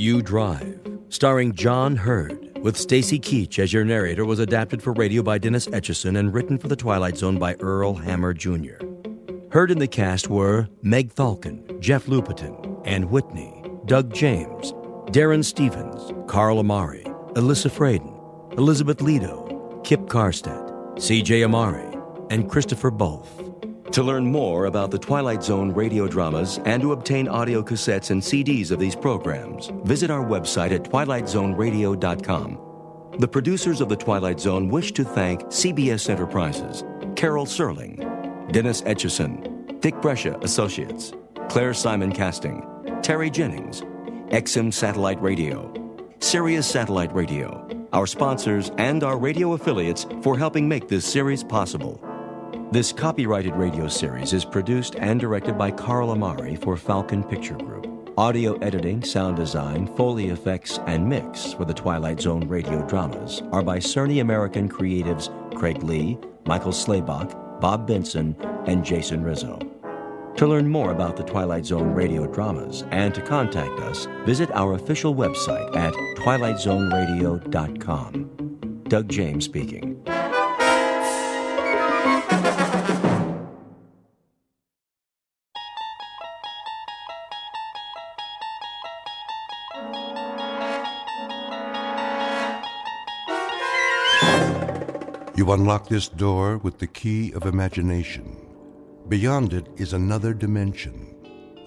You Drive, starring John Hurd, with Stacy Keach as your narrator, was adapted for radio by Dennis Etchison and written for The Twilight Zone by Earl Hammer Jr. Heard in the cast were Meg Falcon, Jeff Lupetin, Ann Whitney, Doug James, Darren Stevens, Carl Amari, Alyssa Fraden, Elizabeth Lido, Kip Karstedt, C.J. Amari, and Christopher Bolf. To learn more about the Twilight Zone radio dramas and to obtain audio cassettes and CDs of these programs, visit our website at twilightzoneradio.com. The producers of The Twilight Zone wish to thank CBS Enterprises, Carol Serling, Dennis Etchison, Dick Brescia Associates, Claire Simon Casting, Terry Jennings, XM Satellite Radio, Sirius Satellite Radio, our sponsors, and our radio affiliates for helping make this series possible. This copyrighted radio series is produced and directed by Carl Amari for Falcon Picture Group. Audio editing, sound design, Foley effects, and mix for the Twilight Zone radio dramas are by Cerny American creatives Craig Lee, Michael Slaybach, Bob Benson, and Jason Rizzo. To learn more about the Twilight Zone radio dramas and to contact us, visit our official website at twilightzoneradio.com. Doug James speaking. You unlock this door with the key of imagination. Beyond it is another dimension,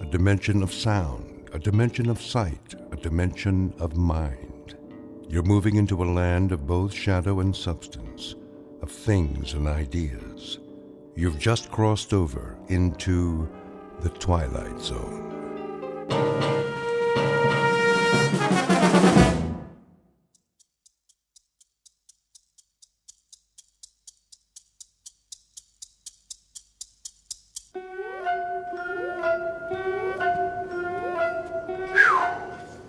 a dimension of sound, a dimension of sight, a dimension of mind. You're moving into a land of both shadow and substance, of things and ideas. You've just crossed over into the Twilight Zone.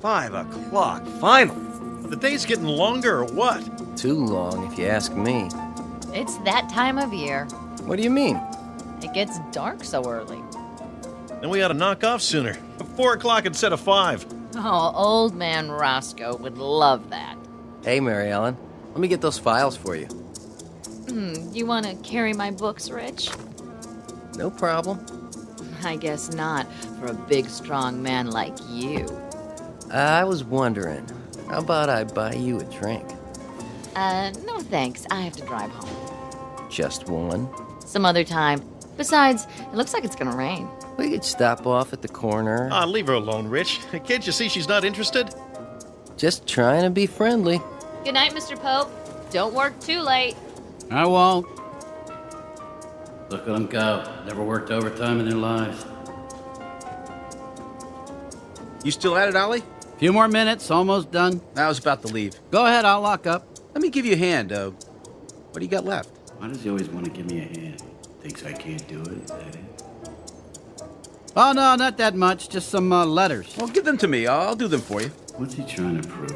$5 finally. The day's getting longer or what? Too long, if you ask me. It's that time of year. What do you mean? It gets dark so early. Then we ought to knock off sooner. 4 o'clock instead of 5. Oh, old man Roscoe would love that. Hey, Mary Ellen, let me get those files for you. You want to carry my books, Rich? No problem. I guess not, for a big, strong man like you. I was wondering, how about I buy you a drink? No thanks. I have to drive home. Just one? Some other time. Besides, it looks like it's gonna rain. We could stop off at the corner. Leave her alone, Rich. Can't you see she's not interested? Just trying to be friendly. Good night, Mr. Pope. Don't work too late. I won't. Look at them go. Never worked overtime in their lives. You still at it, Ollie? Few more minutes, almost done. I was about to leave. Go ahead, I'll lock up. Let me give you a hand. What do you got left? Why does he always want to give me a hand? Thinks I can't do it, is that it? Oh, no, not that much. Just some letters. Well, give them to me. I'll do them for you. What's he trying to prove?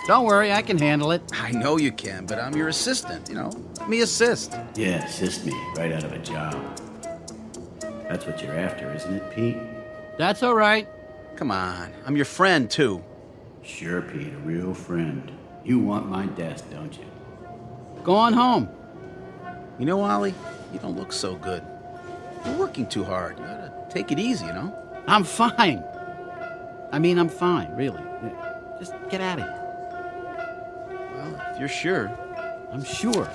Don't worry, I can handle it. I know you can, but I'm your assistant, you know. Let me assist. Yeah, assist me right out of a job. That's what you're after, isn't it, Pete? That's all right. Come on. I'm your friend, too. Sure, Pete, a real friend. You want my desk, don't you? Go on home. You know, Ollie, you don't look so good. You're working too hard. You gotta take it easy, you know? I'm fine. I'm fine, really. Just get out of here. Well, if you're sure. I'm sure.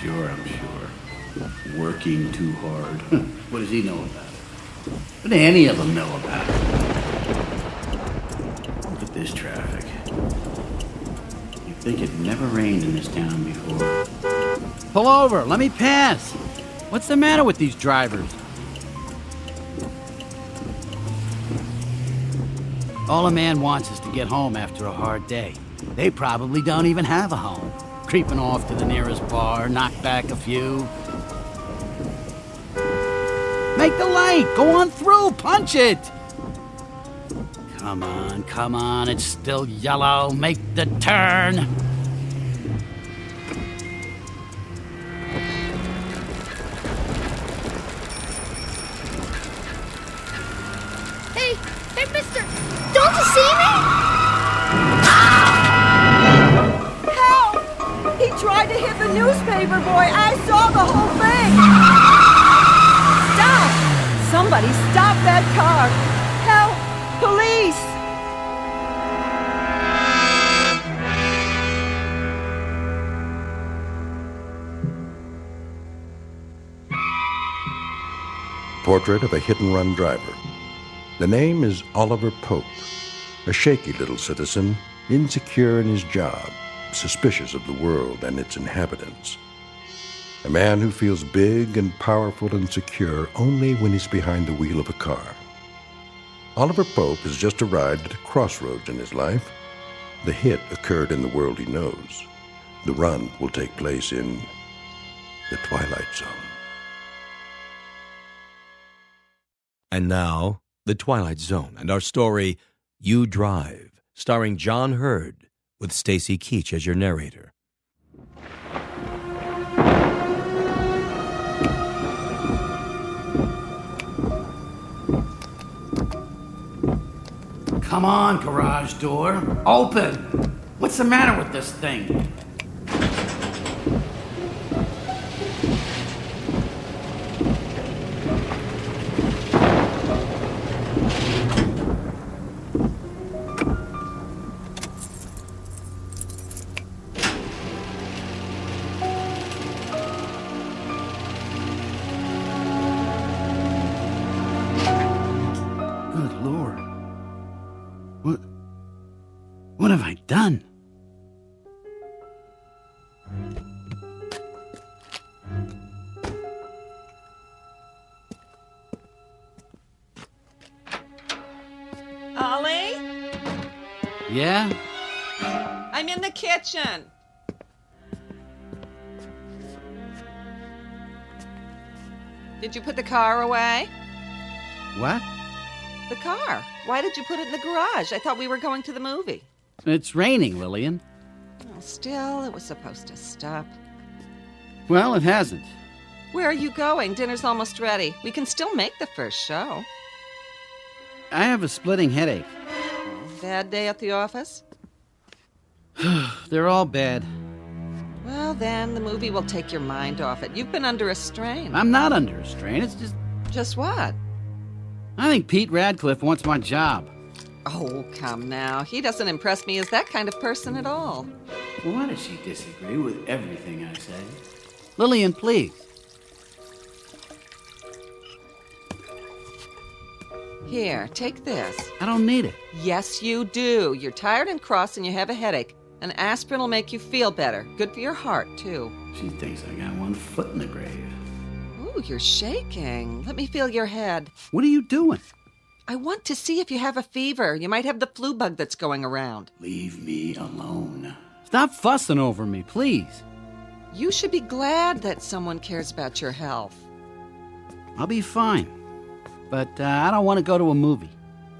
Sure, I'm sure. Working too hard. What does he know about it? What do any of them know about it? Look at this traffic. You'd think it never rained in this town before. Pull over, let me pass. What's the matter with these drivers? All a man wants is to get home after a hard day. They probably don't even have a home. Creeping off to the nearest bar, knock back a few. Make the light! Go on through! Punch it! Come on, it's still yellow. Make the turn! Hey, mister! Don't you see me? Help! He tried to hit the newspaper boy. I saw the whole thing. Stop! Somebody stop that car. Help! Police! Portrait of a hit-and-run driver. The name is Oliver Pope, a shaky little citizen, insecure in his job, suspicious of the world and its inhabitants. A man who feels big and powerful and secure only when he's behind the wheel of a car. Oliver Pope has just arrived at a crossroads in his life. The hit occurred in the world he knows. The run will take place in the Twilight Zone. And now, The Twilight Zone and our story, You Drive, starring John Hurd, with Stacy Keach as your narrator. Come on, garage door. Open! What's the matter with this thing? Good Lord. What have I done? Ollie? Yeah? I'm in the kitchen. Did you put the car away? What? The car. Why did you put it in the garage? I thought we were going to the movie. It's raining, Lillian. Well, still, it was supposed to stop. Well, it hasn't. Where are you going? Dinner's almost ready. We can still make the first show. I have a splitting headache. Bad day at the office? They're all bad. Well, then, the movie will take your mind off it. You've been under a strain. I'm not under a strain. It's just... Just what? I think Pete Radcliffe wants my job. Oh, come now. He doesn't impress me as that kind of person at all. Why does she disagree with everything I say? Lillian, please. Here, take this. I don't need it. Yes, you do. You're tired and cross and you have a headache. An aspirin will make you feel better. Good for your heart, too. She thinks I got one foot in the grave. Ooh, you're shaking. Let me feel your head. What are you doing? I want to see if you have a fever. You might have the flu bug that's going around. Leave me alone. Stop fussing over me, please. You should be glad that someone cares about your health. I'll be fine. But I don't want to go to a movie.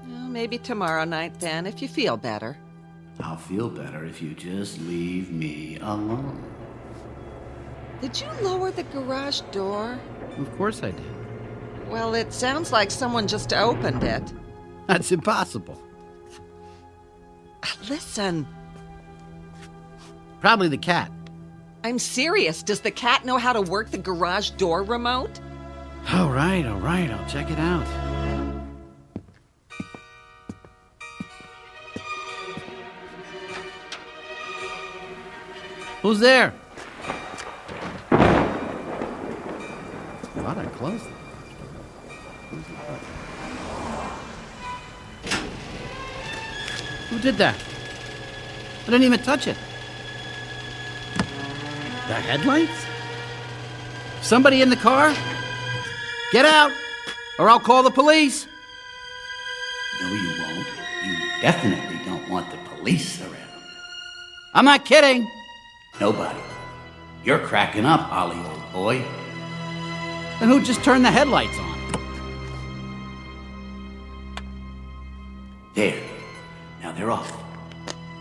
Well, maybe tomorrow night then, if you feel better. I'll feel better if you just leave me alone. Did you lower the garage door? Of course I did. Well, it sounds like someone just opened it. That's impossible. Listen, Probably the cat. I'm serious. Does the cat know how to work the garage door remote? All right, I'll check it out. Who's there? Thought I closed it. Who did that? I didn't even touch it. The headlights? Somebody in the car? Get out, or I'll call the police. No, you won't. You definitely don't want the police around. I'm not kidding. Nobody. You're cracking up, Ollie, old boy. And who just turned the headlights on? There. Now they're off.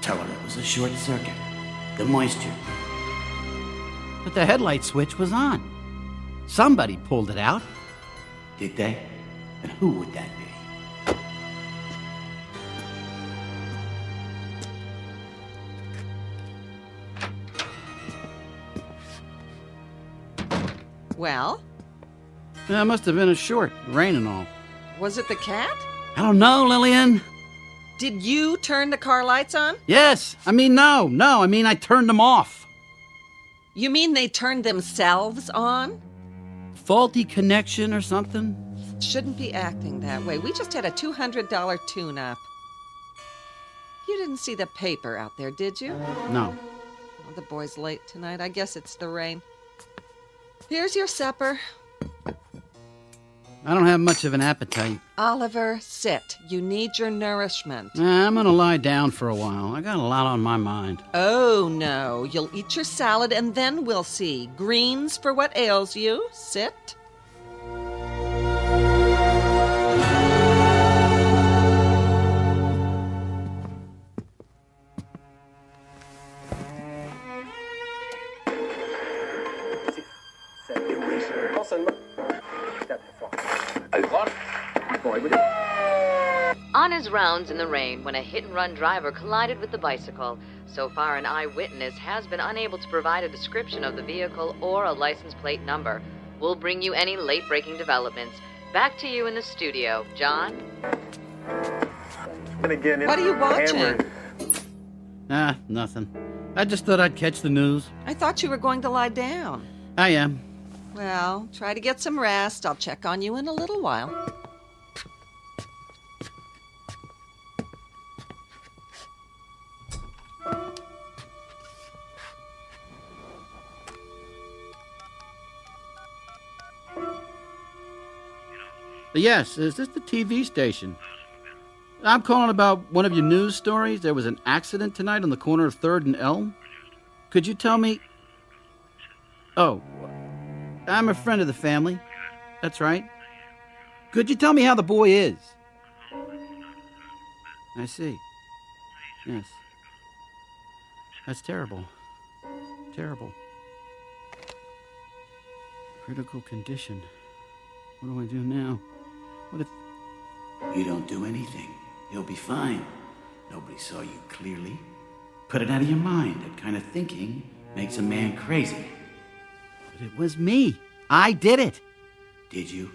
Tell her it was a short circuit. The moisture. But the headlight switch was on. Somebody pulled it out. Did they? And who would that be? Well, That must have been a short, rain and all. was it the cat? I don't know, Lillian. Did you turn the car lights on? Yes. I mean, I turned them off. You mean they turned themselves on? Faulty connection or something? Shouldn't be acting that way. We just had a $200 tune-up. You didn't see the paper out there, did you? No. Oh, the boy's late tonight. I guess it's the rain. Here's your supper. I don't have much of an appetite. Oliver, sit. You need your nourishment. I'm gonna lie down for a while. I got a lot on my mind. Oh, no. You'll eat your salad and then we'll see. Greens for what ails you. Sit. On his rounds in the rain when a hit-and-run driver collided with the bicycle. So far, an eyewitness has been unable to provide a description of the vehicle or a license plate number. We'll bring you any late-breaking developments. Back to you in the studio. John? What are you watching? Nothing. I just thought I'd catch the news. I thought you were going to lie down. I am. Well, try to get some rest. I'll check on you in a little while. Yes, is this the TV station? I'm calling about one of your news stories. There was an accident tonight on the corner of 3rd and Elm. Could you tell me... Oh, I'm a friend of the family. That's right. Could you tell me how the boy is? I see. Yes. That's terrible. Terrible. Critical condition. What do I do now? What if... You don't do anything. You'll be fine. Nobody saw you clearly. Put it out of your mind. That kind of thinking makes a man crazy. But it was me. I did it. Did you?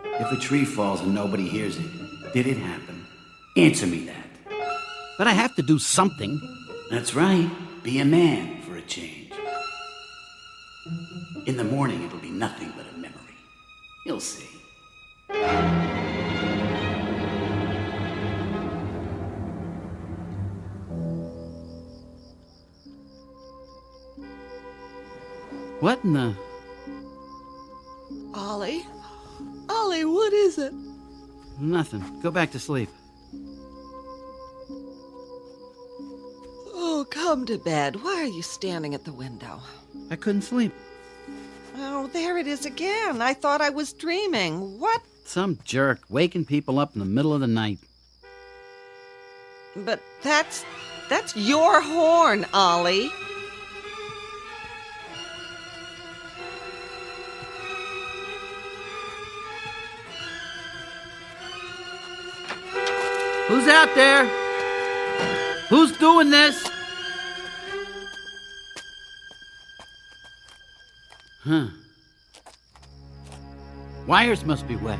If a tree falls and nobody hears it, did it happen? Answer me that. But I have to do something. That's right. Be a man for a change. In the morning, it'll be nothing but a memory. You'll see. What in the... Ollie? Ollie, what is it? Nothing. Go back to sleep. Oh, come to bed. Why are you standing at the window? I couldn't sleep. Oh, there it is again. I thought I was dreaming. What? Some jerk waking people up in the middle of the night. But that's your horn, Ollie. Who's out there? Who's doing this? Huh. Wires must be wet.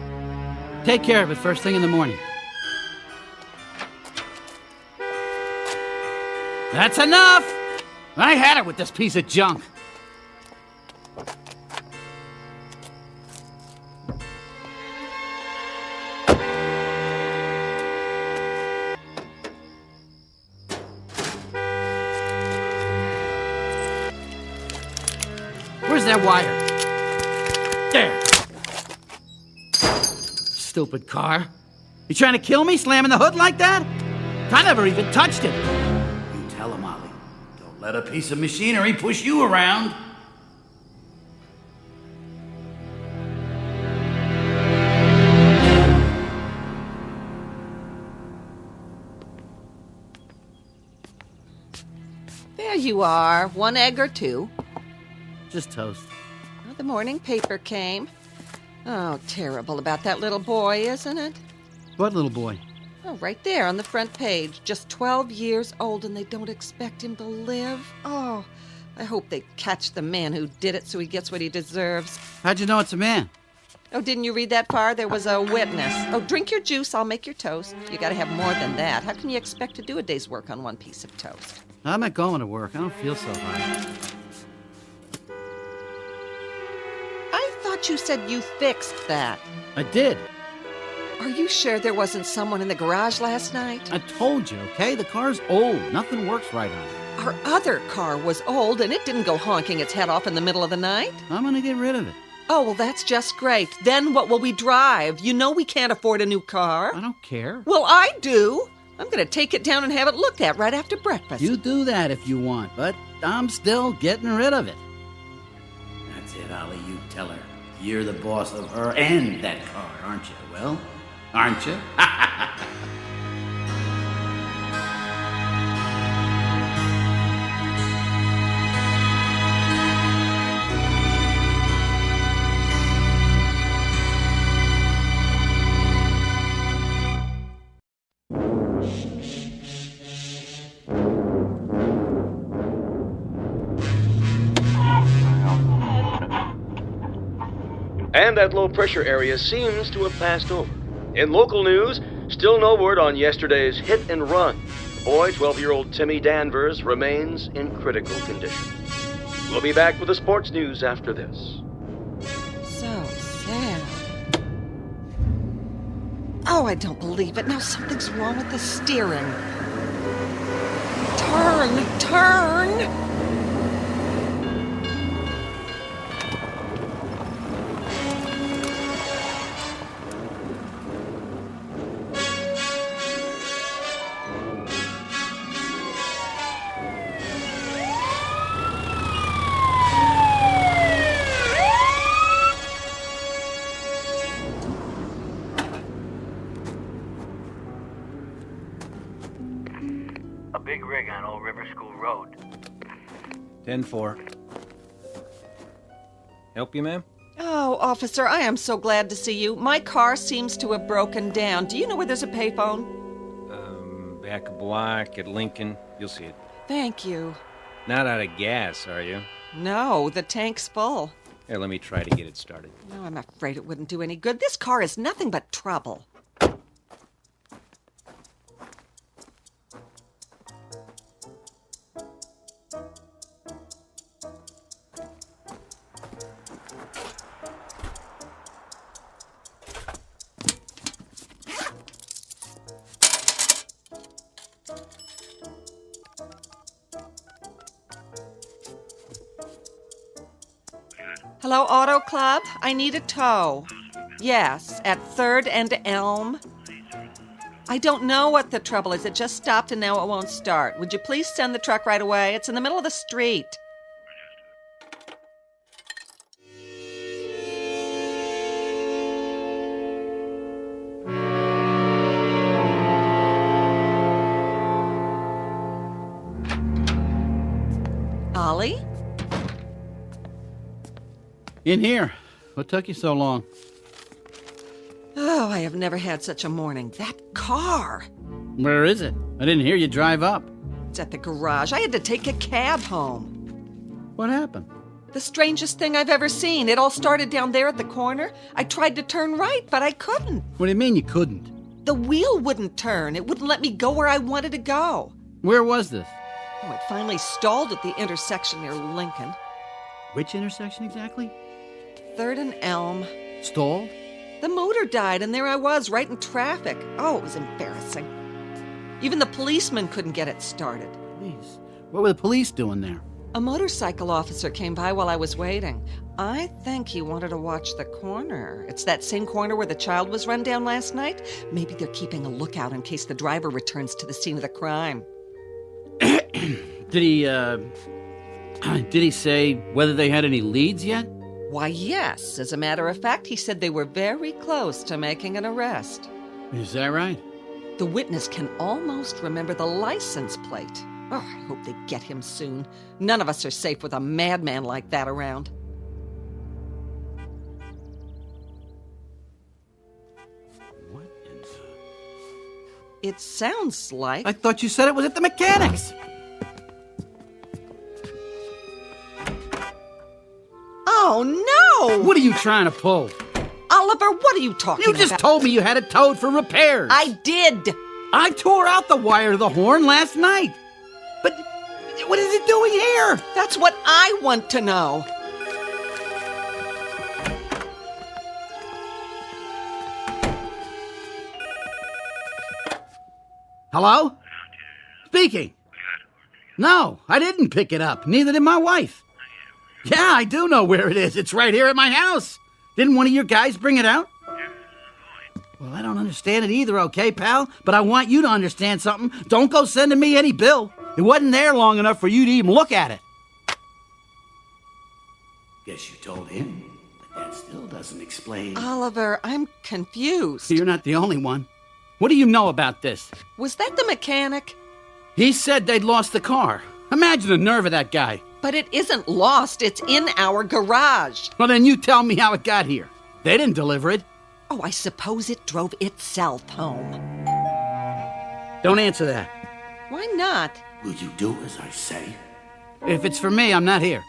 Take care of it first thing in the morning. That's enough! I had it with this piece of junk. Where's that wire? There. Stupid car. You trying to kill me, slamming the hood like that? I never even touched it. You tell him, Ollie. Don't let a piece of machinery push you around. There you are. 1 egg or 2. Just toast. Oh, the morning paper came. Oh, terrible about that little boy, isn't it? What little boy? Oh, right there on the front page. Just 12 years old and they don't expect him to live. Oh, I hope they catch the man who did it so he gets what he deserves. How'd you know it's a man? Oh, didn't you read that far? There was a witness. Oh, drink your juice. I'll make your toast. You gotta have more than that. How can you expect to do a day's work on one piece of toast? I'm not going to work. I don't feel so hot. I thought you said you fixed that. I did. Are you sure there wasn't someone in the garage last night? I told you, okay? The car's old. Nothing works right on it. Our other car was old and it didn't go honking its head off in the middle of the night. I'm gonna get rid of it. Oh, well, that's just great. Then what will we drive? You know we can't afford a new car. I don't care. Well, I do. I'm going to take it down and have it looked at right after breakfast. You do that if you want, but I'm still getting rid of it. That's it, Ollie. You tell her. You're the boss of her and that car, aren't you? Well, aren't you? And that low-pressure area seems to have passed over. In local news, still no word on yesterday's hit and run. The boy, 12-year-old Timmy Danvers, remains in critical condition. We'll be back with the sports news after this. So sad. Oh, I don't believe it. Now something's wrong with the steering. Turn! A big rig on Old River School Road. 10-4. Help you, ma'am? Oh, officer, I am so glad to see you. My car seems to have broken down. Do you know where there's a payphone? Back a block at Lincoln. You'll see it. Thank you. Not out of gas, are you? No, the tank's full. Here, let me try to get it started. No, I'm afraid it wouldn't do any good. This car is nothing but trouble. Hello, Auto Club? I need a tow. Yes, at 3rd and Elm. I don't know what the trouble is. It just stopped and now it won't start. Would you please send the truck right away? It's in the middle of the street. Ollie? In here. What took you so long? Oh, I have never had such a morning. That car! Where is it? I didn't hear you drive up. It's at the garage. I had to take a cab home. What happened? The strangest thing I've ever seen. It all started down there at the corner. I tried to turn right, but I couldn't. What do you mean you couldn't? The wheel wouldn't turn. It wouldn't let me go where I wanted to go. Where was this? Oh, it finally stalled at the intersection near Lincoln. Which intersection exactly? 3rd and Elm. Stalled? The motor died, and there I was, right in traffic. Oh, it was embarrassing. Even the policeman couldn't get it started. Please. What were the police doing there? A motorcycle officer came by while I was waiting. I think he wanted to watch the corner. It's that same corner where the child was run down last night. Maybe they're keeping a lookout in case the driver returns to the scene of the crime. Did he say whether they had any leads yet? Why, yes. As a matter of fact, he said they were very close to making an arrest. Is that right? The witness can almost remember the license plate. Oh, I hope they get him soon. None of us are safe with a madman like that around. What in the... It sounds like... I thought you said it was at the mechanics. Oh, no! What are you trying to pull? Oliver, what are you talking about? You just told me you had it towed for repairs. I did! I tore out the wire to the horn last night. But what is it doing here? That's what I want to know. Hello? Speaking. No, I didn't pick it up. Neither did my wife. Yeah, I do know where it is. It's right here at my house. Didn't one of your guys bring it out? Well, I don't understand it either, okay, pal? But I want you to understand something. Don't go sending me any bill. It wasn't there long enough for you to even look at it. Guess you told him, but that still doesn't explain. Oliver, I'm confused. You're not the only one. What do you know about this? Was that the mechanic? He said they'd lost the car. Imagine the nerve of that guy. But it isn't lost. It's in our garage. Well, then you tell me how it got here. They didn't deliver it. Oh, I suppose it drove itself home. Don't answer that. Why not? Will you do as I say? If it's for me, I'm not here.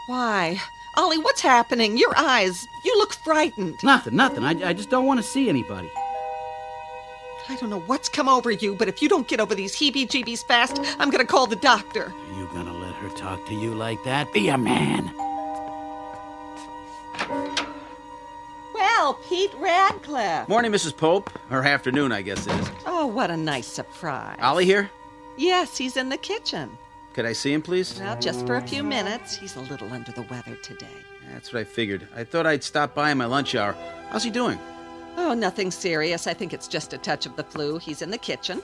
Why? Ollie, what's happening? Your eyes. You look frightened. Nothing. I just don't want to see anybody. I don't know what's come over you, but if you don't get over these heebie-jeebies fast, I'm gonna call the doctor. Are you gonna let her talk to you like that? Be a man. Well, Pete Radcliffe. Morning, Mrs. Pope. Or afternoon, I guess it is. Oh, what a nice surprise. Ollie here? Yes, he's in the kitchen. Could I see him, please? Well, just for a few minutes. He's a little under the weather today. That's what I figured. I thought I'd stop by in my lunch hour. How's he doing? Oh, nothing serious. I think it's just a touch of the flu. He's in the kitchen.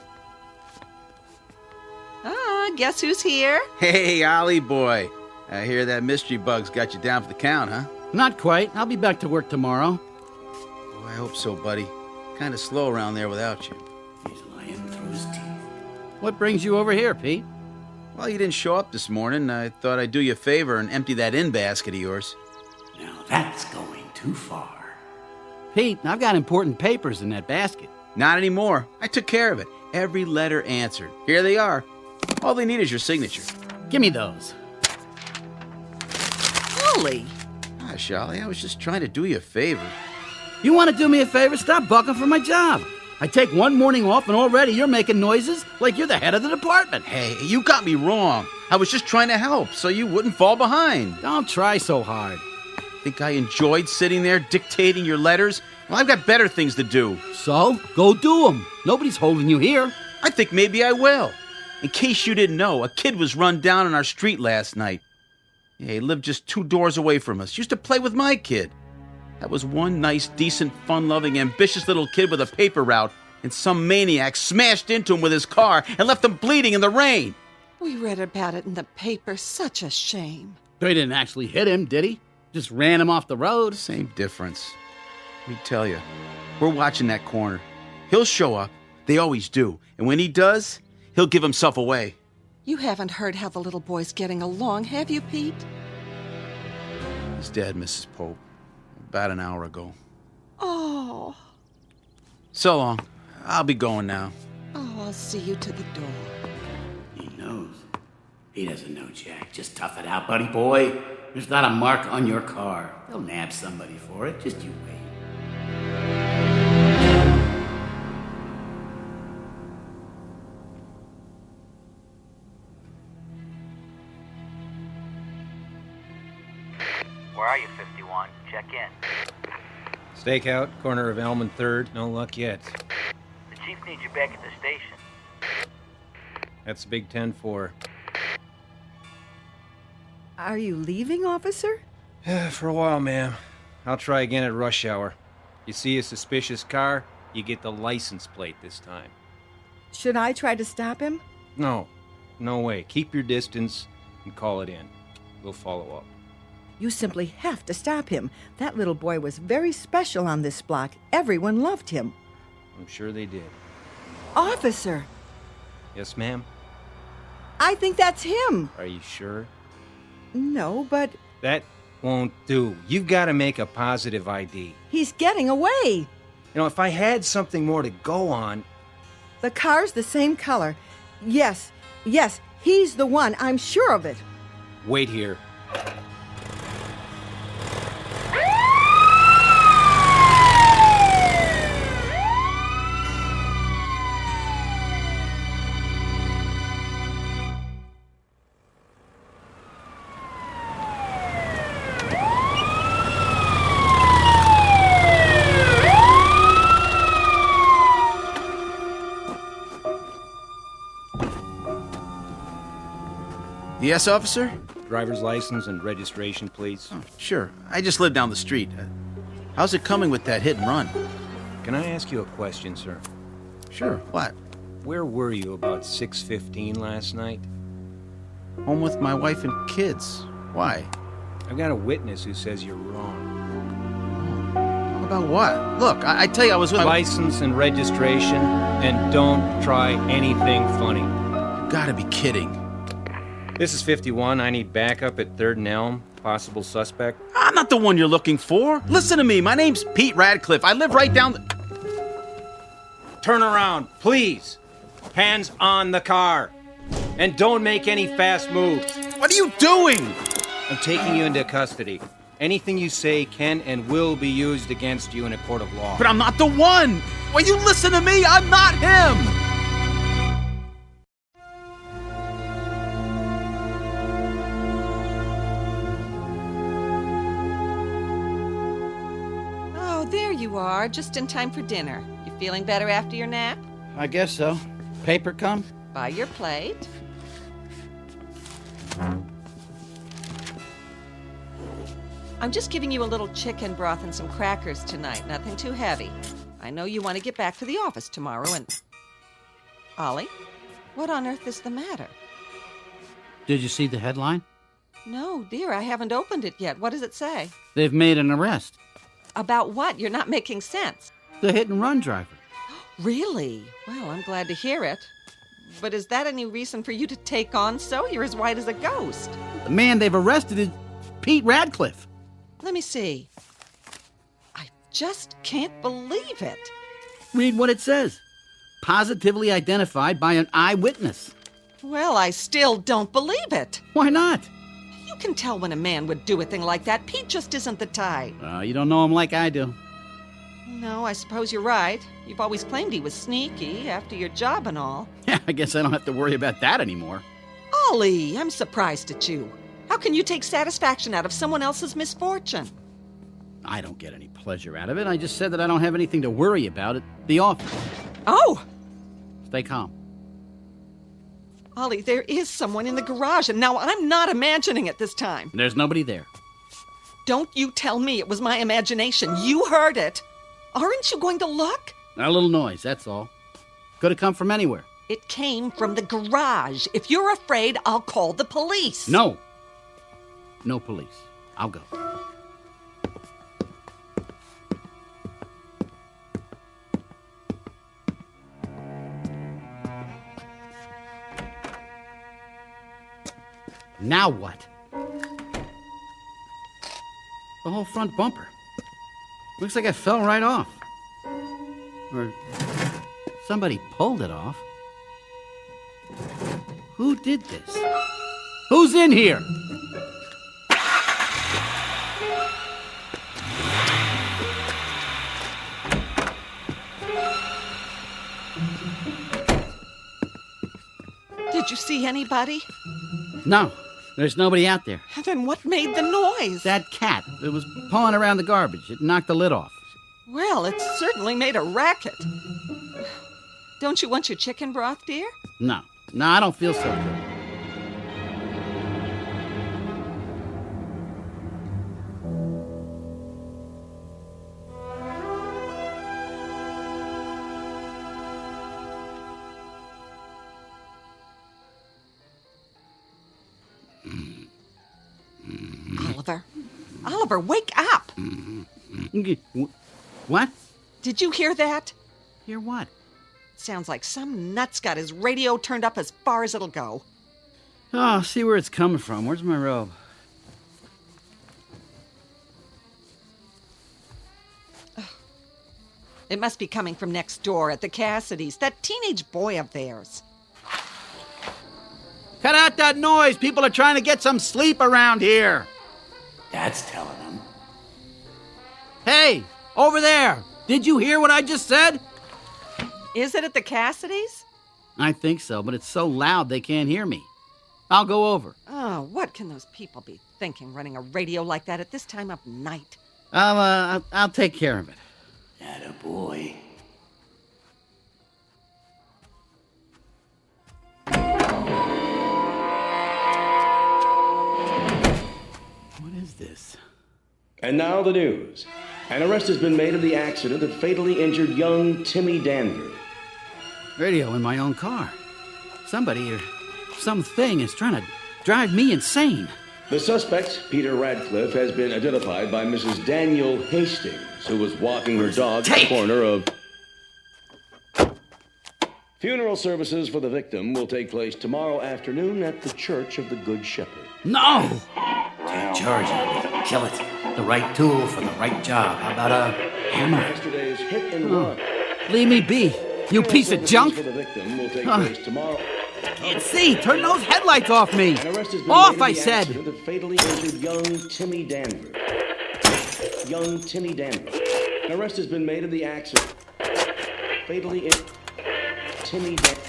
Ah, guess who's here? Hey, Ollie boy. I hear that mystery bug's got you down for the count, huh? Not quite. I'll be back to work tomorrow. Oh, I hope so, buddy. Kind of slow around there without you. He's lying through his teeth. What brings you over here, Pete? Well, you didn't show up this morning. I thought I'd do you a favor and empty that in basket of yours. Now that's going too far. Pete, I've got important papers in that basket. Not anymore. I took care of it. Every letter answered. Here they are. All they need is your signature. Give me those. Ollie. Gosh, Ollie, I was just trying to do you a favor. You want to do me a favor? Stop bucking for my job. I take one morning off and already you're making noises like you're the head of the department. Hey, you got me wrong. I was just trying to help so you wouldn't fall behind. Don't try so hard. Think I enjoyed sitting there dictating your letters? Well, I've got better things to do. So, go do them. Nobody's holding you here. I think maybe I will. In case you didn't know, a kid was run down on our street last night. Yeah, he lived just 2 doors away from us. Used to play with my kid. That was one nice, decent, fun-loving, ambitious little kid with a paper route, and some maniac smashed into him with his car and left him bleeding in the rain. We read about it in the paper. Such a shame. They didn't actually hit him, did he? Just ran him off the road. Same difference. Let me tell you, we're watching that corner. He'll show up. They always do. And when he does, he'll give himself away. You haven't heard how the little boy's getting along, have you, Pete? He's dead, Mrs. Pope. About an hour ago. Oh. So long. I'll be going now. Oh, I'll see you to the door. He knows. He doesn't know, Jack. Just tough it out, buddy boy. There's not a mark on your car. They'll nab somebody for it. Just you wait. Where are you, 51? Check in. Stakeout, corner of Elm and 3rd. No luck yet. The chief needs you back at the station. That's Big 10-4. Are you leaving, officer? For a while, ma'am. I'll try again at rush hour. You see a suspicious car, you get the license plate this time. Should I try to stop him? No. No way. Keep your distance and call it in. We'll follow up. You simply have to stop him. That little boy was very special on this block. Everyone loved him. I'm sure they did. Officer! Yes, ma'am? I think that's him. Are you sure? No, but That won't do. You've got to make a positive ID. he's getting away. You know, if I had something more to go on... The car's the same color. Yes, he's the one. I'm sure of it. Wait here. Yes, officer? Driver's license and registration, please. Oh, sure. I just live down the street. How's it coming with that hit and run? Can I ask you a question, sir? Sure. What? Where were you about 6:15 last night? Home with my wife and kids. Why? I've got a witness who says you're wrong. About what? Look, I tell you, I was with... License and registration, and don't try anything funny. You gotta be kidding. This is 51. I need backup at 3rd and Elm. Possible suspect. I'm not the one you're looking for. Listen to me. My name's Pete Radcliffe. I live right down the... Turn around, please. Hands on the car. And don't make any fast moves. What are you doing? I'm taking you into custody. Anything you say can and will be used against you in a court of law. But I'm not the one. Will you listen to me? I'm not him. There you are, just in time for dinner. You feeling better after your nap? I guess so. Paper come? By your plate. I'm just giving you a little chicken broth and some crackers tonight. Nothing too heavy. I know you want to get back to the office tomorrow and... Ollie, what on earth is the matter? Did you see the headline? No, dear, I haven't opened it yet. What does it say? They've made an arrest. About what? You're not making sense. The hit-and-run driver. Really? Well, I'm glad to hear it. But is that any reason for you to take on so? You're as white as a ghost. The man they've arrested is Pete Radcliffe. Let me see. I just can't believe it. Read what it says. Positively identified by an eyewitness. Well, I still don't believe it. Why not? You can tell when a man would do a thing like that. Pete just isn't the type. You don't know him like I do. No, I suppose you're right. You've always claimed he was sneaky after your job and all. Yeah, I guess I don't have to worry about that anymore. Ollie, I'm surprised at you. How can you take satisfaction out of someone else's misfortune? I don't get any pleasure out of it. I just said that I don't have anything to worry about at the office. Oh! Stay calm. Ollie, there is someone in the garage, and now I'm not imagining it this time. There's nobody there. Don't you tell me it was my imagination. You heard it. Aren't you going to look? A little noise, that's all. Could have come from anywhere. It came from the garage. If you're afraid, I'll call the police. No. No police. I'll go. Now what? The whole front bumper. Looks like it fell right off. Or somebody pulled it off. Who did this? Who's in here? Did you see anybody? No, there's nobody out there. Then what made the noise? That cat. It was pawing around the garbage. It knocked the lid off. Well, it certainly made a racket. Don't you want your chicken broth, dear? No, I don't feel so good. Oliver, wake up! What? Did you hear that? Hear what? Sounds like some nut's got his radio turned up as far as it'll go. Oh, see where it's coming from. Where's my robe? It must be coming from next door at the Cassidys. That teenage boy of theirs. Cut out that noise. People are trying to get some sleep around here. Dad's telling them. Hey, over there. Did you hear what I just said? Is it at the Cassidys? I think so, but it's so loud they can't hear me. I'll go over. Oh, what can those people be thinking running a radio like that at this time of night? I'll take care of it. Atta boy. What is this? And now the news. An arrest has been made of the accident that fatally injured young Timmy Danver. Radio in my own car. Somebody or something is trying to drive me insane. The suspect, Peter Radcliffe, has been identified by Mrs. Daniel Hastings, who was walking her dog at the corner of... Funeral services for the victim will take place tomorrow afternoon at the Church of the Good Shepherd. No! Take charge of it. Kill it. The right tool for the right job. How about a hammer? Yesterday's hit and run. Leave me be, you piece of junk! For the victim will take place tomorrow. Can't see! Turn those headlights off me! An arrest has been Off, made I in the said! accident that fatally injured young Timmy Danver. Young Timmy Danver. An arrest has been made in the accident. Fatally injured Timmy Danver.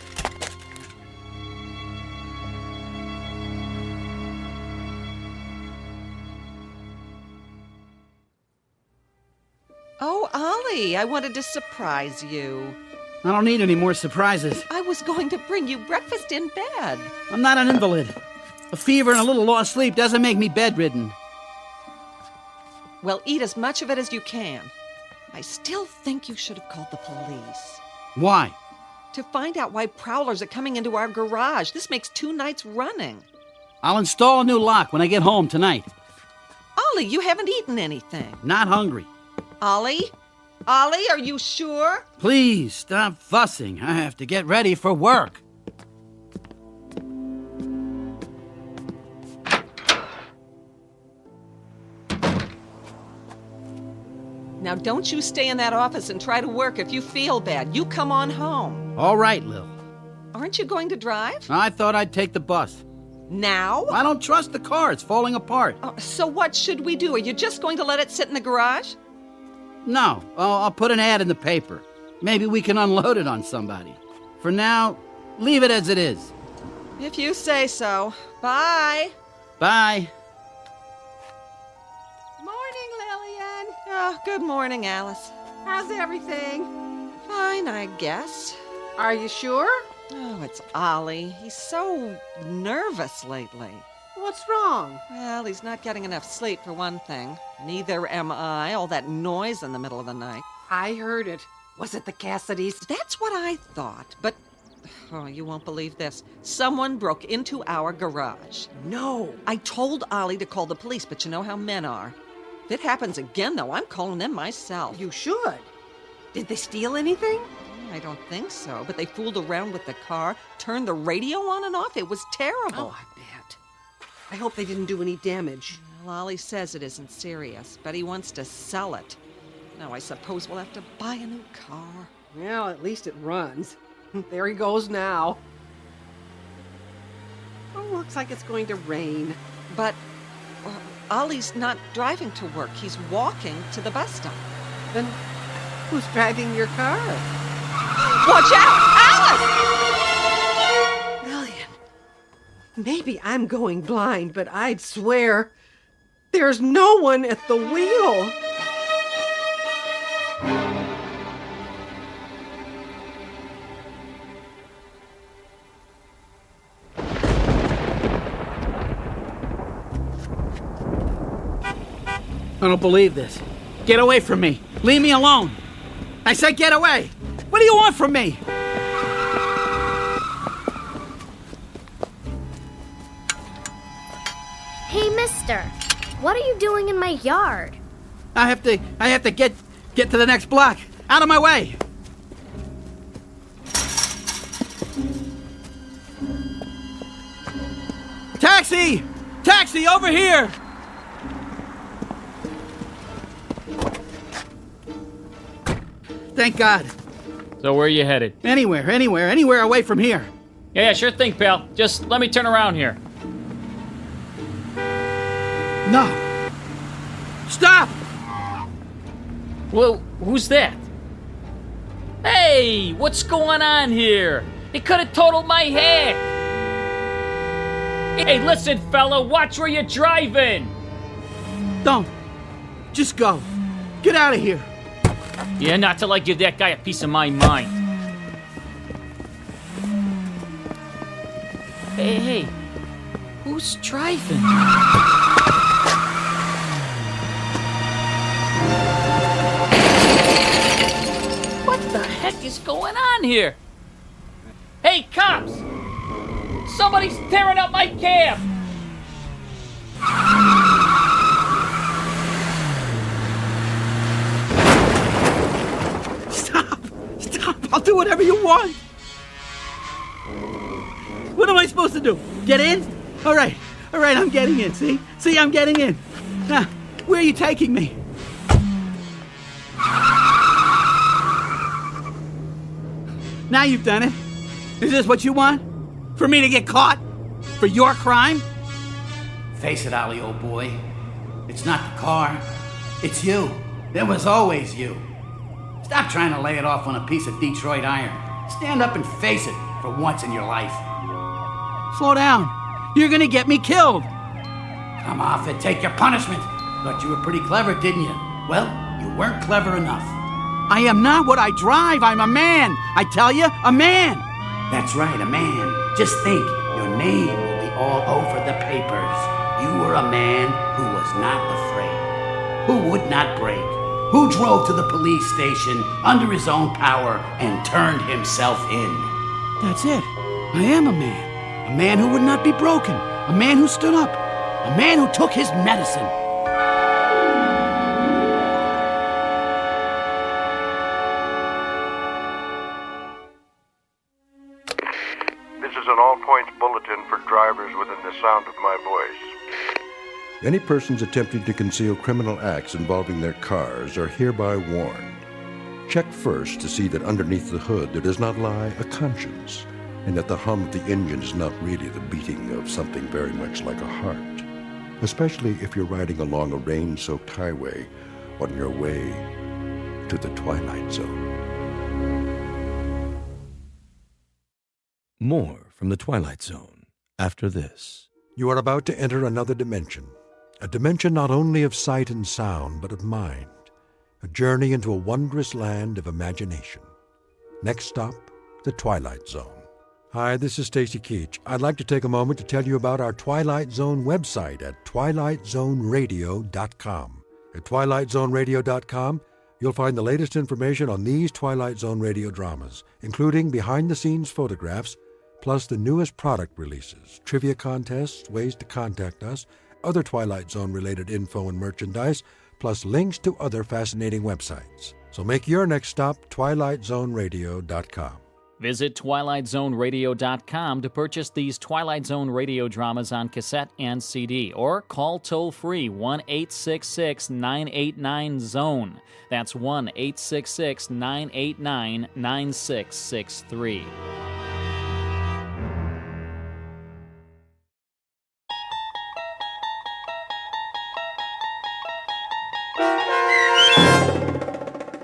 Oh, Ollie, I wanted to surprise you. I don't need any more surprises. I was going to bring you breakfast in bed. I'm not an invalid. A fever and a little lost sleep doesn't make me bedridden. Well, eat as much of it as you can. I still think you should have called the police. Why? To find out why prowlers are coming into our garage. This makes 2 nights running. I'll install a new lock when I get home tonight. Ollie, you haven't eaten anything. Not hungry. Ollie? Ollie, are you sure? Please, stop fussing. I have to get ready for work. Now, don't you stay in that office and try to work if you feel bad. You come on home. All right, Lil. Aren't you going to drive? I thought I'd take the bus. Now? I don't trust the car. It's falling apart. So what should we do? Are you just going to let it sit in the garage? No, I'll put an ad in the paper. Maybe we can unload it on somebody. For now, leave it as it is. If you say so. Bye. Bye. Morning, Lillian. Oh, good morning, Alice. How's everything? Fine, I guess. Are you sure? Oh, it's Ollie. He's so nervous lately. What's wrong? Well, he's not getting enough sleep, for one thing. Neither am I. All that noise in the middle of the night. I heard it. Was it the Cassidys? That's what I thought, but... Oh, you won't believe this. Someone broke into our garage. No. I told Ollie to call the police, but you know how men are. If it happens again, though, I'm calling them myself. You should. Did they steal anything? I don't think so, but they fooled around with the car, turned the radio on and off. It was terrible. Oh, I bet. I hope they didn't do any damage. Well, Ollie says it isn't serious, but he wants to sell it. Now, I suppose we'll have to buy a new car. Well, at least it runs. There he goes now. Oh, looks like it's going to rain. But Ollie's not driving to work. He's walking to the bus stop. Then who's driving your car? Watch out! Alice! Lillian, maybe I'm going blind, but I'd swear there's no one at the wheel. I don't believe this. Get away from me. Leave me alone. I said get away. What do you want from me? Hey, mister. What are you doing in my yard? I have to get to the next block. Out of my way. Taxi! Taxi, over here! Thank God. So where are you headed? Anywhere away from here. Yeah, sure thing, pal. Just let me turn around here. No. Stop! Well, who's that? Hey, what's going on here? He could have totaled my hack. Hey, listen, fella, watch where you're driving. Don't. Just go. Get out of here. Yeah, not till I give that guy a piece of my mind. Hey, who's driving? What the heck is going on here? Hey, cops! Somebody's tearing up my cab! Stop! I'll do whatever you want. What am I supposed to do? Get in? All right, I'm getting in, see? I'm getting in. Now, where are you taking me? Now you've done it. Is this what you want? For me to get caught? For your crime? Face it, Ollie, old boy. It's not the car. It's you. It was always you. Stop trying to lay it off on a piece of Detroit iron. Stand up and face it for once in your life. Slow down. You're gonna get me killed. Come off it. Take your punishment. Thought you were pretty clever, didn't you? Well, you weren't clever enough. I am not what I drive. I'm a man. I tell you, a man. That's right, a man. Just think, your name will be all over the papers. You were a man who was not afraid, who would not break, who drove to the police station under his own power and turned himself in. That's it. I am a man. A man who would not be broken. A man who stood up. A man who took his medicine. This is an all-points bulletin for drivers within the sound of my voice. Any persons attempting to conceal criminal acts involving their cars are hereby warned. Check first to see that underneath the hood there does not lie a conscience, and that the hum of the engine is not really the beating of something very much like a heart, especially if you're riding along a rain-soaked highway on your way to the Twilight Zone. More from the Twilight Zone after this. You are about to enter another dimension, a dimension not only of sight and sound, but of mind, a journey into a wondrous land of imagination. Next stop, the Twilight Zone. Hi, this is Stacy Keach. I'd like to take a moment to tell you about our Twilight Zone website at twilightzoneradio.com. At twilightzoneradio.com, you'll find the latest information on these Twilight Zone radio dramas, including behind-the-scenes photographs, plus the newest product releases, trivia contests, ways to contact us, other Twilight Zone-related info and merchandise, plus links to other fascinating websites. So make your next stop twilightzoneradio.com. Visit twilightzoneradio.com to purchase these Twilight Zone radio dramas on cassette and CD, or call toll-free 1-866-989-ZONE. That's 1-866-989-9663.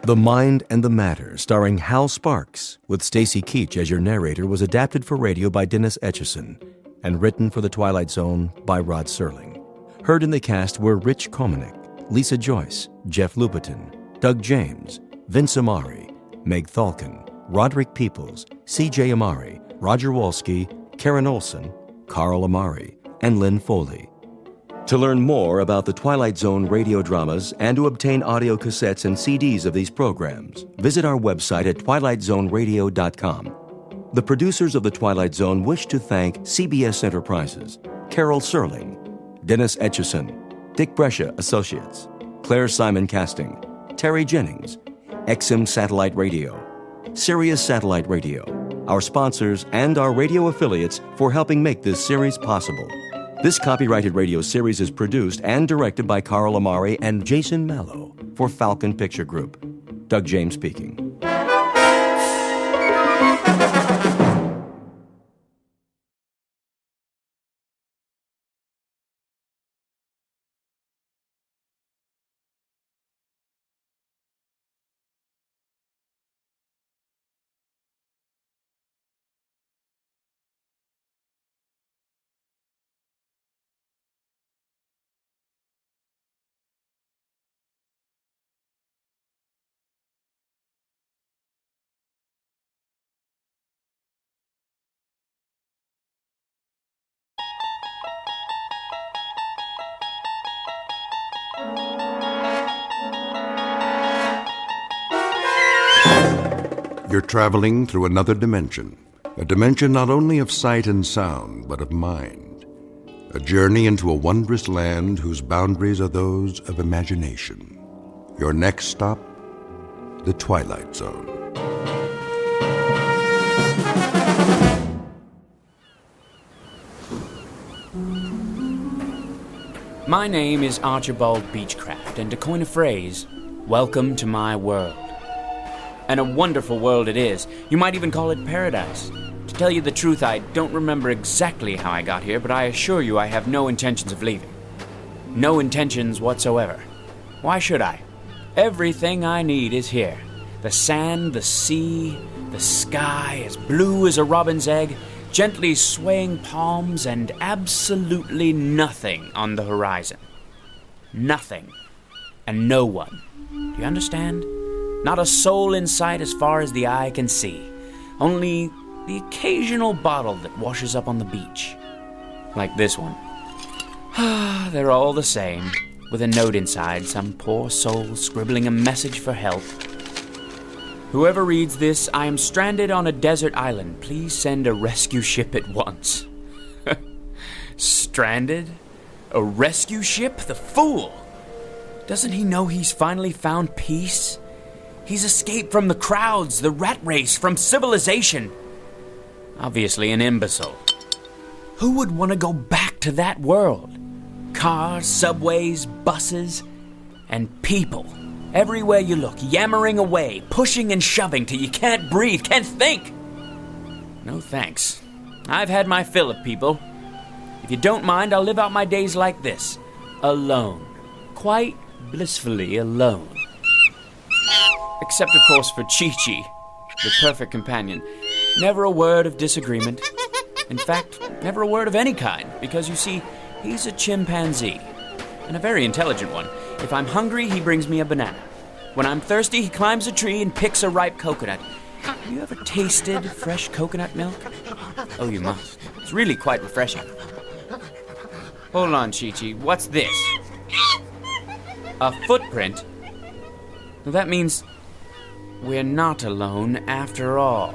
The Mind and the Matter, starring Hal Sparks, with Stacy Keach as your narrator, was adapted for radio by Dennis Etchison and written for The Twilight Zone by Rod Serling. Heard in the cast were Rich Komanek, Lisa Joyce, Jeff Lupetin, Doug James, Vince Amari, Meg Thalken, Roderick Peoples, C.J. Amari, Roger Wolski, Karen Olson, Carl Amari, and Lynn Foley. To learn more about the Twilight Zone radio dramas and to obtain audio cassettes and CDs of these programs, visit our website at twilightzoneradio.com. The producers of The Twilight Zone wish to thank CBS Enterprises, Carol Serling, Dennis Etchison, Dick Brescia Associates, Claire Simon Casting, Terry Jennings, XM Satellite Radio, Sirius Satellite Radio, our sponsors and our radio affiliates for helping make this series possible. This copyrighted radio series is produced and directed by Carl Amari and Jason Mallow for Falcon Picture Group. Doug James speaking. You're traveling through another dimension, a dimension not only of sight and sound, but of mind. A journey into a wondrous land whose boundaries are those of imagination. Your next stop, the Twilight Zone. My name is Archibald Beechcraft, and to coin a phrase, welcome to my world. And a wonderful world it is. You might even call it paradise. To tell you the truth, I don't remember exactly how I got here, but I assure you I have no intentions of leaving. No intentions whatsoever. Why should I? Everything I need is here. The sand, the sea, the sky, as blue as a robin's egg, gently swaying palms, and absolutely nothing on the horizon. Nothing. And no one. Do you understand? Not a soul in sight as far as the eye can see. Only the occasional bottle that washes up on the beach. Like this one. They're all the same, with a note inside, some poor soul scribbling a message for help. Whoever reads this, I am stranded on a desert island. Please send a rescue ship at once. Stranded? A rescue ship? The fool! Doesn't he know he's finally found peace? He's escaped from the crowds, the rat race, from civilization. Obviously an imbecile. Who would want to go back to that world? Cars, subways, buses, and people. Everywhere you look, yammering away, pushing and shoving till you can't breathe, can't think. No thanks. I've had my fill of people. If you don't mind, I'll live out my days like this. Alone. Quite blissfully alone. Except, of course, for Chi-Chi, the perfect companion. Never a word of disagreement. In fact, never a word of any kind, because, you see, he's a chimpanzee. And a very intelligent one. If I'm hungry, he brings me a banana. When I'm thirsty, he climbs a tree and picks a ripe coconut. Have you ever tasted fresh coconut milk? Oh, you must. It's really quite refreshing. Hold on, Chi-Chi. What's this? A footprint? Well, that means we're not alone after all.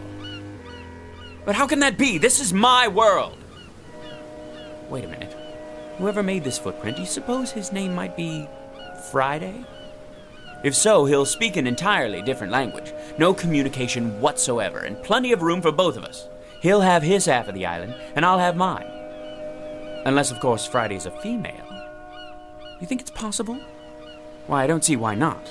But how can that be? This is my world. Wait a minute. Whoever made this footprint, do you suppose his name might be Friday? If so, he'll speak an entirely different language. No communication whatsoever, and plenty of room for both of us. He'll have his half of the island, and I'll have mine. Unless, of course, Friday's a female. You think it's possible? Why, I don't see why not.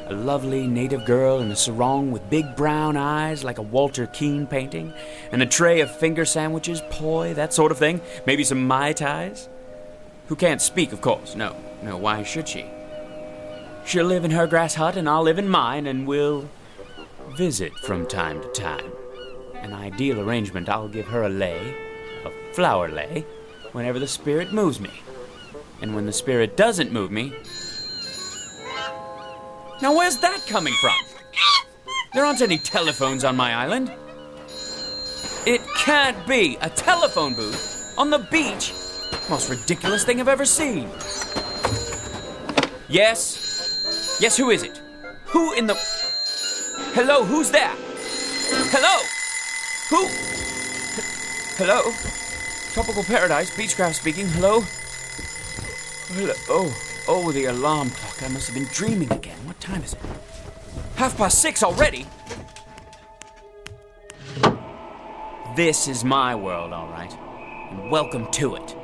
A lovely native girl in a sarong with big brown eyes like a Walter Keane painting, and a tray of finger sandwiches, poi, that sort of thing. Maybe some Mai Tais. Who can't speak, of course. No, why should she? She'll live in her grass hut and I'll live in mine, and we'll visit from time to time. An ideal arrangement, I'll give her a lei, a flower lei, whenever the spirit moves me. And when the spirit doesn't move me... Now where's that coming from? There aren't any telephones on my island. It can't be! A telephone booth? On the beach? Most ridiculous thing I've ever seen. Yes? Yes, who is it? Who in the... Hello, who's there? Hello? Who? Hello? Tropical Paradise, Beechcraft speaking. Hello? Hello? Oh, the alarm clock. I must have been dreaming again. What time is it? 6:30 already? This is my world, all right. And welcome to it.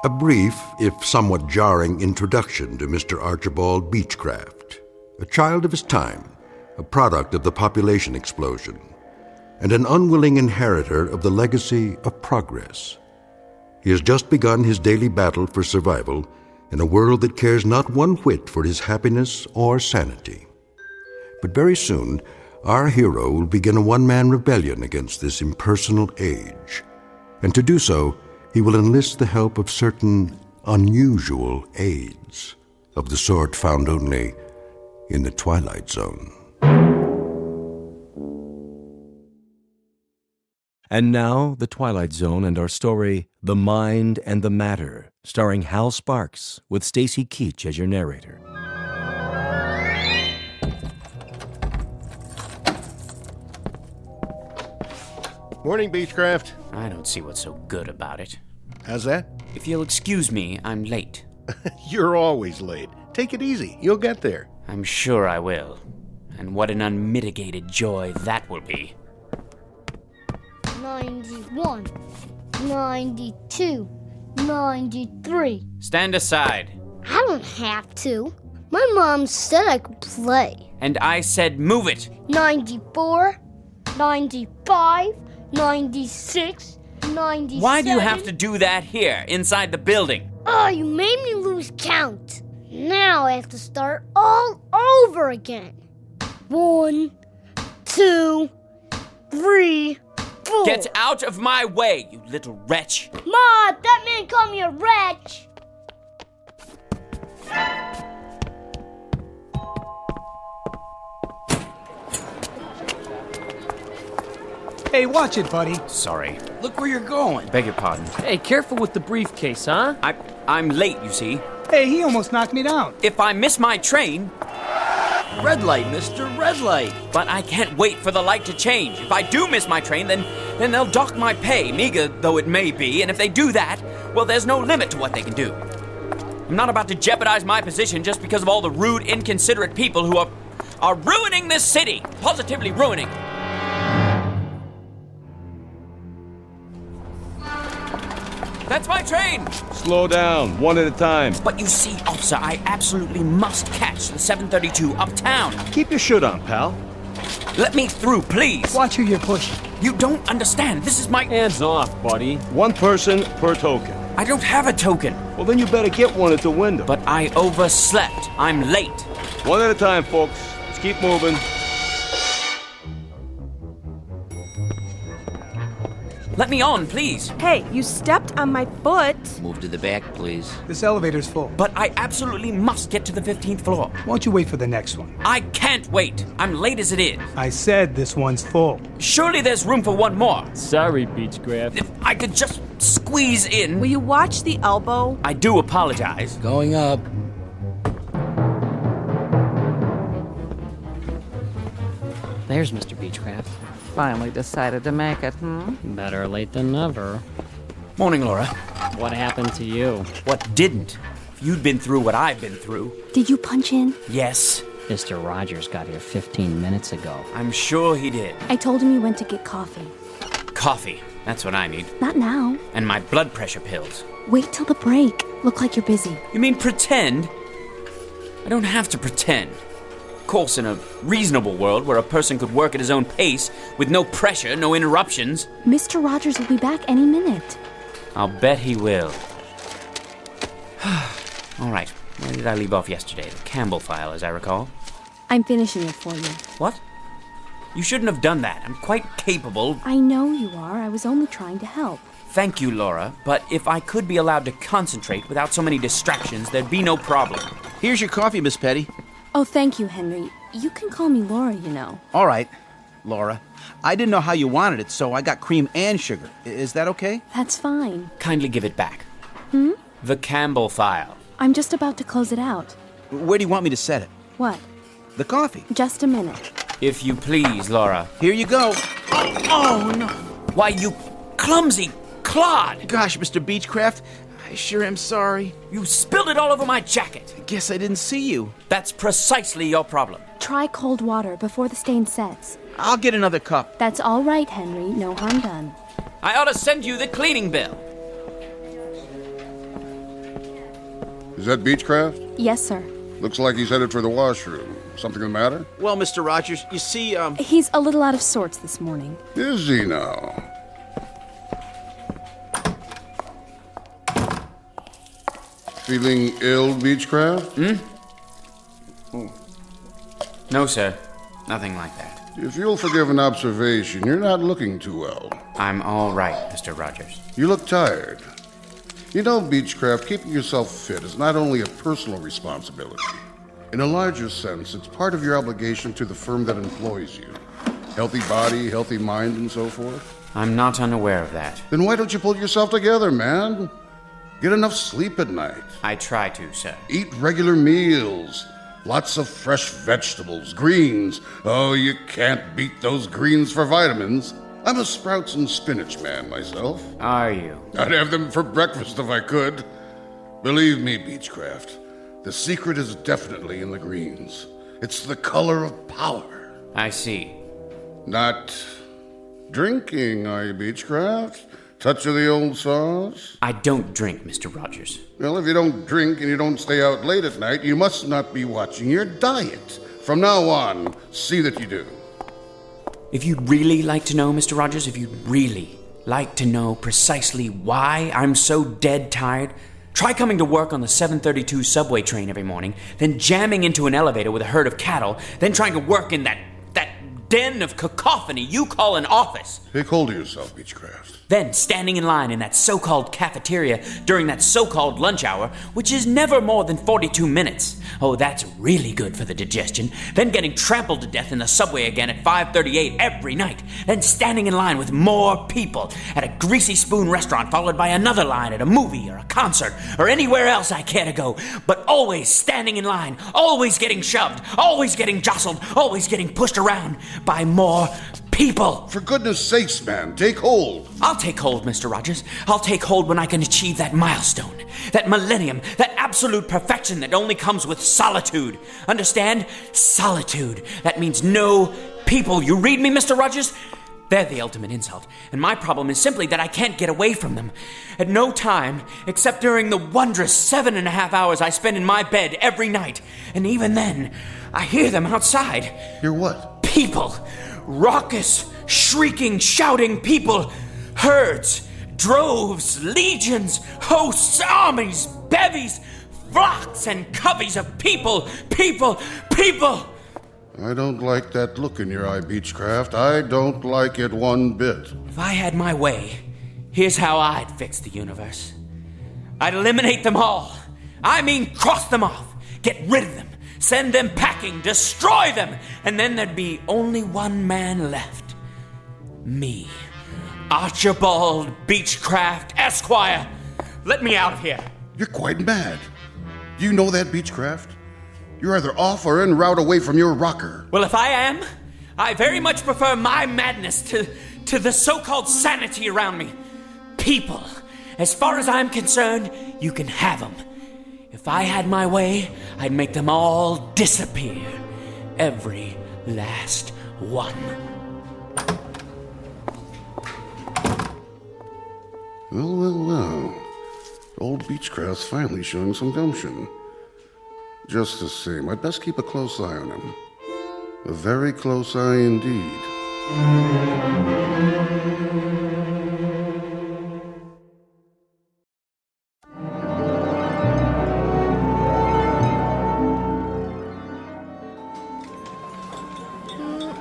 A brief, if somewhat jarring, introduction to Mr. Archibald Beechcraft, a child of his time, a product of the population explosion, and an unwilling inheritor of the legacy of progress. He has just begun his daily battle for survival in a world that cares not one whit for his happiness or sanity. But very soon, our hero will begin a one-man rebellion against this impersonal age. And to do so, he will enlist the help of certain unusual aids, of the sort found only in the Twilight Zone. And now, The Twilight Zone and our story, The Mind and the Matter, starring Hal Sparks, with Stacy Keach as your narrator. Morning, Beechcraft. I don't see what's so good about it. How's that? If you'll excuse me, I'm late. You're always late. Take it easy. You'll get there. I'm sure I will. And what an unmitigated joy that will be. 91, 92, 93. Stand aside. I don't have to. My mom said I could play. And I said move it. 94, 95, 96, 97. Why do you have to do that here, inside the building? Oh, you made me lose count. Now I have to start all over again. 1, 2, 3, 4. Get out of my way, you little wretch. Ma, that man called me a wretch. Hey, watch it, buddy. Sorry. Look where you're going. Beg your pardon. Hey, careful with the briefcase, huh? I'm late, you see. Hey, he almost knocked me down. If I miss my train... Red light, mister, red light. But I can't wait for the light to change. If I do miss my train, then they'll dock my pay, meager though it may be. And if they do that, well, there's no limit to what they can do. I'm not about to jeopardize my position just because of all the rude, inconsiderate people who are ruining this city. Positively ruining. That's my train! Slow down, one at a time. But you see, officer, I absolutely must catch the 732 uptown. Keep your shirt on, pal. Let me through, please. Watch who you're pushing. You don't understand. This is my... Hands off, buddy. One person per token. I don't have a token. Well, then you better get one at the window. But I overslept. I'm late. One at a time, folks. Let's keep moving. Let me on, please. Hey, you stepped on my foot. Move to the back, please. This elevator's full. But I absolutely must get to the 15th floor. Why don't you wait for the next one? I can't wait. I'm late as it is. I said this one's full. Surely there's room for one more. Sorry, Beechcraft. If I could just squeeze in. Will you watch the elbow? I do apologize. Going up. There's Mr. Beechcraft. Finally decided to make it, Better late than never. Morning, Laura. What happened to you? What didn't? If you'd been through what I've been through. Did you punch in? Yes. Mr. Rogers got here 15 minutes ago. I'm sure he did. I told him you went to get coffee. Coffee. That's what I need. Not now. And my blood pressure pills. Wait till the break. Look like you're busy. You mean pretend? I don't have to pretend. Of course, in a reasonable world where a person could work at his own pace with no pressure, no interruptions. Mr. Rogers will be back any minute. I'll bet he will. All right, where did I leave off yesterday? The Campbell file, as I recall. I'm finishing it for you. What? You shouldn't have done that. I'm quite capable. I know you are. I was only trying to help. Thank you, Laura, but if I could be allowed to concentrate without so many distractions, there'd be no problem. Here's your coffee, Miss Petty. Oh, thank you, Henry. You can call me Laura, you know. All right, Laura. I didn't know how you wanted it, so I got cream and sugar. Is that okay? That's fine. Kindly give it back. Hmm? The Campbell file. I'm just about to close it out. Where do you want me to set it? What? The coffee. Just a minute. If you please, Laura. Here you go. Oh, no. Why, you clumsy clod! Gosh, Mr. Beechcraft, I sure am sorry. You spilled it all over my jacket. I guess I didn't see you. That's precisely your problem. Try cold water before the stain sets. I'll get another cup. That's all right, Henry. No harm done. I ought to send you the cleaning bill. Is that Beechcraft? Yes, sir. Looks like he's headed for the washroom. Something the matter? Well, Mr. Rogers, you see, He's a little out of sorts this morning. Is he now? Feeling ill, Beechcraft? No, sir. Nothing like that. If you'll forgive an observation, you're not looking too well. I'm all right, Mr. Rogers. You look tired. You know, Beechcraft, keeping yourself fit is not only a personal responsibility. In a larger sense, it's part of your obligation to the firm that employs you. Healthy body, healthy mind, and so forth. I'm not unaware of that. Then why don't you pull yourself together, man? Get enough sleep at night. I try to, sir. Eat regular meals. Lots of fresh vegetables, greens. Oh, you can't beat those greens for vitamins. I'm a sprouts and spinach man myself. Are you? I'd have them for breakfast if I could. Believe me, Beechcraft, the secret is definitely in the greens. It's the color of power. I see. Not drinking, are you, Beechcraft? Touch of the old sauce? I don't drink, Mr. Rogers. Well, if you don't drink and you don't stay out late at night, you must not be watching your diet. From now on, see that you do. If you'd really like to know, Mr. Rogers, if you'd really like to know precisely why I'm so dead tired, try coming to work on the 732 subway train every morning, then jamming into an elevator with a herd of cattle, then trying to work in that den of cacophony you call an office. Take hold of yourself, Beechcraft. Then standing in line in that so-called cafeteria during that so-called lunch hour, which is never more than 42 minutes. Oh, that's really good for the digestion. Then getting trampled to death in the subway again at 5:38 every night. Then standing in line with more people at a Greasy Spoon restaurant, followed by another line at a movie or a concert or anywhere else I care to go. But always standing in line, always getting shoved, always getting jostled, always getting pushed around by more people. For goodness sakes, man, take hold. I'll take hold, Mr. Rogers. I'll take hold when I can achieve that milestone, that millennium, that absolute perfection that only comes with solitude. Understand? Solitude. That means no people. You read me, Mr. Rogers? They're the ultimate insult, and my problem is simply that I can't get away from them. At no time, except during the wondrous 7.5 hours I spend in my bed every night. And even then, I hear them outside. Hear what? People. Raucous, shrieking, shouting people. Herds, droves, legions, hosts, armies, bevies, flocks and coveys of people. I don't like that look in your eye, Beechcraft. I don't like it one bit. If I had my way, here's how I'd fix the universe. I'd eliminate them all. I mean, cross them off. Get rid of them. Send them packing. Destroy them. And then there'd be only one man left. Me. Archibald Beechcraft, Esquire. Let me out of here. You're quite mad. Do you know that, Beechcraft? You're either off or en route away from your rocker. Well, if I am, I very much prefer my madness to the so-called sanity around me. People, as far as I'm concerned, you can have them. If I had my way, I'd make them all disappear. Every last one. Well. Old Beechcraft's finally showing some gumption. Just the same, I'd best keep a close eye on him. A very close eye indeed.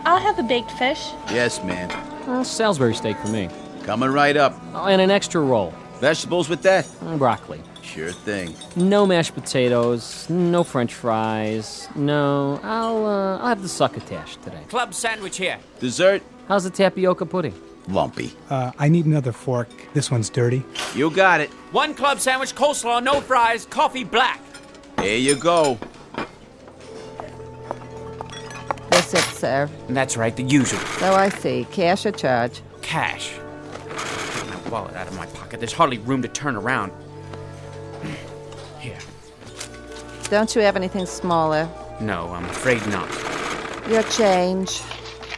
I'll have a baked fish. Yes, ma'am. Salisbury steak for me. Coming right up. And an extra roll. Vegetables with that? Broccoli. Sure thing. No mashed potatoes, no french fries, no... I'll have the succotash today. Club sandwich here. Dessert? How's the tapioca pudding? Lumpy. I need another fork. This one's dirty. You got it. One club sandwich, coleslaw, no fries, coffee black. There you go. That's it, sir. That's right, the usual. So I see. Cash or charge? Cash. Get my wallet out of my pocket. There's hardly room to turn around. Here. Don't you have anything smaller? No, I'm afraid not. Your change.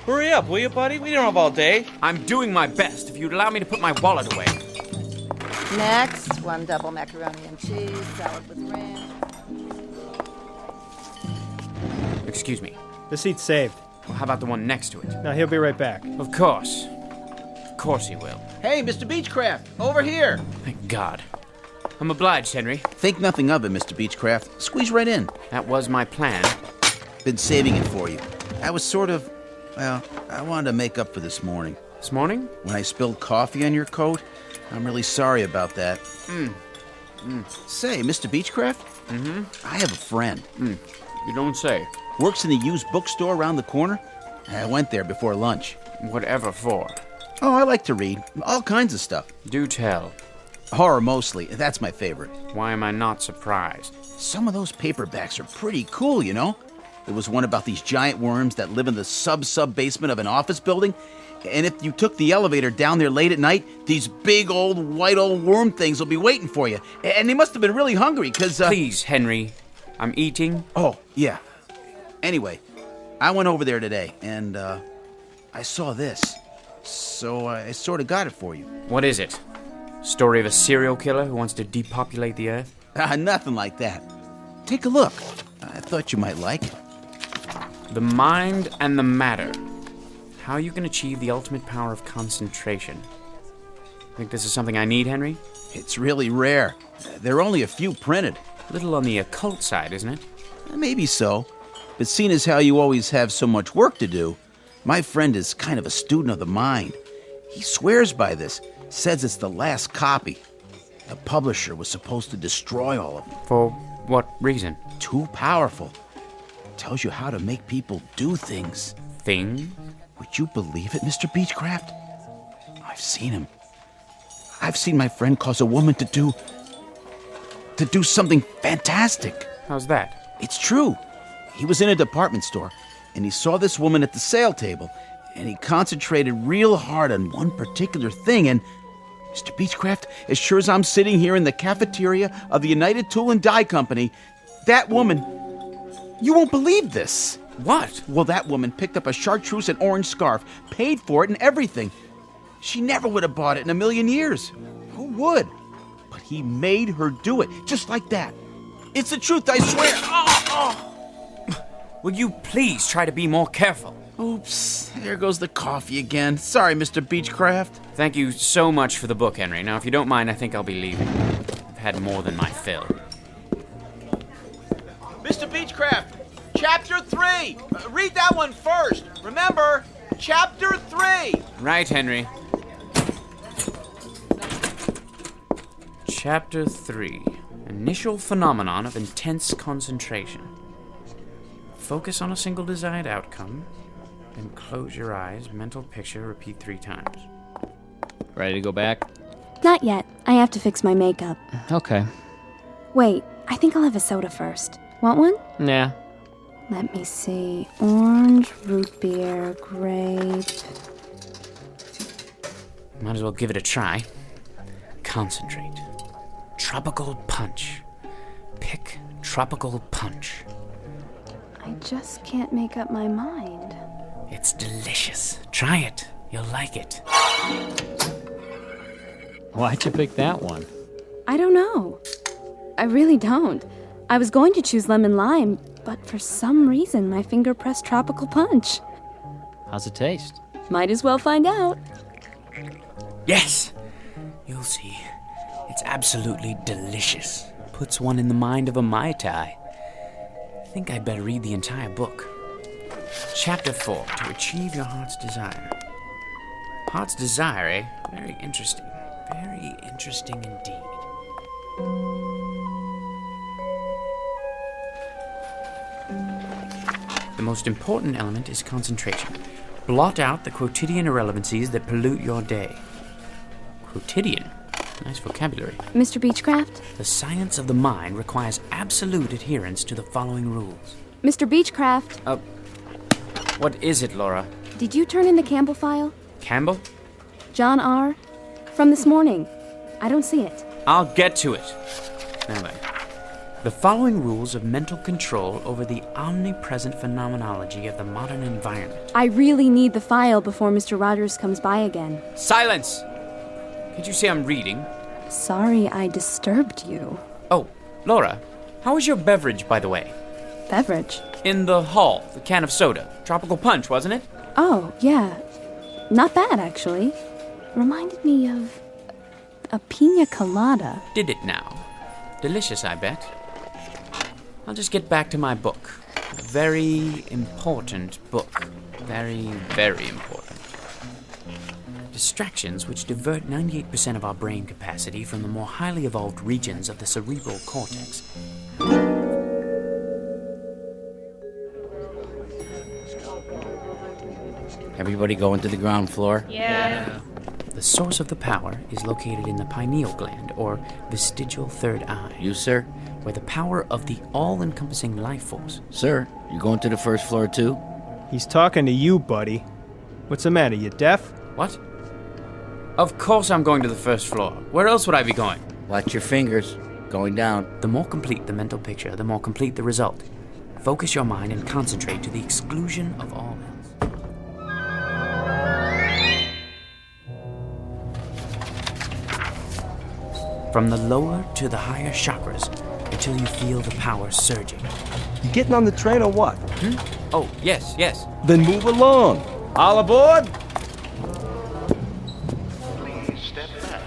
Hurry up, will you, buddy? We don't have all day. I'm doing my best. If you'd allow me to put my wallet away. Next, 1 double macaroni and cheese, salad with ranch. Excuse me. The seat's saved. Well, how about the one next to it? Now, he'll be right back. Of course. Of course he will. Hey, Mr. Beechcraft, over here. Thank God. I'm obliged, Henry. Think nothing of it, Mr. Beechcraft. Squeeze right in. That was my plan. Been saving it for you. I was sort of, well, I wanted to make up for this morning. This morning? When I spilled coffee on your coat. I'm really sorry about that. Say, Mr. Beechcraft? Mm-hmm. I have a friend. You don't say. Works in the used bookstore around the corner. I went there before lunch. Whatever for? Oh, I like to read. All kinds of stuff. Do tell. Horror mostly. That's my favorite. Why am I not surprised? Some of those paperbacks are pretty cool, you know? There was one about these giant worms that live in the sub-basement of an office building. And if you took the elevator down there late at night, these big white old worm things will be waiting for you. And they must have been really hungry, because... Please, Henry. I'm eating. Oh, yeah. Anyway, I went over there today, and I saw this. So I sort of got it for you. What is it? Story of a serial killer who wants to depopulate the earth? Nothing like that. Take a look. I thought you might like it. The mind and the matter. How you can achieve the ultimate power of concentration. Think this is something I need, Henry? It's really rare. There are only a few printed. A little on the occult side, isn't it? Maybe so. But seeing as how you always have so much work to do, my friend is kind of a student of the mind. He swears by this. Says it's the last copy. The publisher was supposed to destroy all of them. For what reason? Too powerful. Tells you how to make people do things. Things? Would you believe it, Mr. Beechcraft? I've seen him. I've seen my friend cause a woman to do something fantastic. How's that? It's true. He was in a department store, and he saw this woman at the sale table, and he concentrated real hard on one particular thing, and Mr. Beechcraft, as sure as I'm sitting here in the cafeteria of the United Tool and Die Company, that woman... You won't believe this. What? Well, that woman picked up a chartreuse and orange scarf, paid for it and everything. She never would have bought it in a million years. Who would? But he made her do it, just like that. It's the truth, I swear. Will you please try to be more careful? Oops, there goes the coffee again. Sorry, Mr. Beechcraft. Thank you so much for the book, Henry. Now, if you don't mind, I think I'll be leaving. I've had more than my fill. Mr. Beechcraft, Chapter 3. Read that one first. Remember, Chapter 3. Right, Henry. Chapter 3. Initial phenomenon of intense concentration. Focus on a single desired outcome, then close your eyes, mental picture, repeat 3 times. Ready to go back? Not yet. I have to fix my makeup. Okay. Wait, I think I'll have a soda first. Want one? Nah. Let me see. Orange, root beer, grape. Might as well give it a try. Concentrate. Tropical punch. Pick tropical punch. I just can't make up my mind. It's delicious. Try it. You'll like it. Why'd you pick that one? I don't know. I really don't. I was going to choose lemon lime, but for some reason my finger pressed tropical punch. How's it taste? Might as well find out. Yes! You'll see. It's absolutely delicious. Puts one in the mind of a Mai Tai. I think I'd better read the entire book. Chapter 4, To Achieve Your Heart's Desire. Heart's Desire, eh? Very interesting. Very interesting indeed. The most important element is concentration. Blot out the quotidian irrelevancies that pollute your day. Quotidian? Nice vocabulary. Mr. Beechcraft? The science of the mind requires absolute adherence to the following rules. Mr. Beechcraft? What is it, Laura? Did you turn in the Campbell file? Campbell? John R. From this morning. I don't see it. I'll get to it. Now then. The following rules of mental control over the omnipresent phenomenology of the modern environment. I really need the file before Mr. Rogers comes by again. Silence! Can't you see I'm reading? Sorry I disturbed you. Oh, Laura, how was your beverage, by the way? Beverage? In the hall, the can of soda. Tropical punch, wasn't it? Oh, yeah. Not bad, actually. Reminded me of a pina colada. Did it now? Delicious, I bet. I'll just get back to my book. A very important book. Very, very important. Distractions which divert 98% of our brain capacity from the more highly evolved regions of the cerebral cortex. Everybody going to the ground floor? Yeah. The source of the power is located in the pineal gland, or vestigial third eye. You, sir? Where the power of the all-encompassing life force. Sir, you going to the first floor too? He's talking to you, buddy. What's the matter, you deaf? What? Of course I'm going to the first floor. Where else would I be going? Watch your fingers. Going down. The more complete the mental picture, the more complete the result. Focus your mind and concentrate to the exclusion of all else. From the lower to the higher chakras, until you feel the power surging. You getting on the train or what? Oh, yes. Then move along. All aboard? Please step back.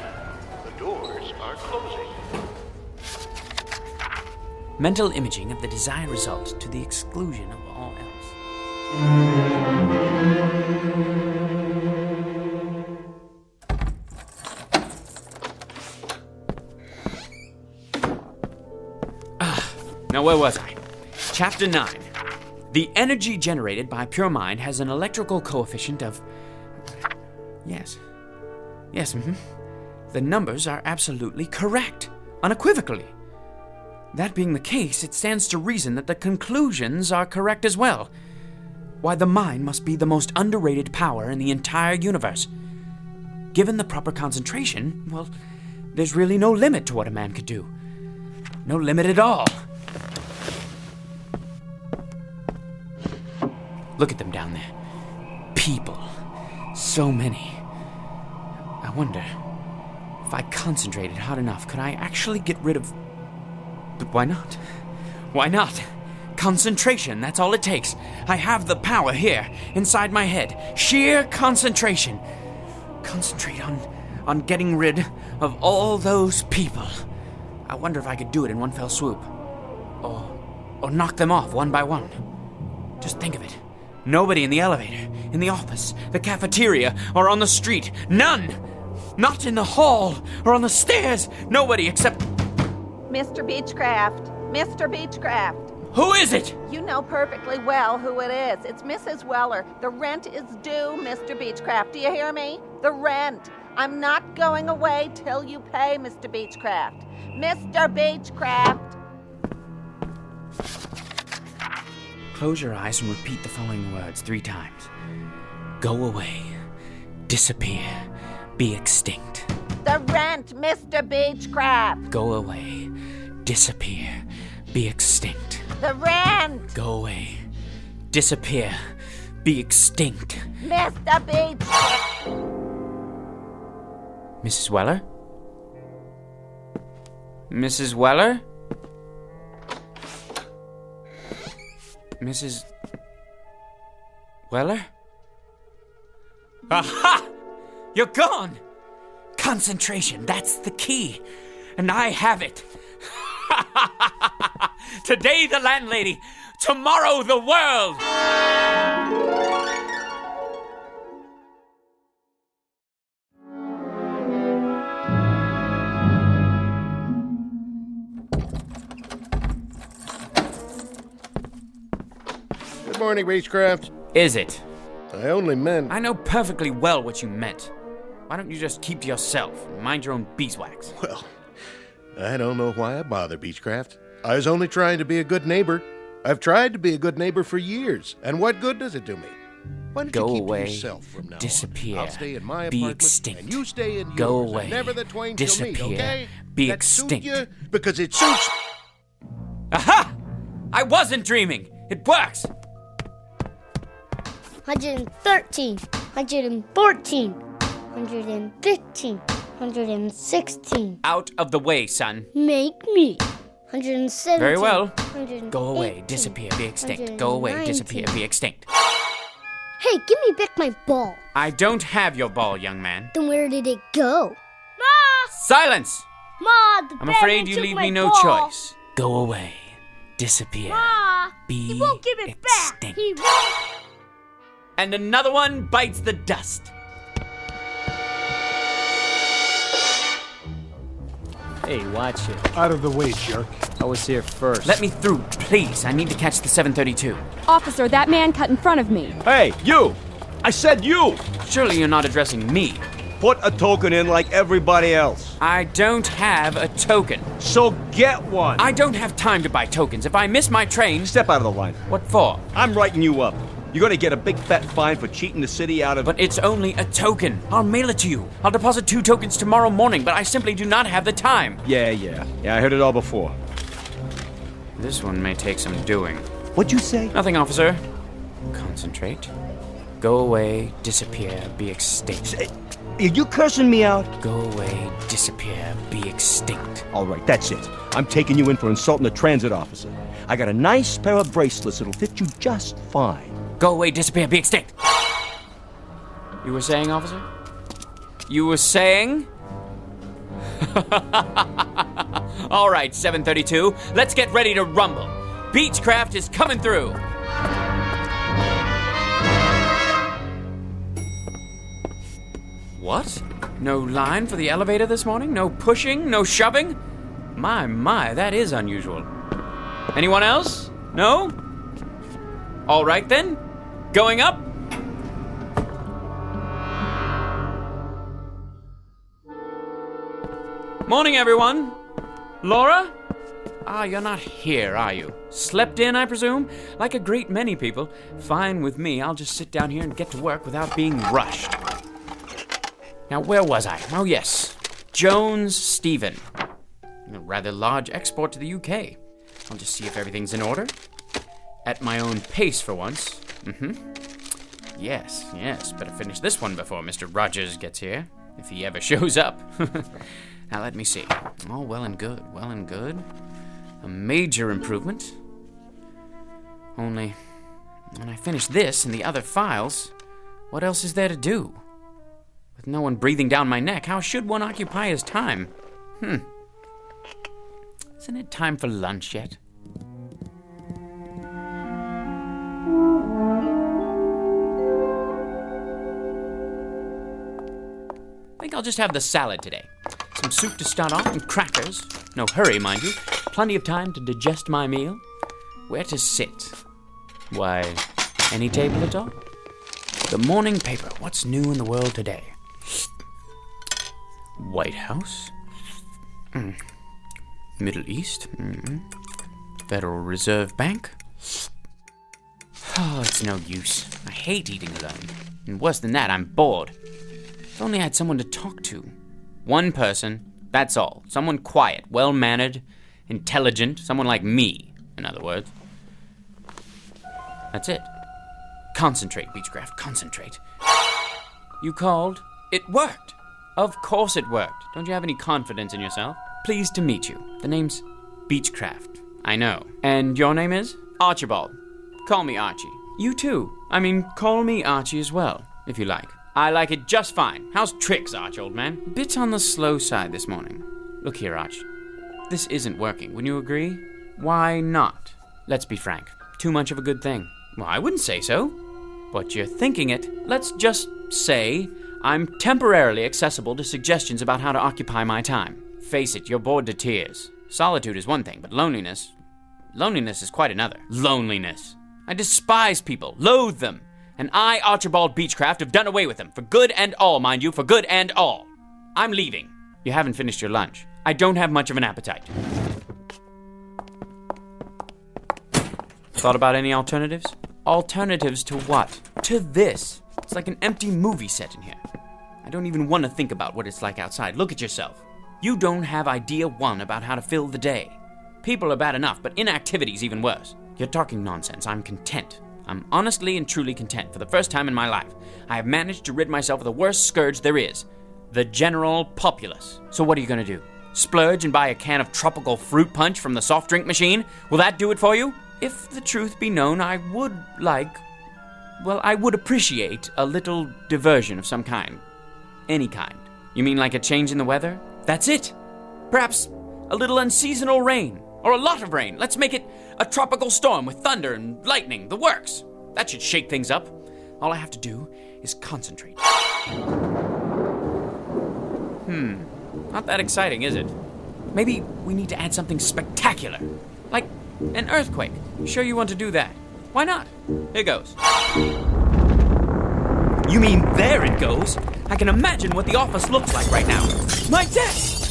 The doors are closing. Mental imaging of the desired result to the exclusion of all else. Now, where was I? Chapter 9. The energy generated by pure mind has an electrical coefficient of... Yes, The numbers are absolutely correct, unequivocally. That being the case, it stands to reason that the conclusions are correct as well. Why, the mind must be the most underrated power in the entire universe. Given the proper concentration, well, there's really no limit to what a man could do. No limit at all. Look at them down there. People. So many. I wonder, if I concentrated hard enough, could I actually get rid of... But why not? Why not? Concentration, that's all it takes. I have the power here, inside my head. Sheer concentration. Concentrate on getting rid of all those people. I wonder if I could do it in one fell swoop. Or knock them off one by one. Just think of it. Nobody in the elevator, in the office, the cafeteria, or on the street. None! Not in the hall or on the stairs. Nobody except... Mr. Beechcraft. Mr. Beechcraft. Who is it? You know perfectly well who it is. It's Mrs. Weller. The rent is due, Mr. Beechcraft. Do you hear me? The rent. I'm not going away till you pay, Mr. Beechcraft. Mr. Beechcraft. Close your eyes and repeat the following words 3 times. Go away. Disappear. Be extinct. The rent, Mr. Beechcraft. Go away. Disappear. Be extinct. The rent. Go away. Disappear. Be extinct. Mr. Beechcraft. Mrs. Weller? Mrs. Weller? Mrs. Weller? Aha! You're gone! Concentration, that's the key. And I have it. Today the landlady, tomorrow the world! Good morning, Beechcraft. Is it? I only meant... I know perfectly well what you meant. Why don't you just keep to yourself and mind your own beeswax? Well, I don't know why I bother, Beechcraft. I was only trying to be a good neighbor. I've tried to be a good neighbor for years, and what good does it do me? Why don't Go you keep away, to yourself from now disappear, on? I'll stay in my be apartment, extinct. and you stay in yours. Go and away, never the twain disappear, shall meet, okay? be That extinct. Suit you because it suits... Aha! I wasn't dreaming. It works. 113, 114, 115, 116. Out of the way, son. Make me. 117. Very well. 118, Go away, disappear, be extinct. Go away, disappear, be extinct. Hey, give me back my ball. I don't have your ball, young man. Then where did it go? Silence! Ma, the I'm afraid bandit you took leave my me no ball. choice. Go away, disappear, be He won't give it back. extinct. He won't. And another one bites the dust. Hey, watch it. Out of the way, jerk. I was here first. Let me through, please. I need to catch the 732. Officer, that man cut in front of me. Hey, you! I said you! Surely you're not addressing me. Put a token in like everybody else. I don't have a token. So get one. I don't have time to buy tokens. If I miss my train... Step out of the line. What for? I'm writing you up. You're gonna get a big fat fine for cheating the city out of... But it's only a token. I'll mail it to you. I'll deposit 2 tokens tomorrow morning, but I simply do not have the time. Yeah, I heard it all before. This one may take some doing. What'd you say? Nothing, officer. Concentrate. Go away, disappear, be extinct. Are you cursing me out? Go away, disappear, be extinct. All right, that's it. I'm taking you in for insulting a transit officer. I got a nice pair of bracelets that'll fit you just fine. Go away, disappear, be extinct. You were saying, officer? You were saying? All right, 732, let's get ready to rumble. Beechcraft is coming through. What? No line for the elevator this morning? No pushing? No shoving? My, that is unusual. Anyone else? No? All right then. Going up? Morning, everyone. Laura? You're not here, are you? Slept in, I presume? Like a great many people. Fine with me. I'll just sit down here and get to work without being rushed. Now, where was I? Oh, yes. Jones Stephen. A rather large export to the UK. I'll just see if everything's in order. At my own pace for once. Yes. Better finish this one before Mr. Rogers gets here. If he ever shows up. Now, let me see. Oh, well and good. A major improvement. Only, when I finish this and the other files, what else is there to do? With no one breathing down my neck, how should one occupy his time? Isn't it time for lunch yet? I think I'll just have the salad today. Some soup to start off and crackers. No hurry, mind you. Plenty of time to digest my meal. Where to sit? Why, any table at all? The morning paper. What's new in the world today? White House. Middle East. Federal Reserve Bank. Oh, it's no use. I hate eating alone. And worse than that, I'm bored. If only I had someone to talk to. One person, that's all. Someone quiet, well-mannered, intelligent, someone like me, in other words. That's it. Concentrate, Beechcraft, concentrate. You called? It worked. Of course it worked. Don't you have any confidence in yourself? Pleased to meet you. The name's Beechcraft. I know. And your name is? Archibald. Call me Archie. You too. Call me Archie as well, if you like. I like it just fine. How's tricks, Arch, old man? Bit on the slow side this morning. Look here, Arch. This isn't working. Wouldn't you agree? Why not? Let's be frank. Too much of a good thing. Well, I wouldn't say so. But you're thinking it. Let's just say I'm temporarily accessible to suggestions about how to occupy my time. Face it, you're bored to tears. Solitude is one thing, but loneliness is quite another. Loneliness. I despise people, loathe them. And I, Archibald Beechcraft, have done away with them. For good and all, mind you, for good and all. I'm leaving. You haven't finished your lunch. I don't have much of an appetite. Thought about any alternatives? Alternatives to what? To this. It's like an empty movie set in here. I don't even want to think about what it's like outside. Look at yourself. You don't have idea one about how to fill the day. People are bad enough, but inactivity's even worse. You're talking nonsense. I'm content. I'm honestly and truly content. For the first time in my life, I have managed to rid myself of the worst scourge there is. the general populace. So what are you gonna do? Splurge and buy a can of tropical fruit punch from the soft drink machine? Will that do it for you? If the truth be known, I would appreciate a little diversion of some kind. Any kind. You mean like a change in the weather? That's it. Perhaps a little unseasonal rain, or a lot of rain. Let's make it a tropical storm with thunder and lightning, the works. That should shake things up. All I have to do is concentrate. Not that exciting, is it? Maybe we need to add something spectacular, like an earthquake. Sure you want to do that? Why not? Here goes. You mean there it goes? I can imagine what the office looks like right now. My desk!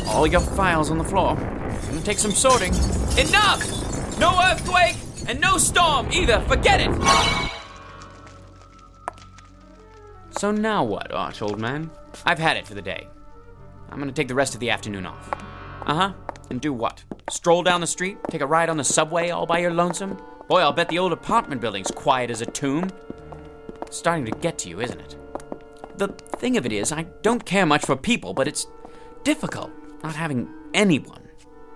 All your files on the floor. Gonna take some sorting. Enough! No earthquake and no storm either. Forget it! So now what, Arch, old man? I've had it for the day. I'm gonna take the rest of the afternoon off. Uh-huh. And do what? Stroll down the street? Take a ride on the subway all by your lonesome? Boy, I'll bet the old apartment building's quiet as a tomb. It's starting to get to you, isn't it? The thing of it is, I don't care much for people, but it's difficult not having anyone,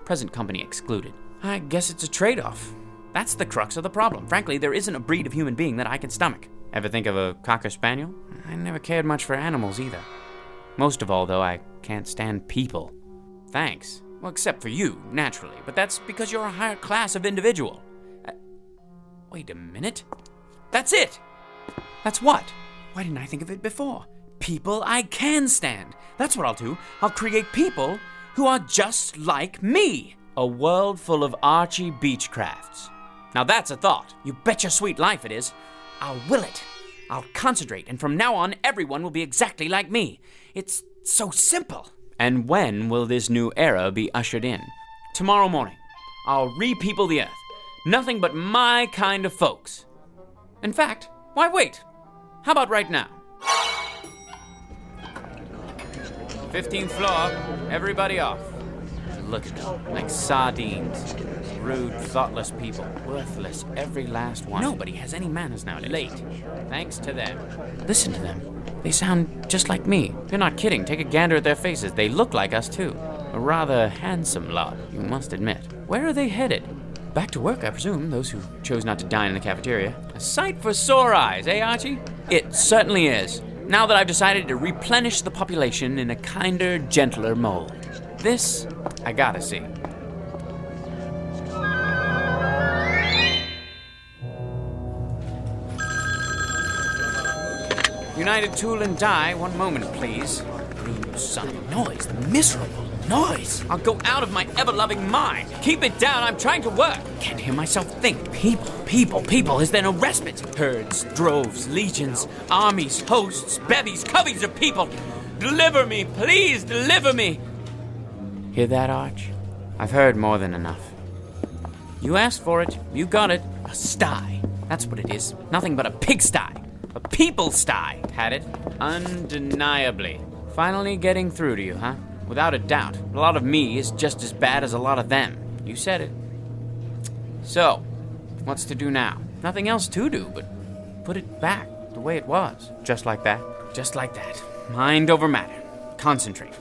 present company excluded. I guess it's a trade-off. That's the crux of the problem. Frankly, there isn't a breed of human being that I can stomach. Ever think of a Cocker Spaniel? I never cared much for animals either. Most of all, though, I can't stand people. Thanks. Well, except for you, naturally, but that's because you're a higher class of individual. Wait a minute. That's it! That's what? Why didn't I think of it before? People I can stand. That's what I'll do. I'll create people who are just like me. A world full of Archie Beechcrafts. Now that's a thought. You bet your sweet life it is. I'll will it. I'll concentrate, and from now on, everyone will be exactly like me. It's so simple. And when will this new era be ushered in? Tomorrow morning. I'll re-people the earth. Nothing but my kind of folks. In fact, why wait? How about right now? 15th floor, everybody off. Look at them, like sardines. Rude, thoughtless people. Worthless, every last one. Nobody has any manners nowadays. Late. Thanks to them. Listen to them. They sound just like me. You're not kidding. Take a gander at their faces. They look like us, too. A rather handsome lot, you must admit. Where are they headed? Back to work, I presume, those who chose not to dine in the cafeteria. A sight for sore eyes, eh, Archie? It certainly is. Now that I've decided to replenish the population in a kinder, gentler mold. This, I gotta see. United Tool and Die, one moment, please. You son of a noise, the miserable noise. I'll go out of my ever-loving mind. Keep it down, I'm trying to work. Can't hear myself think. People. Is there no respite? Herds, droves, legions, armies, hosts, bevies, coveys of people. Deliver me, please, deliver me. Hear that, Arch? I've heard more than enough. You asked for it, you got it. A sty. That's what it is. Nothing but a pigsty. A people sty. Had it? Undeniably. Finally getting through to you, huh? Without a doubt. A lot of me is just as bad as a lot of them. You said it. So, what's to do now? Nothing else to do but put it back the way it was. Just like that. Just like that. Mind over matter. Concentrate.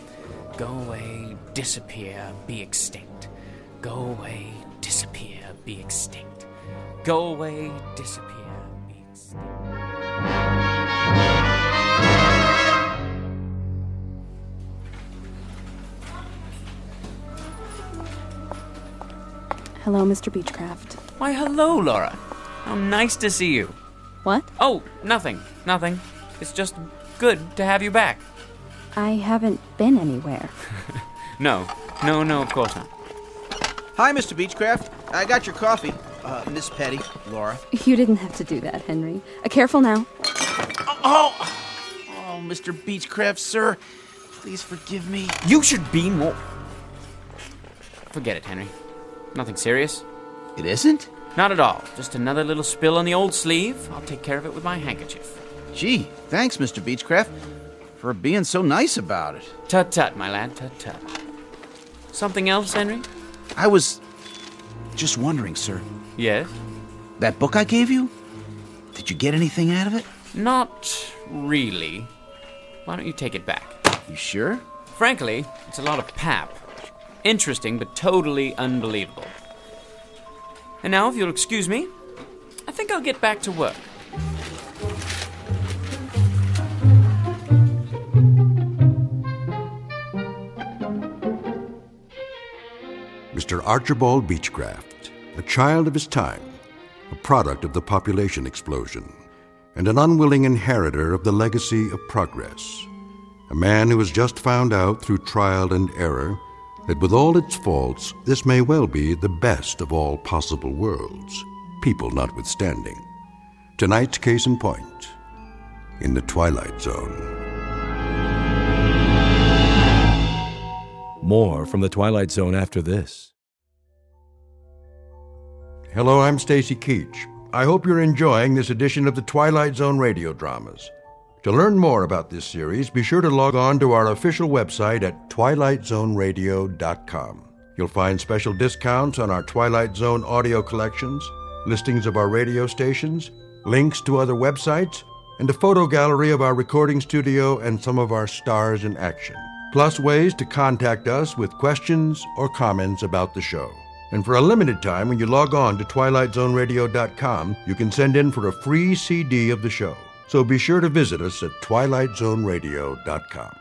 Go away, disappear, be extinct. Go away, disappear, be extinct. Go away, disappear, be extinct. Hello, Mr. Beechcraft. Why, hello, Laura. How nice to see you. What? Oh, nothing. It's just good to have you back. I haven't been anywhere. No, of course not. Hi, Mr. Beechcraft. I got your coffee. Miss Petty, Laura. You didn't have to do that, Henry. Careful now. Oh, Mr. Beechcraft, sir. Please forgive me. You should be more... Forget it, Henry. Nothing serious. It isn't? Not at all. Just another little spill on the old sleeve. I'll take care of it with my handkerchief. Gee, thanks, Mr. Beechcraft, for being so nice about it. Tut-tut, my lad, tut-tut. Something else, Henry? I was just wondering, sir. Yes? That book I gave you? Did you get anything out of it? Not really. Why don't you take it back? You sure? Frankly, it's a lot of pap. Interesting, but totally unbelievable. And now, if you'll excuse me, I think I'll get back to work. Mr. Archibald Beechcraft, a child of his time, a product of the population explosion, and an unwilling inheritor of the legacy of progress. A man who has just found out through trial and error that with all its faults, this may well be the best of all possible worlds, people notwithstanding. Tonight's case in point, in the Twilight Zone. More from the Twilight Zone after this. Hello, I'm Stacy Keach. I hope you're enjoying this edition of the Twilight Zone radio dramas. To learn more about this series, be sure to log on to our official website at twilightzoneradio.com. You'll find special discounts on our Twilight Zone audio collections, listings of our radio stations, links to other websites, and a photo gallery of our recording studio and some of our stars in action. Plus ways to contact us with questions or comments about the show. And for a limited time, when you log on to twilightzoneradio.com, you can send in for a free CD of the show. So be sure to visit us at twilightzoneradio.com.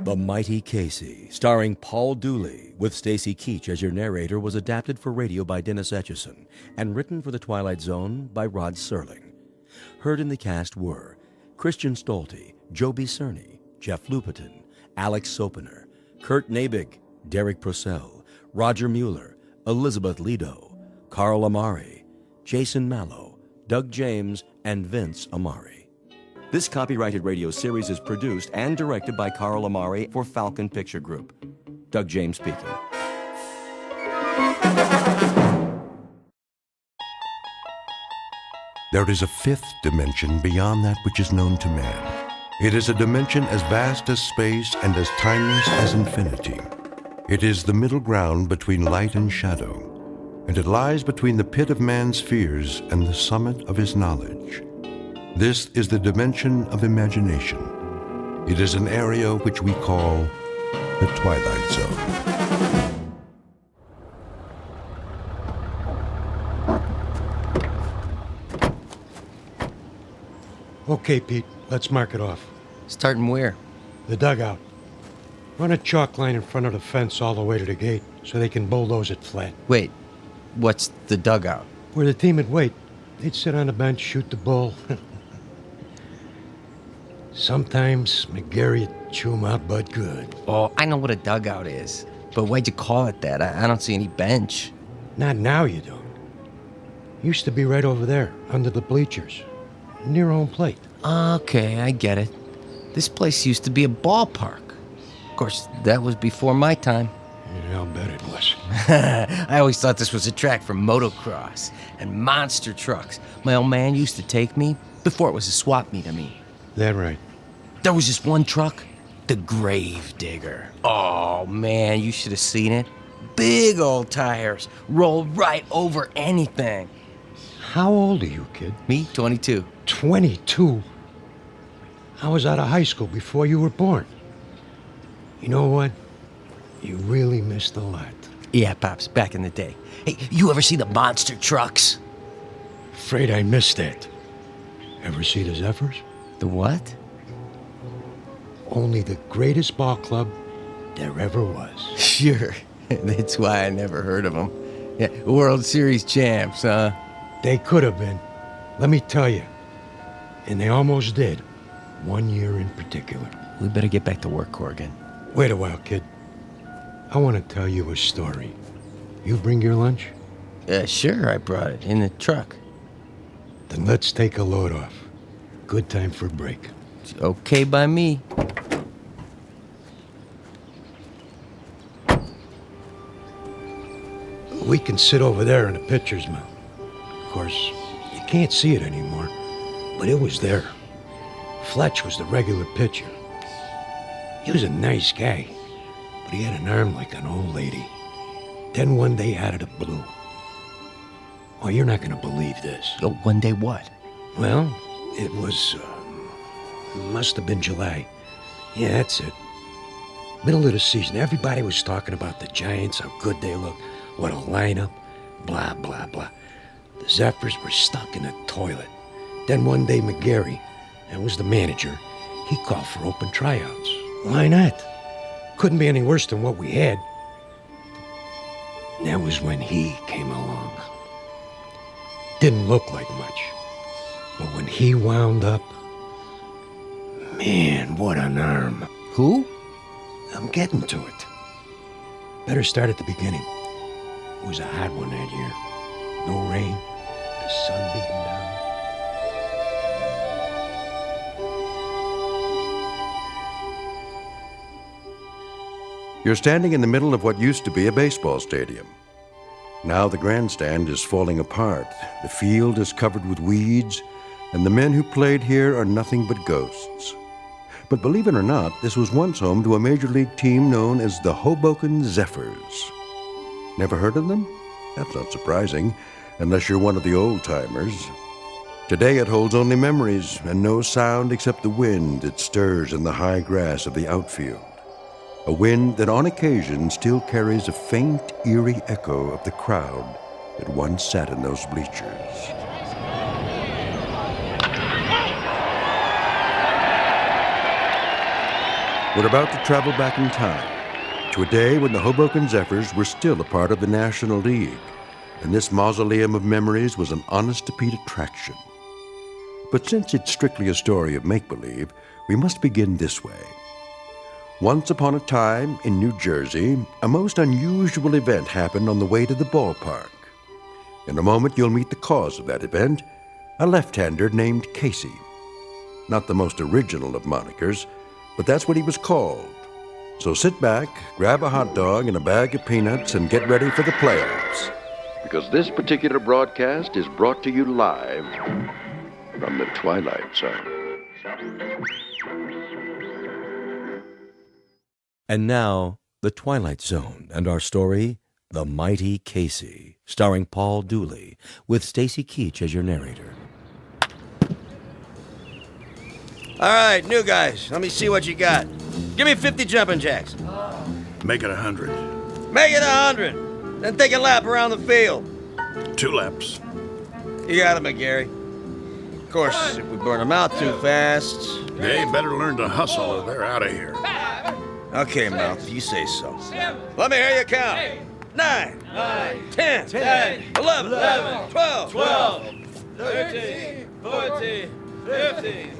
The Mighty Casey, starring Paul Dooley, with Stacy Keach as your narrator, was adapted for radio by Dennis Etchison and written for The Twilight Zone by Rod Serling. Heard in the cast were Christian Stolte, Joby Cerny, Jeff Lupetin, Alex Sopener, Kurt Nabig, Derek Purcell, Roger Mueller, Elizabeth Lido, Carl Amari, Jason Mallow, Doug James, and Vince Amari. This copyrighted radio series is produced and directed by Carl Amari for Falcon Picture Group. Doug James speaking. There is a fifth dimension beyond that which is known to man. It is a dimension as vast as space and as timeless as infinity. It is the middle ground between light and shadow, and it lies between the pit of man's fears and the summit of his knowledge. This is the dimension of imagination. It is an area which we call the Twilight Zone. Okay, Pete, let's mark it off. Starting where? The dugout. Run a chalk line in front of the fence all the way to the gate so they can bulldoze it flat. Wait, what's the dugout? Where the team would wait. They'd sit on the bench, shoot the bull. Sometimes McGarry would chew 'em out but good. Oh, I know what a dugout is. But why'd you call it that? I don't see any bench. Not now, you don't. Used to be right over there, under the bleachers, near home plate. Okay, I get it. This place used to be a ballpark. Of course, that was before my time. Yeah, I'll bet it was. I always thought this was a track for motocross and monster trucks. My old man used to take me, before it was a swap meet, I mean. That right. There was this one truck, the Grave Digger. Oh, man, you should have seen it. Big old tires, rolled right over anything. How old are you, kid? Me, 22. 22? I was out of high school before you were born. You know what? You really missed a lot. Yeah, Pops, back in the day. Hey, you ever see the monster trucks? Afraid I missed that. Ever see the Zephyrs? The what? Only the greatest ball club there ever was. Sure. That's why I never heard of them. Yeah, World Series champs, huh? They could have been. Let me tell you. And they almost did. 1 year in particular. We better get back to work, Corrigan. Wait a while, kid. I want to tell you a story. You bring your lunch? Sure, I brought it in the truck. Then let's take a load off. Good time for a break. It's okay by me. We can sit over there in the pitcher's mound. Of course, you can't see it anymore, but it was there. Fletch was the regular pitcher. He was a nice guy, but he had an arm like an old lady. Then one day, out of the blue. Oh, you're not going to believe this. Oh, one day what? Well, it was, must have been July. Yeah, that's it. Middle of the season, everybody was talking about the Giants, how good they look, what a lineup, blah, blah, blah. The Zephyrs were stuck in a toilet. Then one day, McGarry, that was the manager, he called for open tryouts. Why not? Couldn't be any worse than what we had. And that was when he came along. Didn't look like much. But when he wound up, man, what an arm. Who? I'm getting to it. Better start at the beginning. It was a hot one that year. No rain, the sun beating down. You're standing in the middle of what used to be a baseball stadium. Now the grandstand is falling apart, the field is covered with weeds, and the men who played here are nothing but ghosts. But believe it or not, this was once home to a major league team known as the Hoboken Zephyrs. Never heard of them? That's not surprising, unless you're one of the old-timers. Today it holds only memories and no sound except the wind that stirs in the high grass of the outfield. A wind that on occasion still carries a faint, eerie echo of the crowd that once sat in those bleachers. We're about to travel back in time to a day when the Hoboken Zephyrs were still a part of the National League, and this mausoleum of memories was an honest-to-Pete attraction. But since it's strictly a story of make-believe, we must begin this way. Once upon a time, in New Jersey, a most unusual event happened on the way to the ballpark. In a moment, you'll meet the cause of that event, a left-hander named Casey. Not the most original of monikers, but that's what he was called. So sit back, grab a hot dog and a bag of peanuts, and get ready for the playoffs. Because this particular broadcast is brought to you live from the Twilight Zone. And now, The Twilight Zone and our story, The Mighty Casey, starring Paul Dooley, with Stacy Keach as your narrator. All right, new guys, let me see what you got. Give me 50 jumping jacks. Make it 100. Make it 100. Then take a lap around the field. 2 laps. You got it, McGarry. Of course, if we burn them out too fast... They better learn to hustle or they're out of here. Okay, Mel, if you say so. Let me hear you count. 9, 10, 11, 12, 13, 14, 15.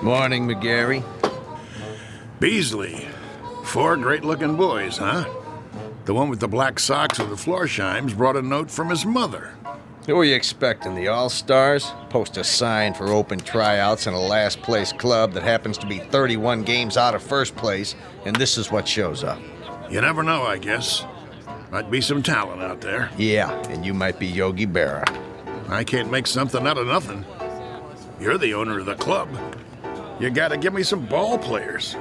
Morning, McGarry. Beasley. 4 great-looking boys, huh? The one with the black socks and the Florsheim's brought a note from his mother. Who are you expecting, the All-Stars? Post a sign for open tryouts in a last-place club that happens to be 31 games out of first place, and this is what shows up. You never know, I guess. Might be some talent out there. Yeah, and you might be Yogi Berra. I can't make something out of nothing. You're the owner of the club. You gotta give me some ball players.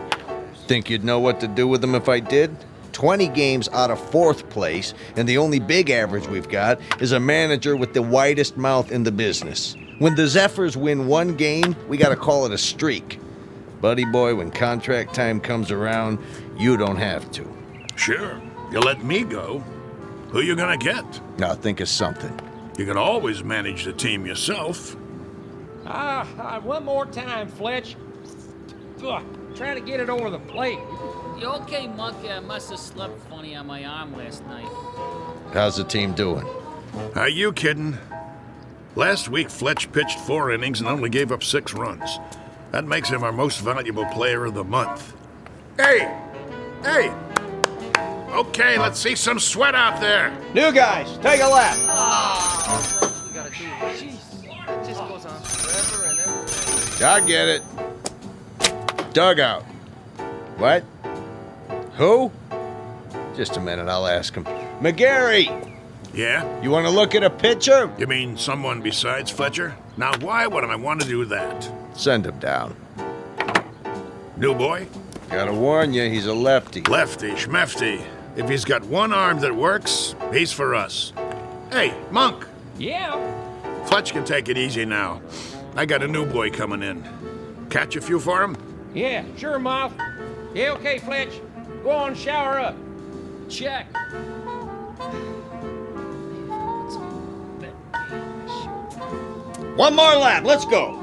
Think you'd know what to do with them if I did? 20 games out of 4th place, and the only big average we've got is a manager with the widest mouth in the business. When the Zephyrs win 1 game, we gotta call it a streak. Buddy boy, when contract time comes around, you don't have to. Sure, you let me go. Who you gonna get? Now think of something. You can always manage the team yourself. One more time, Fletch. Ugh, trying to get it over the plate. You okay, Monkey? I must have slept funny on my arm last night. How's the team doing? Are you kidding? Last week, Fletch pitched 4 innings and only gave up 6 runs. That makes him our most valuable player of the month. Hey! Hey! Okay, let's see some sweat out there. New guys, take a lap. We gotta do it. Jeez, it just goes on forever and ever. I get it. Dugout. What? Who? Just a minute, I'll ask him. McGarry! Yeah? You want to look at a pitcher? You mean someone besides Fletcher? Now, why would I want to do that? Send him down. New boy? Gotta warn you, he's a lefty. Lefty, schmefty. If he's got one arm that works, he's for us. Hey, Monk. Yeah? Fletch can take it easy now. I got a new boy coming in. Catch a few for him? Yeah, sure, Moth. Yeah, okay, Fletch. Go on, shower up. Check. One more lap, let's go.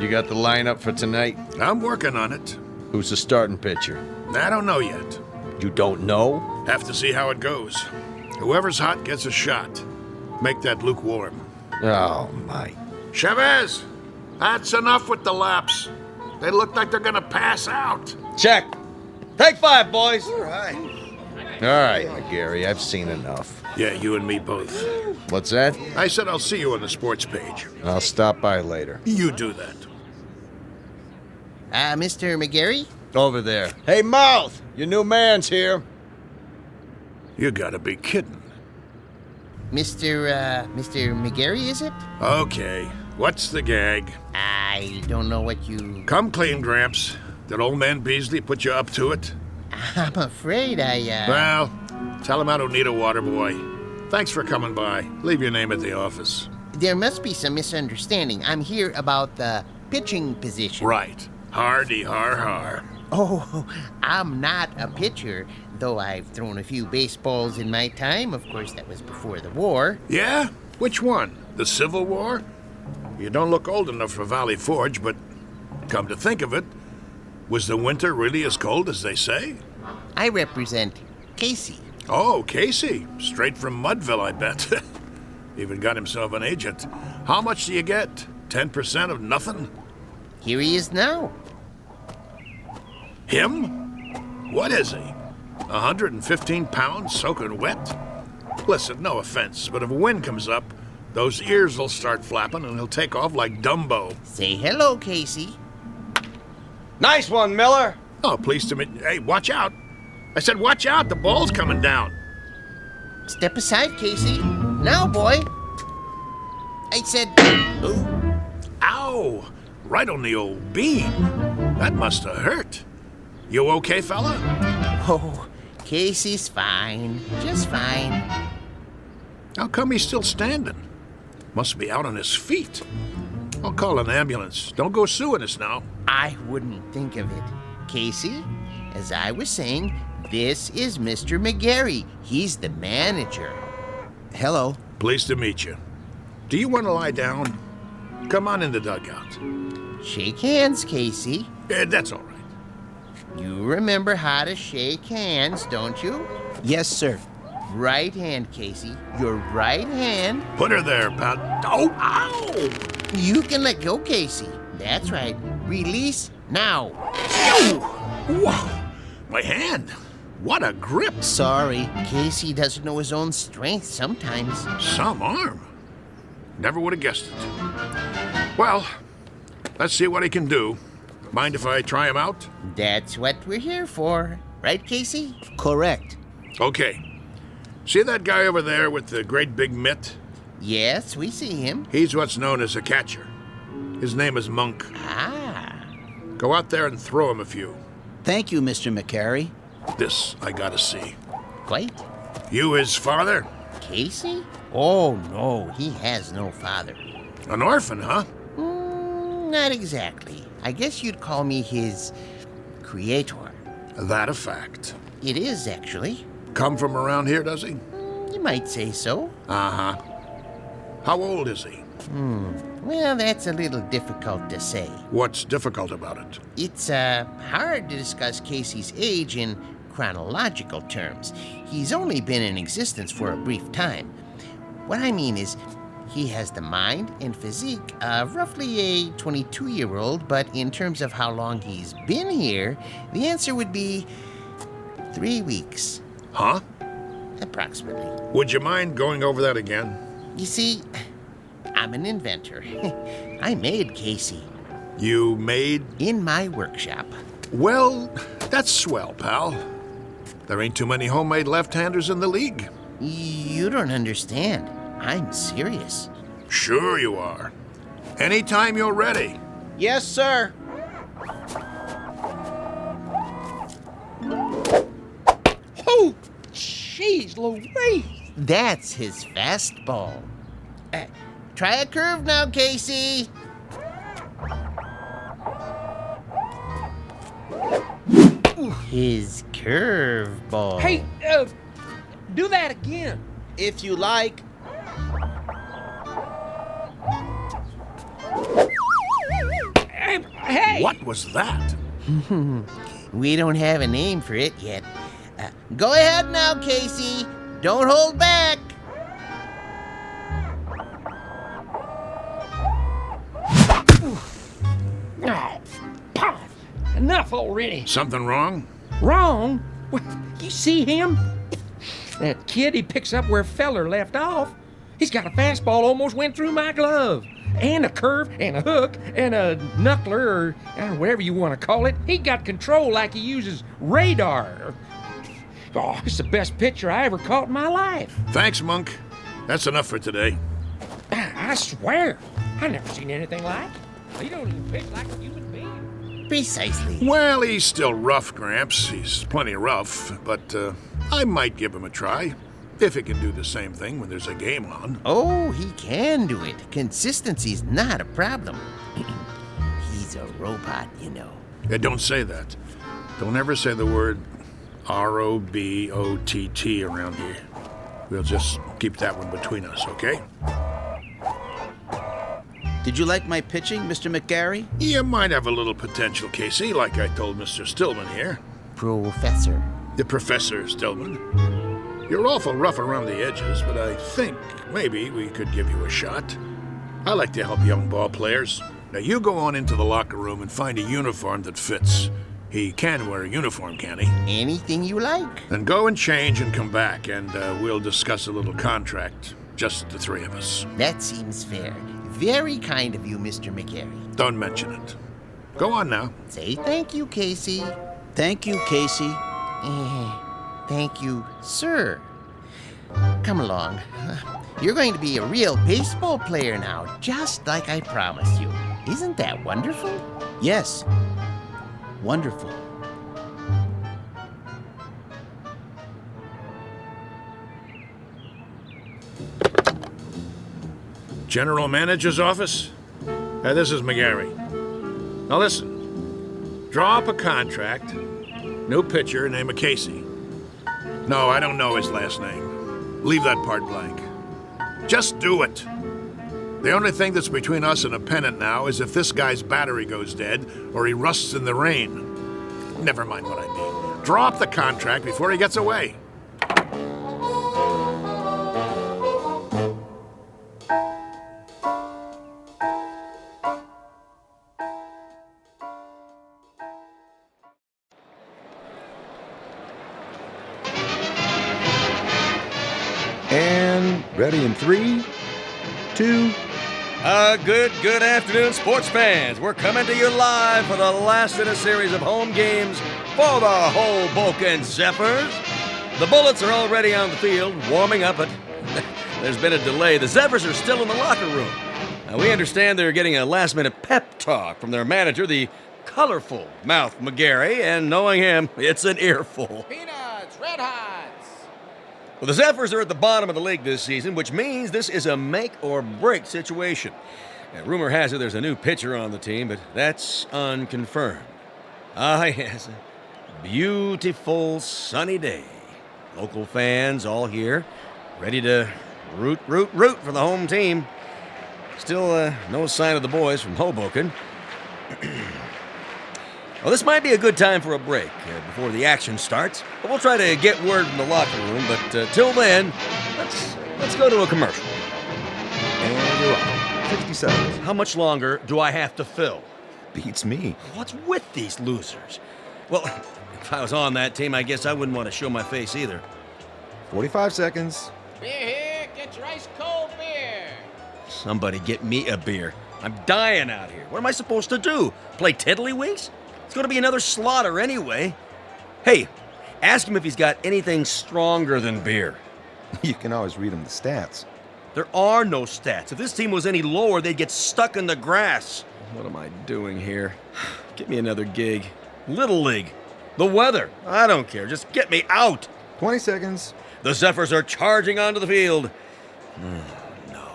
You got the lineup for tonight? I'm working on it. Who's the starting pitcher? I don't know yet. You don't know? Have to see how it goes. Whoever's hot gets a shot. Make that lukewarm. Oh, my. Chavez, that's enough with the laps. They look like they're gonna pass out. Check. Take 5, boys. All right, Gary, I've seen enough. Yeah, you and me both. What's that? I said I'll see you on the sports page. I'll stop by later. You do that. Mr. McGarry? Over there. Hey, Mouth! Your new man's here. You gotta be kidding. Mr. McGarry, is it? Okay, what's the gag? I don't know what you... Come clean, Gramps. Did old man Beasley put you up to it? I'm afraid Well, tell him I don't need a water boy. Thanks for coming by. Leave your name at the office. There must be some misunderstanding. I'm here about the pitching position. Right. Hardy har har. Oh, I'm not a pitcher, though I've thrown a few baseballs in my time. Of course, that was before the war. Yeah? Which one? The Civil War? You don't look old enough for Valley Forge, but come to think of it, was the winter really as cold as they say? I represent Casey. Oh, Casey. Straight from Mudville, I bet. Even got himself an agent. How much do you get? 10% of nothing? Here he is now. Him? What is he? 115 pounds soaking wet? Listen, no offense, but if a wind comes up, those ears will start flapping and he'll take off like Dumbo. Say hello, Casey. Nice one, Miller. Oh, pleased to meet you. Hey, watch out. I said watch out, the ball's coming down. Step aside, Casey. Now, boy. I said... Ooh. Ow! Right on the old bean. That must have hurt. You okay, fella? Oh, Casey's fine. Just fine. How come he's still standing? Must be out on his feet. I'll call an ambulance. Don't go suing us now. I wouldn't think of it. Casey, as I was saying, this is Mr. McGarry. He's the manager. Hello. Pleased to meet you. Do you want to lie down? Come on in the dugout. Shake hands, Casey. That's all right. You remember how to shake hands, don't you? Yes, sir. Right hand, Casey. Your right hand. Put her there, pal. Oh, ow! You can let go, Casey. That's right. Release now. Whoa! My hand. What a grip. Sorry, Casey doesn't know his own strength sometimes. Some arm. Never would have guessed it. Well, let's see what he can do. Mind if I try him out? That's what we're here for. Right, Casey? Correct. Okay. See that guy over there with the great big mitt? Yes, we see him. He's what's known as a catcher. His name is Monk. Ah. Go out there and throw him a few. Thank you, Mr. McGarry. This I gotta see. Quite. You his father? Casey? Oh, no, he has no father. An orphan, huh? Not exactly. I guess you'd call me his creator. That a fact. It is, actually. Come from around here, does he? You might say so. Uh-huh. How old is he? Well, that's a little difficult to say. What's difficult about it? It's hard to discuss Casey's age in chronological terms. He's only been in existence for a brief time. What I mean is, he has the mind and physique of roughly a 22-year-old, but in terms of how long he's been here, the answer would be 3 weeks. Huh? Approximately. Would you mind going over that again? You see, I'm an inventor. I made Casey. You made? In my workshop. Well, that's swell, pal. There ain't too many homemade left-handers in the league. You don't understand. I'm serious. Sure you are. Anytime you're ready. Yes, sir. Louise. That's his fastball. Try a curve now, Casey. His curveball. Hey, do that again. If you like. Hey! What was that? We don't have a name for it yet. Go ahead now, Casey. Don't hold back. Enough already. Something wrong? Wrong? What, you see him? That kid, he picks up where Feller left off. He's got a fastball almost went through my glove. And a curve, and a hook, and a knuckler, or whatever you want to call it. He got control like he uses radar. Oh, it's the best pitcher I ever caught in my life. Thanks, Monk. That's enough for today. I swear, I never seen anything like it. He don't even pitch like a human being. Precisely. Well, he's still rough, Gramps. He's plenty rough, but I might give him a try. If he can do the same thing when there's a game on. Oh, he can do it. Consistency's not a problem. He's a robot, you know. Yeah, don't say that. Don't ever say the word R-O-B-O-T-T around here. We'll just keep that one between us, okay? Did you like my pitching, Mr. McGarry? You might have a little potential, Casey, like I told Mr. Stillman here. Professor. The Professor Stillman. You're awful rough around the edges, but I think maybe we could give you a shot. I like to help young ball players. Now you go on into the locker room and find a uniform that fits. He can wear a uniform, can he? Anything you like. Then go and change and come back, and we'll discuss a little contract. Just the three of us. That seems fair. Very kind of you, Mr. McGarry. Don't mention it. Go on now. Say thank you, Casey. Thank you, Casey. Thank you, sir. Come along. You're going to be a real baseball player now, just like I promised you. Isn't that wonderful? Yes. Wonderful. General Manager's office? This is McGarry. Now listen. Draw up a contract. New pitcher, name of Casey. No, I don't know his last name. Leave that part blank. Just do it. The only thing that's between us and a pennant now is if this guy's battery goes dead or he rusts in the rain. Never mind what I mean. Draw up the contract before he gets away. And ready in 3, 2. Good afternoon, sports fans. We're coming to you live for the last in a series of home games for the Hoboken Zephyrs. The Bullets are already on the field, warming up, but there's been a delay. The Zephyrs are still in the locker room. Now, we understand they're getting a last-minute pep talk from their manager, the colorful Mouth McGarry, and knowing him, it's an earful. Peanuts, Red Hots. Well, the Zephyrs are at the bottom of the league this season, which means this is a make-or-break situation. And rumor has it there's a new pitcher on the team, but that's unconfirmed. Ah, yes, a beautiful sunny day. Local fans all here, ready to root for the home team. Still, no sign of the boys from Hoboken. Well, this might be a good time for a break before the action starts. But we'll try to get word from the locker room. But till then, let's go to a commercial. And you're off. 60 seconds. How much longer do I have to fill? Beats me. What's with these losers? Well, if I was on that team, I guess I wouldn't want to show my face either. 45 seconds. Beer here, get your ice cold beer. Somebody get me a beer. I'm dying out here. What am I supposed to do? Play tiddlywinks? It's going to be another slaughter anyway. Hey, ask him if he's got anything stronger than beer. You can always read him the stats. There are no stats. If this team was any lower, they'd get stuck in the grass. What am I doing here? Get me another gig. Little League. The weather. I don't care. Just get me out. 20 seconds. The Zephyrs are charging onto the field. No.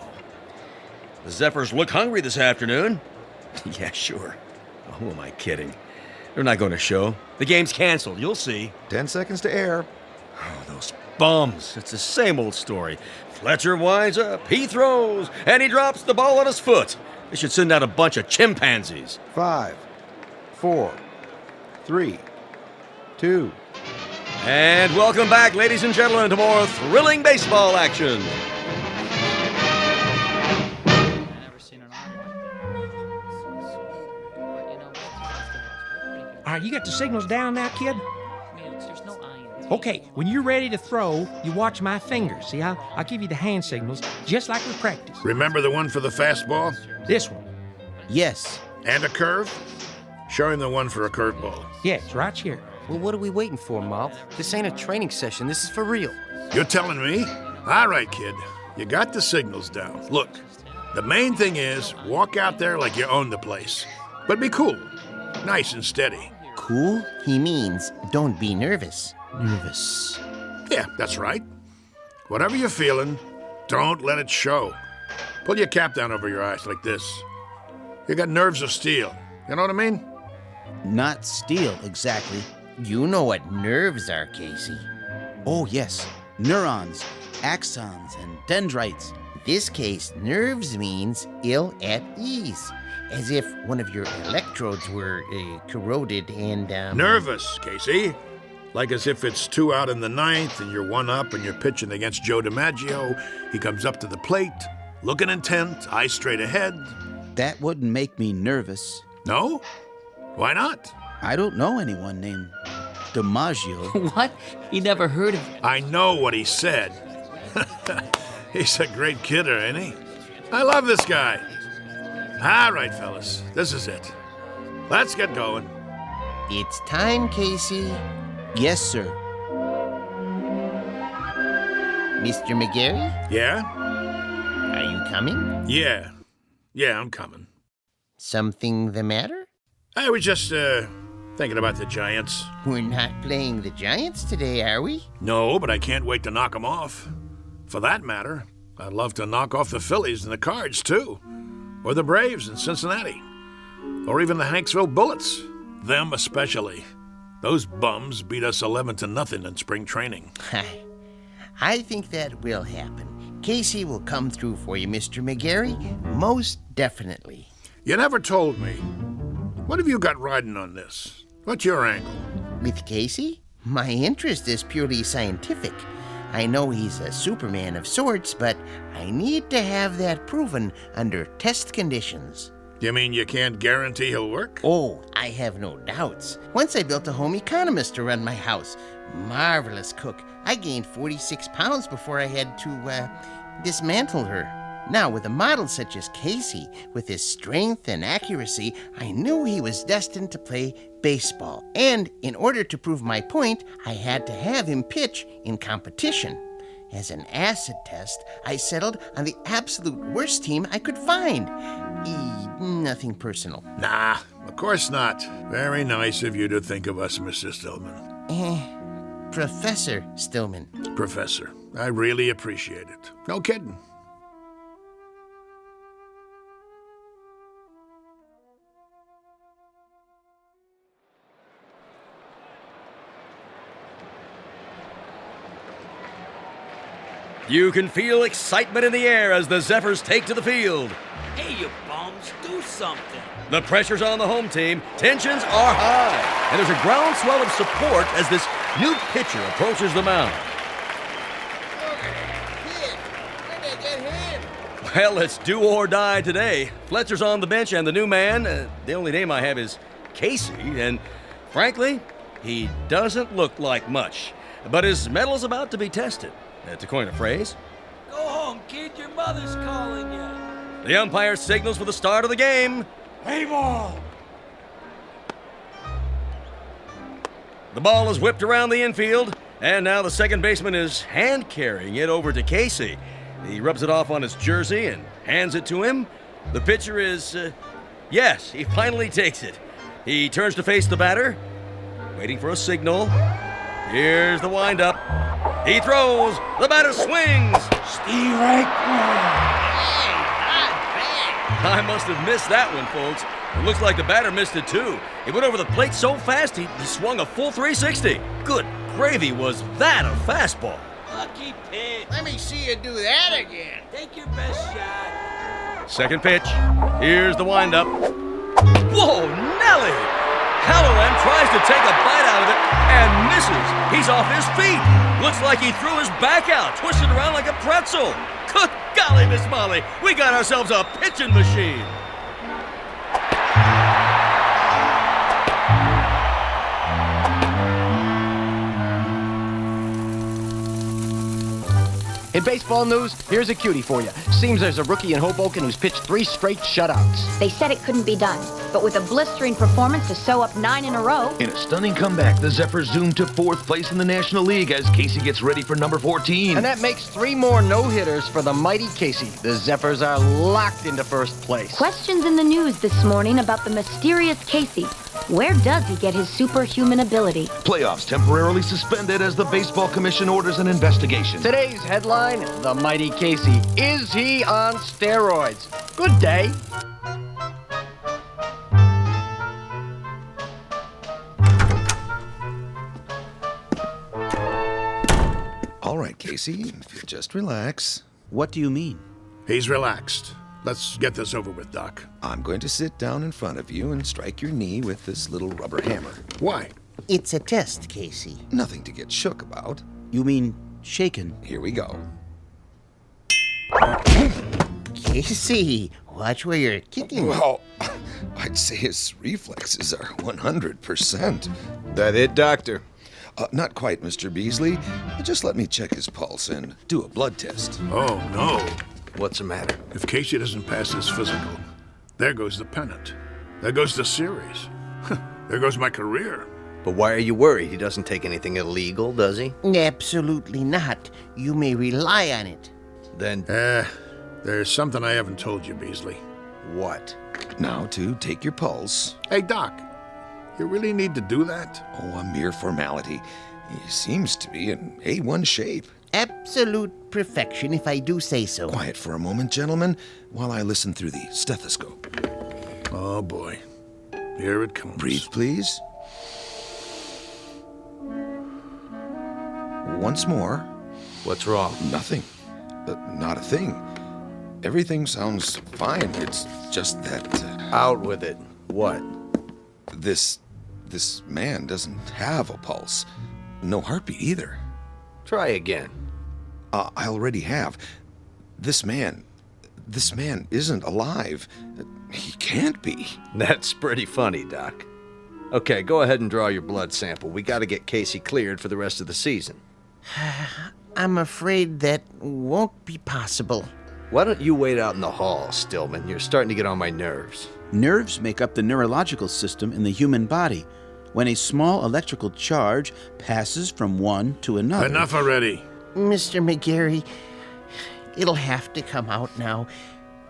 The Zephyrs look hungry this afternoon. Yeah, sure. Oh, who am I kidding? They're not going to show. The game's canceled. You'll see. 10 seconds to air. Oh, those bums. It's the same old story. Fletcher winds up, he throws, and he drops the ball on his foot. They should send out a bunch of chimpanzees. 5, 4, 3, 2. And welcome back, ladies and gentlemen, to more thrilling baseball action. All right, you got the signals down now, kid? Okay, when you're ready to throw, you watch my fingers. See, I'll give you the hand signals, just like we practice. Remember the one for the fastball? This one. Yes. And a curve? Show him the one for a curveball. Yes, right here. Well, what are we waiting for, Mom? This ain't a training session. This is for real. You're telling me? All right, kid. You got the signals down. Look, the main thing is walk out there like you own the place. But be cool. Nice and steady. Cool? He means don't be nervous. Nervous. Yeah, that's right. Whatever you're feeling, don't let it show. Pull your cap down over your eyes like this. You got nerves of steel. You know what I mean? Not steel, exactly. You know what nerves are, Casey. Oh, yes. Neurons, axons, and dendrites. This case, nerves means ill at ease. As if one of your electrodes were corroded and, Nervous, Casey. Like as if it's 2 out in the 9th and you're 1 up and you're pitching against Joe DiMaggio. He comes up to the plate, looking intent, eyes straight ahead. That wouldn't make me nervous. No? Why not? I don't know anyone named DiMaggio. What? He never heard of... I know what he said. He's a great kidder, ain't he? I love this guy. All right, fellas, this is it. Let's get going. It's time, Casey. Yes, sir. Mr. McGarry? Yeah? Are you coming? Yeah. Yeah, I'm coming. Something the matter? I was just, thinking about the Giants. We're not playing the Giants today, are we? No, but I can't wait to knock them off. For that matter, I'd love to knock off the Phillies and the Cards, too. Or the Braves in Cincinnati. Or even the Hanksville Bullets. Them especially. Those bums beat us 11-0 in spring training. I think that will happen. Casey will come through for you, Mr. McGarry. Most definitely. You never told me. What have you got riding on this? What's your angle? With Casey? My interest is purely scientific. I know he's a Superman of sorts, but I need to have that proven under test conditions. You mean you can't guarantee he'll work? Oh, I have no doubts. Once I built a home economist to run my house. Marvelous cook. I gained 46 pounds before I had to, dismantle her. Now, with a model such as Casey, with his strength and accuracy, I knew he was destined to play baseball. And in order to prove my point, I had to have him pitch in competition. As an acid test, I settled on the absolute worst team I could find. Nothing personal. Nah, of course not. Very nice of you to think of us, Mr. Stillman. Professor Stillman. Professor, I really appreciate it. No kidding. You can feel excitement in the air as the Zephyrs take to the field. Hey, you bums, do something. The pressure's on the home team, tensions are high, and there's a groundswell of support as this new pitcher approaches the mound. Well, it's do or die today. Fletcher's on the bench, and the new man, the only name I have is Casey, and frankly, he doesn't look like much. But his metal's about to be tested, to coin a phrase. Go home, kid, your mother's calling you. The umpire signals for the start of the game. Play ball. The ball is whipped around the infield, and now the second baseman is hand-carrying it over to Casey. He rubs it off on his jersey and hands it to him. The pitcher is, yes, he finally takes it. He turns to face the batter, waiting for a signal. Here's the windup. He throws. The batter swings. Steve right. I must have missed that one, folks. It looks like the batter missed it, too. He went over the plate so fast, he swung a full 360. Good gravy, was that a fastball? Lucky pitch. Let me see you do that again. Take your best shot. Second pitch. Here's the windup. Whoa, Nelly! Halloran tries to take a bite out of it and misses. He's off his feet. Looks like he threw his back out, twisted around like a pretzel. Good golly, Miss Molly, we got ourselves a pitching machine. In baseball news, here's a cutie for you. Seems there's a rookie in Hoboken who's pitched 3 straight shutouts. They said it couldn't be done, but with a blistering performance to sew up 9 in a row. In a stunning comeback, the Zephyrs zoomed to 4th place in the National League as Casey gets ready for number 14. And that makes 3 more no-hitters for the mighty Casey. The Zephyrs are locked into 1st place. Questions in the news this morning about the mysterious Casey. Where does he get his superhuman ability? Playoffs temporarily suspended as the Baseball Commission orders an investigation. Today's headline, the mighty Casey. Is he on steroids? Good day. All right, Casey, just relax. What do you mean? He's relaxed. Let's get this over with, Doc. I'm going to sit down in front of you and strike your knee with this little rubber hammer. Why? It's a test, Casey. Nothing to get shook about. You mean shaken? Here we go. Casey, watch where you're kicking. Well, I'd say his reflexes are 100%. That it, Doctor? Not quite, Mr. Beasley. Just let me check his pulse and do a blood test. Oh, no. What's the matter? If Casey doesn't pass his physical, there goes the pennant. There goes the series. There goes my career. But why are you worried? He doesn't take anything illegal, does he? Absolutely not. You may rely on it. Then... there's something I haven't told you, Beasley. What? Now to take your pulse. Hey, Doc, you really need to do that? Oh, a mere formality. He seems to be in A1 shape. Absolute perfection, if I do say so. Quiet for a moment, gentlemen, while I listen through the stethoscope. Oh, boy. Here it comes. Breathe, please. Once more. What's wrong? Nothing. Not a thing. Everything sounds fine. It's just that... Out with it. What? This man doesn't have a pulse. No heartbeat either. Try again. I already have. This man isn't alive. He can't be. That's pretty funny, Doc. Okay, go ahead and draw your blood sample. We gotta get Casey cleared for the rest of the season. I'm afraid that won't be possible. Why don't you wait out in the hall, Stillman? You're starting to get on my nerves. Nerves make up the neurological system in the human body. When a small electrical charge passes from one to another... Enough already. Mr. McGarry, it'll have to come out now.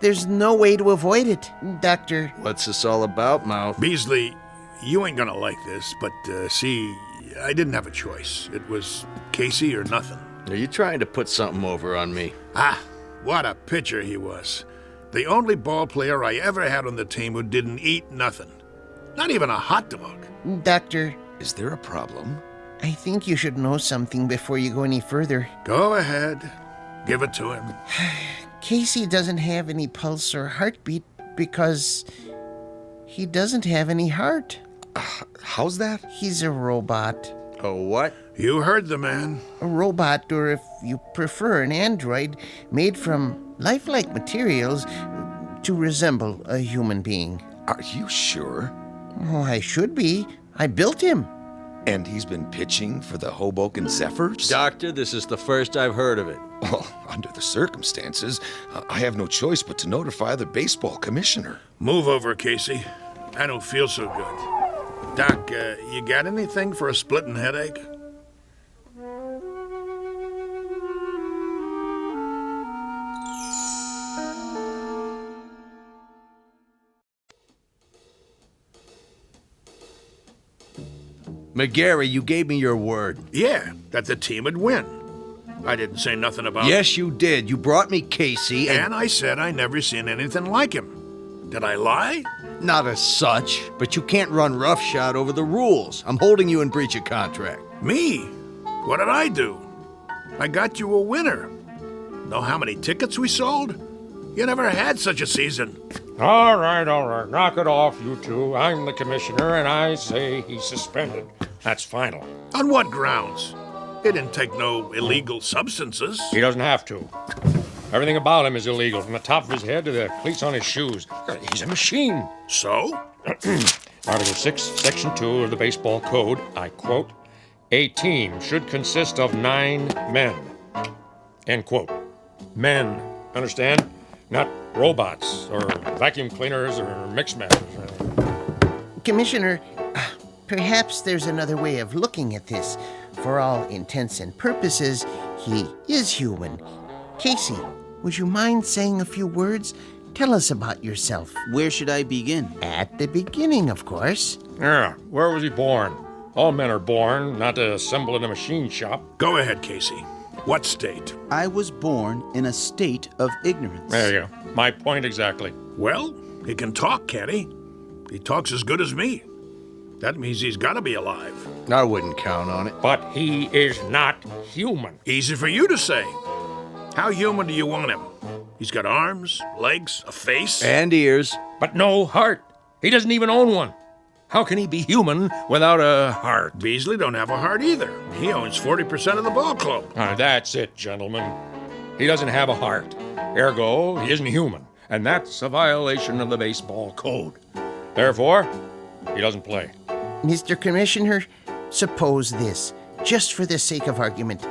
There's no way to avoid it, Doctor. What's this all about, Mouth? Beasley, you ain't gonna like this, but see, I didn't have a choice. It was Casey or nothing. Are you trying to put something over on me? Ah, what a pitcher he was. The only ball player I ever had on the team who didn't eat nothing. Not even a hot dog. Doctor. Is there a problem? I think you should know something before you go any further. Go ahead. Give it to him. Casey doesn't have any pulse or heartbeat because he doesn't have any heart. How's that? He's a robot. A what? You heard the man. A robot, or if you prefer, an android made from lifelike materials to resemble a human being. Are you sure? Oh, I should be. I built him. And he's been pitching for the Hoboken Zephyrs? Doctor, this is the first I've heard of it. Well, under the circumstances, I have no choice but to notify the baseball commissioner. Move over, Casey. I don't feel so good. Doc, you got anything for a splitting headache? McGarry, you gave me your word. Yeah, that the team would win. I didn't say nothing about Yes, you did. You brought me Casey, and I said I never seen anything like him. Did I lie? Not as such, but you can't run roughshod over the rules. I'm holding you in breach of contract. Me? What did I do? I got you a winner. Know how many tickets we sold? You never had such a season. All right. Knock it off, you two. I'm the commissioner, and I say he's suspended. That's final. On what grounds? He didn't take no illegal substances. He doesn't have to. Everything about him is illegal, from the top of his head to the cleats on his shoes. He's a machine. So? Article 6, Section 2 of the baseball code, I quote, "A team should consist of 9 men." End quote. Men, understand? Not robots, or vacuum cleaners, or mix masters. Commissioner, perhaps there's another way of looking at this. For all intents and purposes, he is human. Casey, would you mind saying a few words? Tell us about yourself. Where should I begin? At the beginning, of course. Yeah, where was he born? All men are born, not to assemble in a machine shop. Go ahead, Casey. What state? I was born in a state of ignorance. There you go. My point exactly. Well, he can talk, can't he? He talks as good as me. That means he's got to be alive. I wouldn't count on it. But he is not human. Easy for you to say. How human do you want him? He's got arms, legs, a face. And ears. But no heart. He doesn't even own one. How can he be human without a heart? Beasley don't have a heart either. He owns 40% of the ball club. That's it, gentlemen. He doesn't have a heart. Ergo, he isn't human. And that's a violation of the baseball code. Therefore, he doesn't play. Mr. Commissioner, suppose this, just for the sake of argument.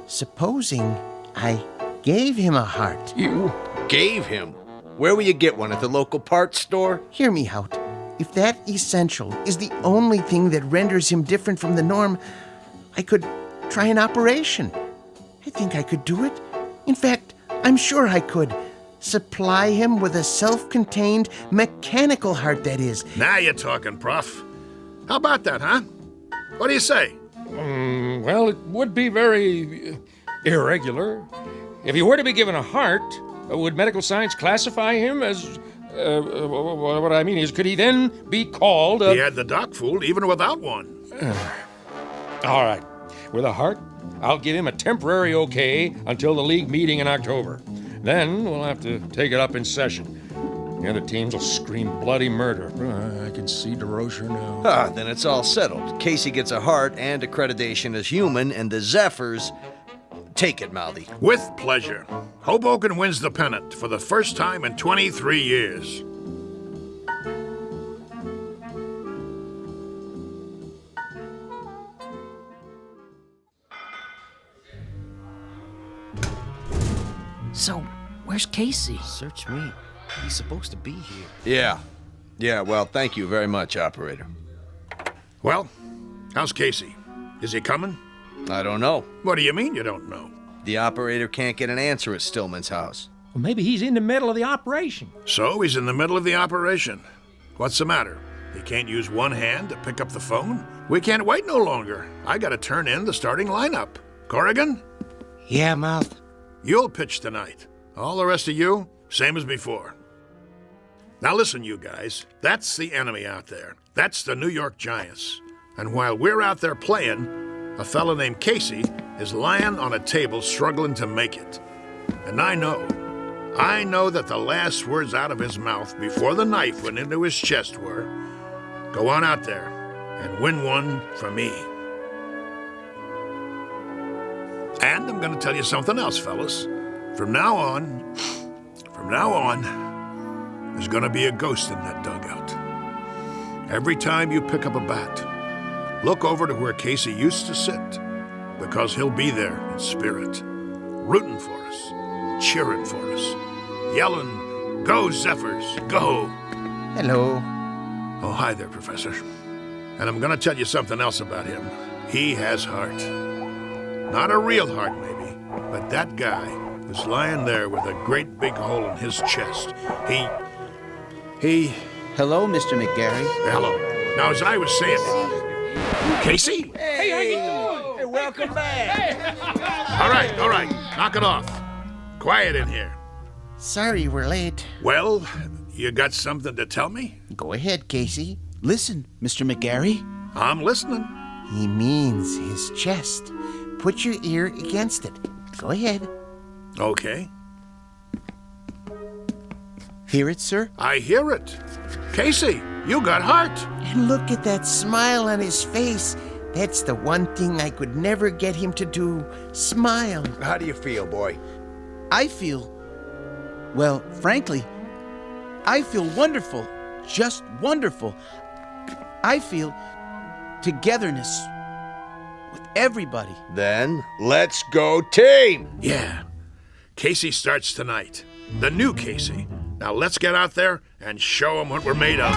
Supposing I gave him a heart. You gave him? Where will you get one? At the local parts store? Hear me out. If that essential is the only thing that renders him different from the norm, I could try an operation. I think I could do it. In fact, I'm sure I could. Supply him with a self-contained mechanical heart, that is. Now you're talking, Prof. How about that, huh? What do you say? Well, it would be very irregular. If he were to be given a heart, would medical science classify him as... what I mean is, could he then be called a... He had the doc fooled even without one. All right. With a heart, I'll give him a temporary okay until the league meeting in October. Then we'll have to take it up in session. The other teams will scream bloody murder. I can see DeRocher now. Then it's all settled. Casey gets a heart and accreditation as human, and the Zephyrs... Take it, Mouthy. With pleasure. Hoboken wins the pennant for the first time in 23 years. So, where's Casey? Search me. He's supposed to be here. Yeah, well, thank you very much, operator. Well, how's Casey? Is he coming? I don't know. What do you mean you don't know? The operator can't get an answer at Stillman's house. Well, maybe he's in the middle of the operation. So he's in the middle of the operation. What's the matter? He can't use one hand to pick up the phone? We can't wait no longer. I gotta turn in the starting lineup. Corrigan? Yeah, Mouth? You'll pitch tonight. All the rest of you, same as before. Now listen, you guys. That's the enemy out there. That's the New York Giants. And while we're out there playing, a fella named Casey is lying on a table struggling to make it. And I know that the last words out of his mouth before the knife went into his chest were, "Go on out there and win one for me." And I'm going to tell you something else, fellas. From now on, there's going to be a ghost in that dugout. Every time you pick up a bat, look over to where Casey used to sit, because he'll be there in spirit, rooting for us, cheering for us, yelling, "Go, Zephyrs, go!" Hello. Oh, hi there, Professor. And I'm going to tell you something else about him. He has heart. Not a real heart, maybe, but that guy who's lying there with a great big hole in his chest, he... Hello, Mr. McGarry. Hello. Now, as I was saying... Casey? Hey, how you doing? Hey, welcome back. All right. Knock it off. Quiet in here. Sorry we're late. Well, you got something to tell me? Go ahead, Casey. Listen, Mr. McGarry. I'm listening. He means his chest. Put your ear against it. Go ahead. Okay. Hear it, sir? I hear it. Casey, you got heart. And look at that smile on his face. That's the one thing I could never get him to do. Smile. How do you feel, boy? I feel, well, frankly, I feel wonderful. Just wonderful. I feel togetherness with everybody. Then let's go team. Yeah. Casey starts tonight. The new Casey. Now let's get out there and show him what we're made of.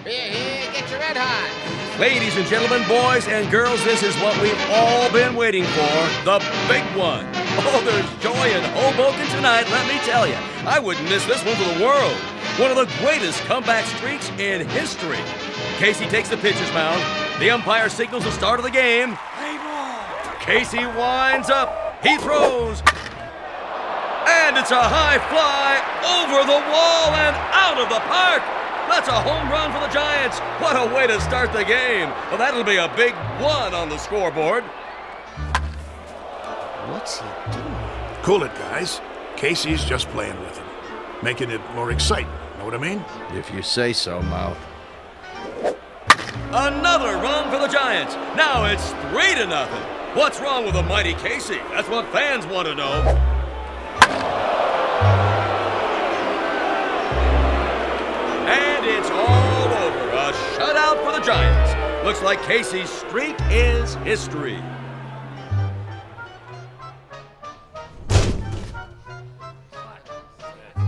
Here, get your red hot. Ladies and gentlemen, boys and girls, this is what we've all been waiting for, the big one. Oh, there's joy in Hoboken tonight, let me tell you. I wouldn't miss this one for the world. One of the greatest comeback streaks in history. Casey takes the pitcher's mound. The umpire signals the start of the game. Casey winds up. He throws. And it's a high fly over the wall and out of the park. That's a home run for the Giants. What a way to start the game. Well, that'll be a big one on the scoreboard. What's he doing? Cool it, guys. Casey's just playing with him. Making it more exciting. Know what I mean? If you say so, Mouth. Another run for the Giants. Now it's 3-0. What's wrong with the mighty Casey? That's what fans want to know. And it's all over. A shutout for the Giants. Looks like Casey's streak is history.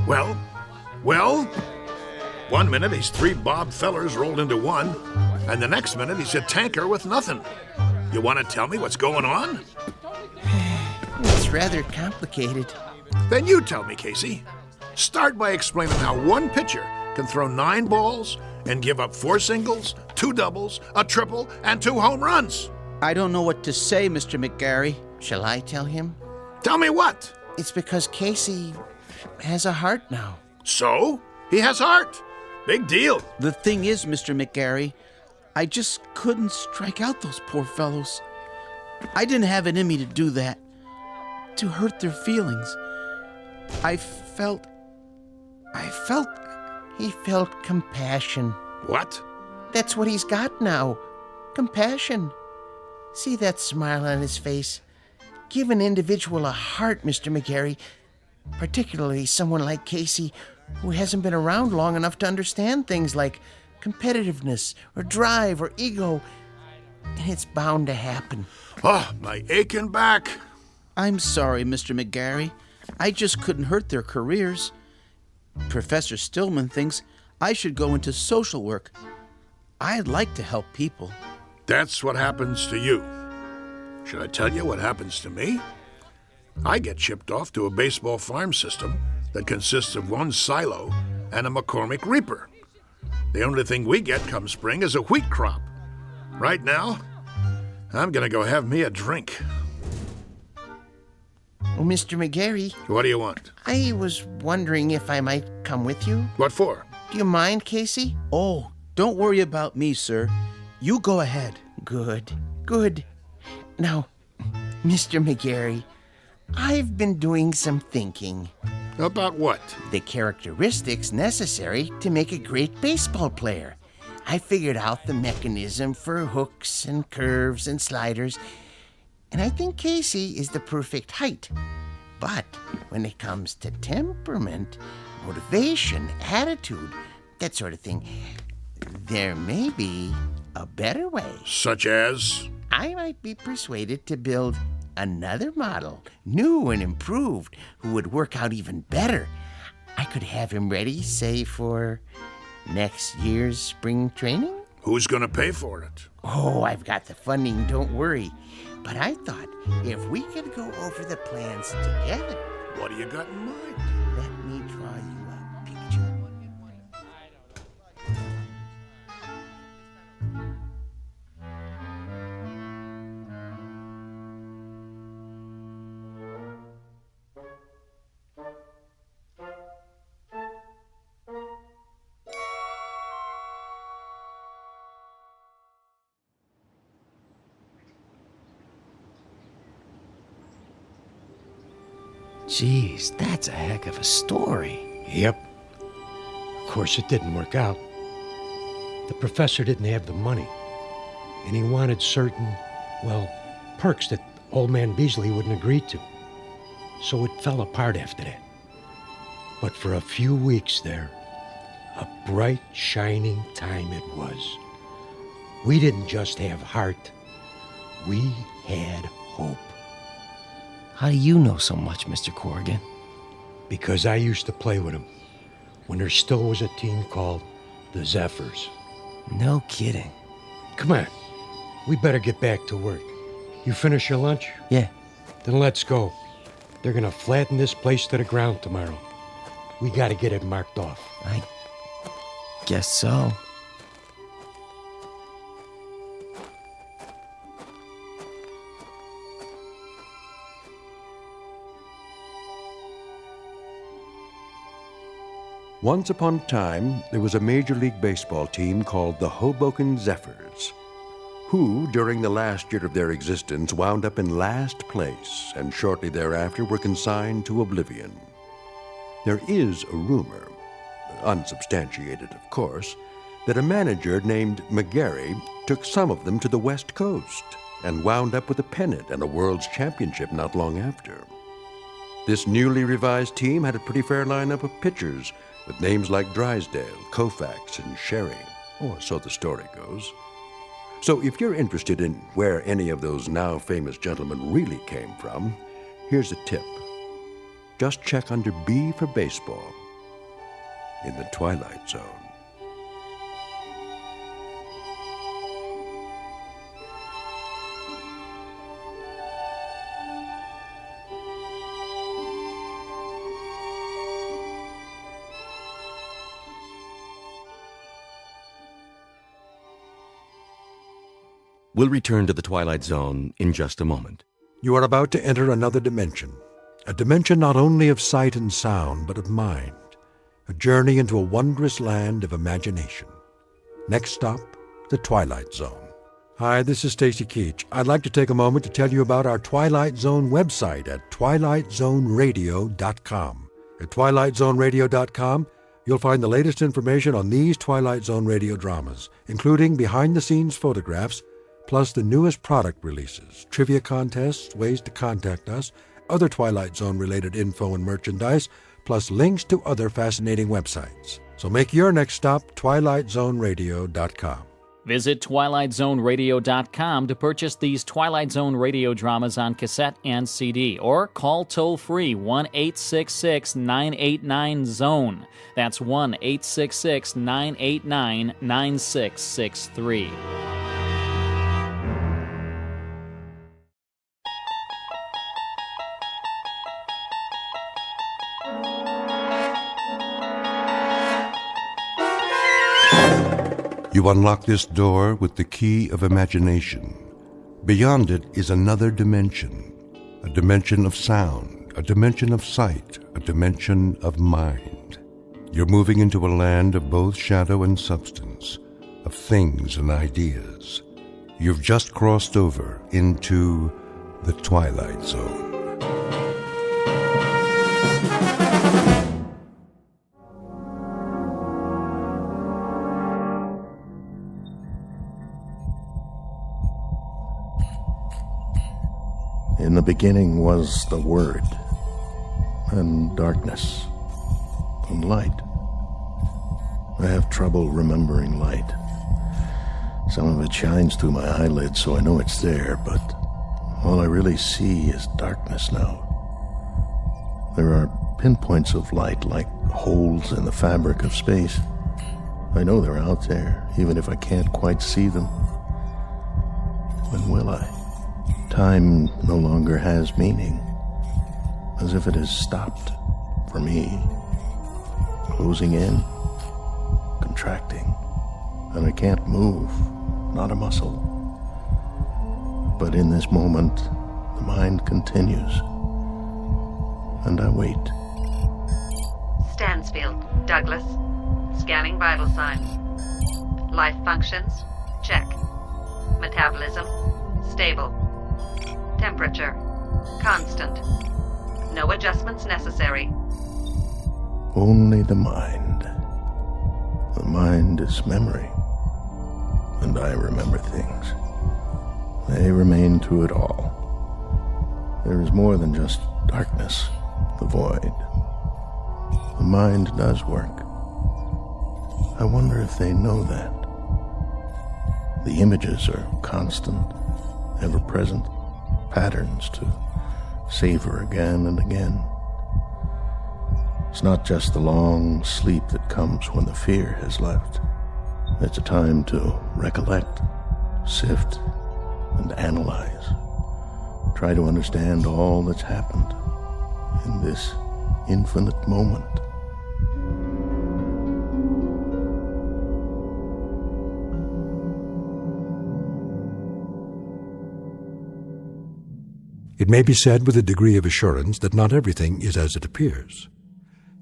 Well, 1 minute he's 3 Bob Fellers rolled into one, and the next minute he's a tanker with nothing. You want to tell me what's going on? It's rather complicated. Then you tell me, Casey. Start by explaining how one pitcher can throw 9 balls and give up 4 singles, 2 doubles, a triple, and 2 home runs. I don't know what to say, Mr. McGarry. Shall I tell him? Tell me what? It's because Casey has a heart now. So? He has heart. Big deal. The thing is, Mr. McGarry, I just couldn't strike out those poor fellows. I didn't have it in me to do that, to hurt their feelings. He felt compassion. What? That's what he's got now. Compassion. See that smile on his face? Give an individual a heart, Mr. McGarry. Particularly someone like Casey, who hasn't been around long enough to understand things like competitiveness or drive or ego. And it's bound to happen. Oh, my aching back. I'm sorry, Mr. McGarry. I just couldn't hurt their careers. Professor Stillman thinks I should go into social work. I'd like to help people. That's what happens to you. Should I tell you what happens to me? I get shipped off to a baseball farm system that consists of 1 silo and a McCormick Reaper. The only thing we get come spring is a wheat crop. Right now, I'm gonna go have me a drink. Oh, Mr. McGarry. What do you want? I was wondering if I might come with you. What for? Do you mind, Casey? Oh, don't worry about me, sir. You go ahead. Good. Now, Mr. McGarry, I've been doing some thinking. About what? The characteristics necessary to make a great baseball player. I figured out the mechanism for hooks and curves and sliders, and I think Casey is the perfect height. But when it comes to temperament, motivation, attitude, that sort of thing, there may be a better way. Such as? I might be persuaded to build another model, new and improved, who would work out even better. I could have him ready, say, for next year's spring training. Who's gonna pay for it? Oh, I've got the funding, don't worry. But I thought if we could go over the plans together. What do you got in mind? Let me draw you a picture. Jeez, that's a heck of a story. Yep. Of course, it didn't work out. The professor didn't have the money, and he wanted certain, well, perks that old man Beasley wouldn't agree to. So it fell apart after that. But for a few weeks there, a bright, shining time it was. We didn't just have heart, we had hope. How do you know so much, Mr. Corrigan? Because I used to play with him when there still was a team called the Zephyrs. No kidding. Come on, we better get back to work. You finish your lunch? Yeah. Then let's go. They're gonna flatten this place to the ground tomorrow. We gotta get it marked off. I guess so. Once upon a time, there was a Major League Baseball team called the Hoboken Zephyrs, who, during the last year of their existence, wound up in last place and shortly thereafter were consigned to oblivion. There is a rumor, unsubstantiated of course, that a manager named McGarry took some of them to the West Coast and wound up with a pennant and a World's Championship not long after. This newly revised team had a pretty fair lineup of pitchers with names like Drysdale, Koufax, and Sherry, or so the story goes. So if you're interested in where any of those now famous gentlemen really came from, here's a tip. Just check under B for baseball in the Twilight Zone. We'll return to the Twilight Zone in just a moment. You are about to enter another dimension, a dimension not only of sight and sound, but of mind, a journey into a wondrous land of imagination. Next stop, the Twilight Zone. Hi, this is Stacy Keach. I'd like to take a moment to tell you about our Twilight Zone website at twilightzoneradio.com. At twilightzoneradio.com, you'll find the latest information on these Twilight Zone radio dramas, including behind-the-scenes photographs, plus the newest product releases, trivia contests, ways to contact us, other Twilight Zone-related info and merchandise, plus links to other fascinating websites. So make your next stop twilightzoneradio.com. Visit twilightzoneradio.com to purchase these Twilight Zone radio dramas on cassette and CD, or call toll-free 1-866-989-ZONE. That's 1-866-989-9663. You unlock this door with the key of imagination. Beyond it is another dimension, a dimension of sound, a dimension of sight, a dimension of mind. You're moving into a land of both shadow and substance, of things and ideas. You've just crossed over into the Twilight Zone. In the beginning was the Word, and darkness, and light. I have trouble remembering light. Some of it shines through my eyelids, so I know it's there, but all I really see is darkness now. There are pinpoints of light, like holes in the fabric of space. I know they're out there, even if I can't quite see them. When will I? Time no longer has meaning. as if it has stopped for me, closing in, contracting, and I can't move, not a muscle. But in this moment, the mind continues, and I wait. Stansfield, Douglas. Scanning vital signs. Life functions, check. Metabolism, stable. Temperature, constant. No adjustments necessary. Only the mind. The mind is memory, and I remember things. They remain through it all. There is more than just darkness, the void. The mind does work. I wonder if they know that. The images are constant, ever-present, patterns to savor again and again. It's not just the long sleep that comes when the fear has left. It's a time to recollect, sift, and analyze. Try to understand all that's happened in this infinite moment. It may be said with a degree of assurance that not everything is as it appears.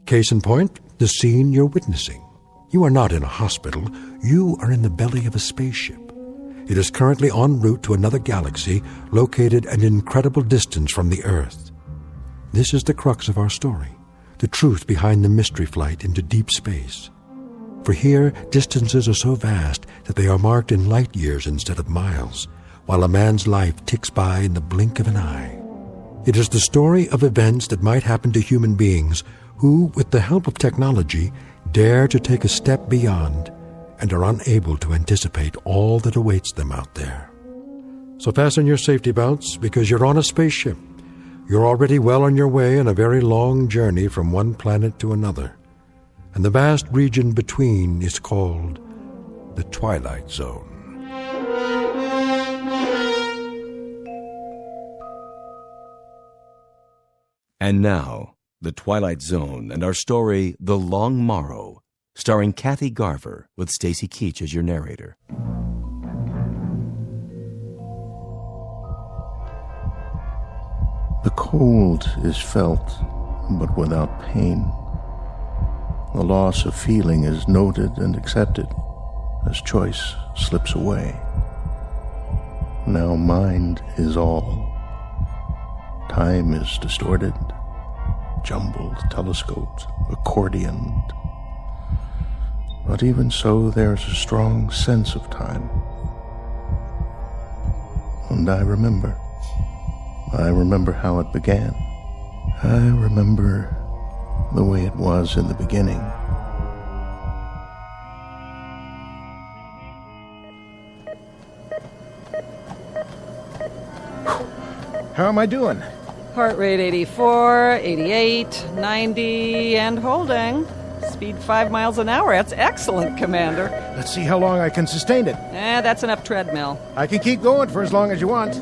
Case in point, the scene you're witnessing. You are not in a hospital. You are in the belly of a spaceship. It is currently en route to another galaxy located at an incredible distance from the Earth. This is the crux of our story, the truth behind the mystery flight into deep space. For here, distances are so vast that they are marked in light years instead of miles, while a man's life ticks by in the blink of an eye. It is the story of events that might happen to human beings who, with the help of technology, dare to take a step beyond and are unable to anticipate all that awaits them out there. So fasten your safety belts, because you're on a spaceship. You're already well on your way on a very long journey from one planet to another. And the vast region between is called the Twilight Zone. And now, The Twilight Zone and our story, The Long Morrow, starring Kathy Garver with Stacy Keach as your narrator. The cold is felt, but without pain. The loss of feeling is noted and accepted as choice slips away. Now mind is all. Time is distorted, jumbled, telescoped, accordioned. But even so, there's a strong sense of time. And I remember. I remember how it began. I remember the way it was in the beginning. How am I doing? Heart rate 84, 88, 90, and holding. Speed 5 miles an hour. That's excellent, Commander. Let's see how long I can sustain it. That's enough treadmill. I can keep going for as long as you want.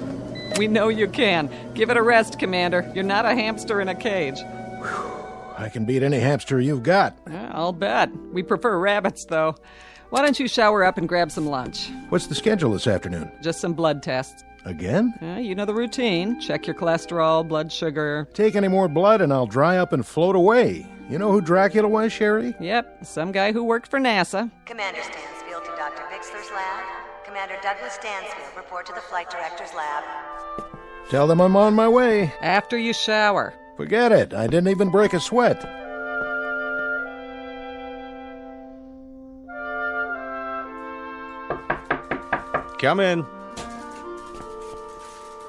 We know you can. Give it a rest, Commander. You're not a hamster in a cage. I can beat any hamster you've got. I'll bet. We prefer rabbits, though. Why don't you shower up and grab some lunch? What's the schedule this afternoon? Just some blood tests. Again? You know the routine. Check your cholesterol, blood sugar. Take any more blood and I'll dry up and float away. You know who Dracula was, Sherry? Yep, some guy who worked for NASA. Commander Stansfield to Dr. Bixler's lab. Commander Douglas Stansfield, report to the flight director's lab. Tell them I'm on my way. After you shower. Forget it. I didn't even break a sweat. Come in.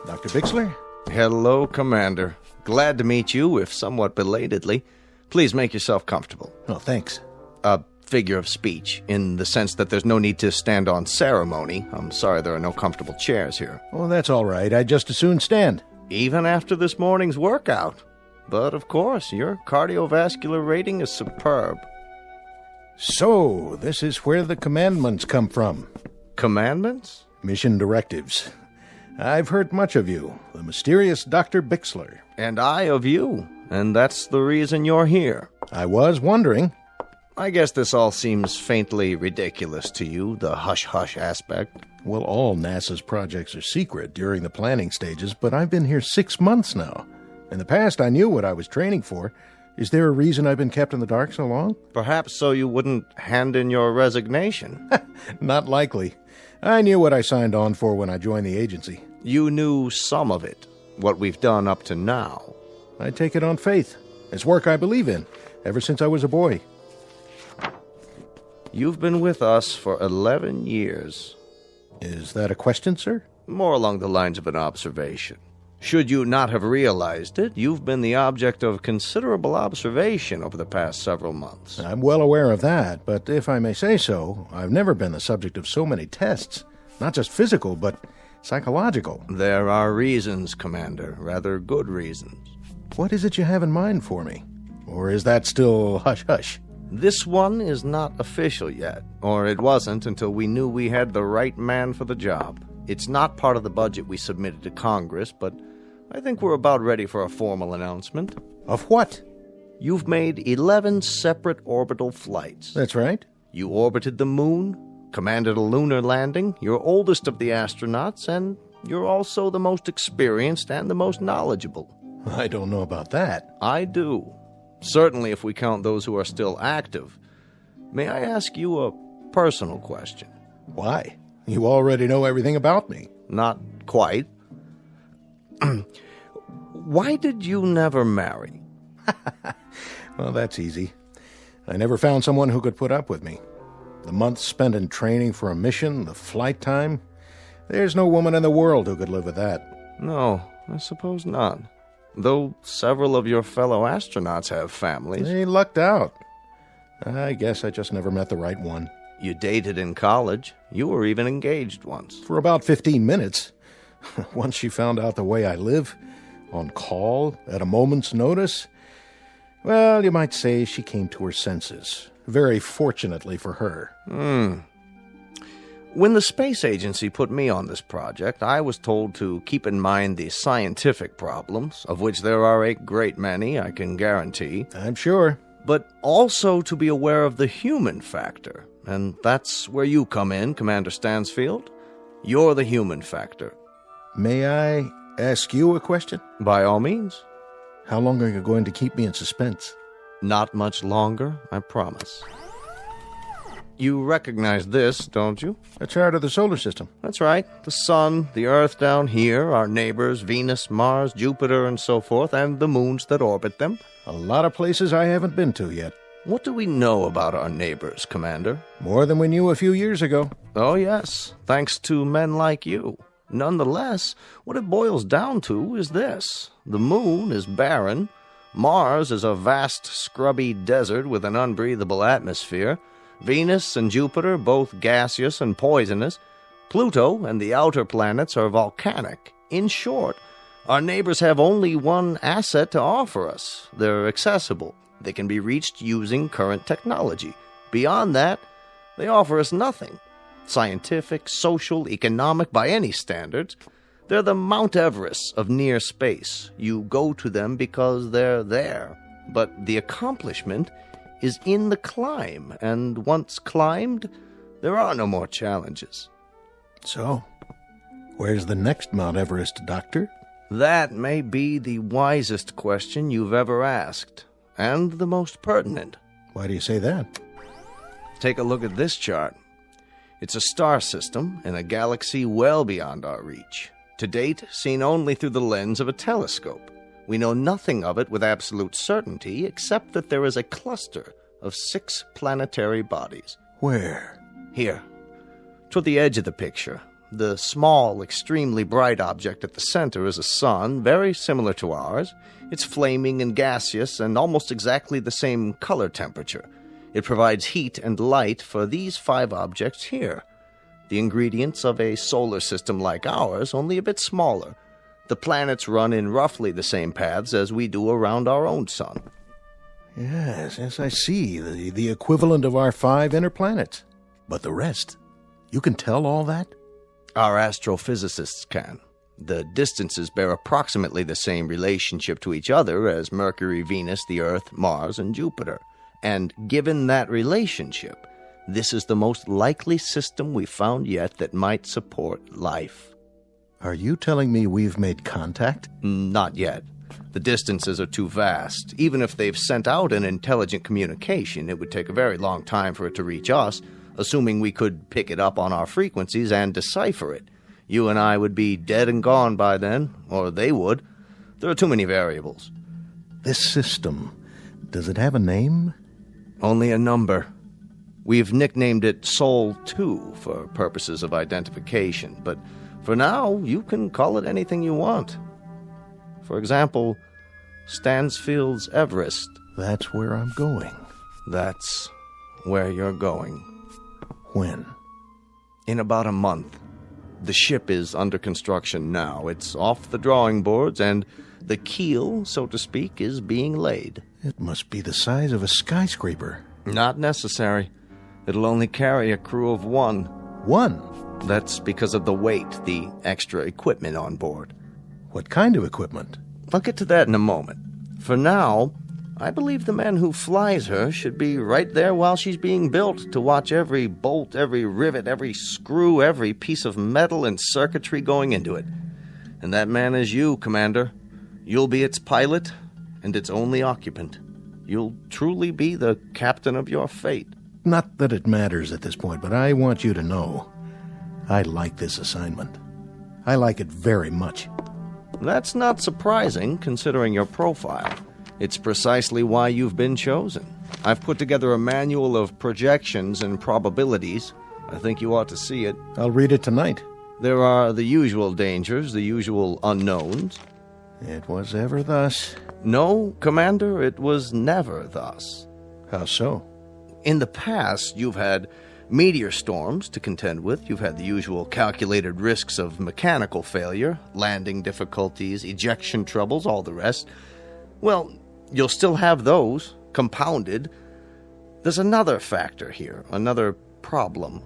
Dr. Bixler? Hello, Commander. Glad to meet you, if somewhat belatedly. Please make yourself comfortable. Oh, thanks. A figure of speech, in the sense that there's no need to stand on ceremony. I'm sorry there are no comfortable chairs here. Oh, that's all right. I'd just as soon stand. Even after this morning's workout. But, of course, your cardiovascular rating is superb. So, this is where the commandments come from. Commandments? Mission directives. I've heard much of you, the mysterious Dr. Bixler. And I of you. and that's the reason you're here. I was wondering. I guess this all seems faintly ridiculous to you, the hush-hush aspect. Well, all NASA's projects are secret during the planning stages, but I've been here 6 months now. In the past, I knew what I was training for. Is there a reason I've been kept in the dark so long? Perhaps so you wouldn't hand in your resignation. Not likely. I knew what I signed on for when I joined the agency. You knew some of it, what we've done up to now. I take it on faith. It's work I believe in, ever since I was a boy. You've been with us for 11 years. Is that a question, sir? More along the lines of an observation. Should you not have realized it, you've been the object of considerable observation over the past several months. I'm well aware of that, but if I may say so, I've never been the subject of so many tests. Not just physical, but psychological. There are reasons, Commander, rather good reasons. What is it you have in mind for me? Or is that still hush-hush? This one is not official yet, or it wasn't until we knew we had the right man for the job. It's not part of the budget we submitted to Congress, but I think we're about ready for a formal announcement. Of what? You've made 11 separate orbital flights. That's right. You orbited the moon, commanded a lunar landing, you're oldest of the astronauts, and you're also the most experienced and the most knowledgeable. I don't know about that. I do. Certainly if we count those who are still active. May I ask you a personal question? Why? You already know everything about me. Not quite. Why did you never marry? Well, that's easy. I never found someone who could put up with me. The months spent in training for a mission, the flight time, there's no woman in the world who could live with that. No, I suppose not. Though several of your fellow astronauts have families. They lucked out. I guess I just never met the right one. You dated in college. You were even engaged once. For about 15 minutes. Once she found out the way I live, on call, at a moment's notice, well, you might say she came to her senses. Very fortunately for her. When the space agency put me on this project, I was told to keep in mind the scientific problems, of which there are a great many, I can guarantee. I'm sure. But also to be aware of the human factor. And that's where you come in, Commander Stansfield. You're the human factor. May I ask you a question? By all means. How long are you going to keep me in suspense? Not much longer, I promise. You recognize this, don't you? A chart of the solar system. That's right. The sun, the Earth down here, our neighbors, Venus, Mars, Jupiter, and so forth, and the moons that orbit them. A lot of places I haven't been to yet. What do we know about our neighbors, Commander? More than we knew a few years ago. Oh, yes. Thanks to men like you. Nonetheless, what it boils down to is this. The moon is barren. Mars is a vast, scrubby desert with an unbreathable atmosphere. Venus and Jupiter, both gaseous and poisonous. Pluto and the outer planets are volcanic. In short, our neighbors have only one asset to offer us. They're accessible. They can be reached using current technology. Beyond that, they offer us nothing. Scientific, social, economic, by any standards. They're the Mount Everest of near space. You go to them because they're there. But the accomplishment is in the climb, and once climbed, there are no more challenges. So, where's the next Mount Everest, Doctor? That may be the wisest question you've ever asked, and the most pertinent. Why do you say that? Take a look at this chart. It's a star system in a galaxy well beyond our reach. To date, seen only through the lens of a telescope. We know nothing of it with absolute certainty, except that there is a cluster of 6 planetary bodies. Where? Here, toward the edge of the picture. The small, extremely bright object at the center is a sun, very similar to ours. It's flaming and gaseous and almost exactly the same color temperature. It provides heat and light for these 5 objects here. The ingredients of a solar system like ours, only a bit smaller. The planets run in roughly the same paths as we do around our own sun. Yes, I see. The equivalent of our 5 inner planets. But the rest? You can tell all that? Our astrophysicists can. The distances bear approximately the same relationship to each other as Mercury, Venus, the Earth, Mars, and Jupiter. And given that relationship, this is the most likely system we've found yet that might support life. Are you telling me we've made contact? Not yet. The distances are too vast. Even if they've sent out an intelligent communication, it would take a very long time for it to reach us, assuming we could pick it up on our frequencies and decipher it. You and I would be dead and gone by then, or they would. There are too many variables. This system, does it have a name? Only a number. We've nicknamed it Sol 2 for purposes of identification, but for now, you can call it anything you want. For example, Stansfield's Everest. That's where I'm going. That's where you're going. When? In about a month. The ship is under construction now. It's off the drawing boards, and the keel, so to speak, is being laid. It must be the size of a skyscraper. Not necessary. It'll only carry a crew of one. One? That's because of the weight, the extra equipment on board. What kind of equipment? I'll get to that in a moment. For now, I believe the man who flies her should be right there while she's being built to watch every bolt, every rivet, every screw, every piece of metal and circuitry going into it. And that man is you, Commander. You'll be its pilot and its only occupant. You'll truly be the captain of your fate. Not that it matters at this point, but I want you to know I like this assignment. I like it very much. That's not surprising, considering your profile. It's precisely why you've been chosen. I've put together a manual of projections and probabilities. I think you ought to see it. I'll read it tonight. There are the usual dangers, the usual unknowns. It was ever thus. No, Commander, it was never thus. How so? In the past, you've had meteor storms to contend with. You've had the usual calculated risks of mechanical failure, landing difficulties, ejection troubles, all the rest. Well, you'll still have those, compounded. There's another factor here, another problem.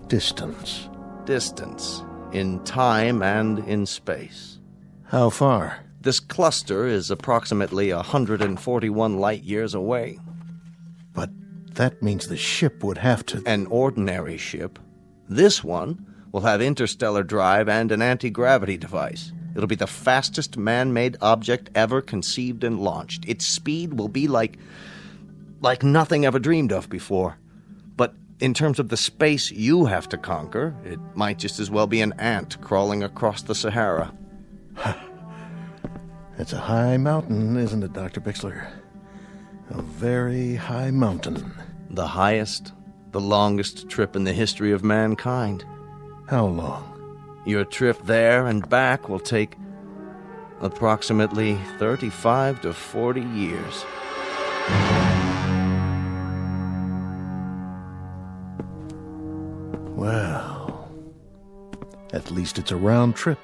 Distance. Distance, in time and in space. How far? This cluster is approximately 141 light-years away. But that means the ship would have to... An ordinary ship. This one will have interstellar drive and an anti-gravity device. It'll be the fastest man-made object ever conceived and launched. Its speed will be like nothing ever dreamed of before. But in terms of the space you have to conquer, it might just as well be an ant crawling across the Sahara. It's a high mountain, isn't it, Dr. Bixler? A very high mountain. The highest, the longest trip in the history of mankind. How long? Your trip there and back will take approximately 35 to 40 years. Well, at least it's a round trip.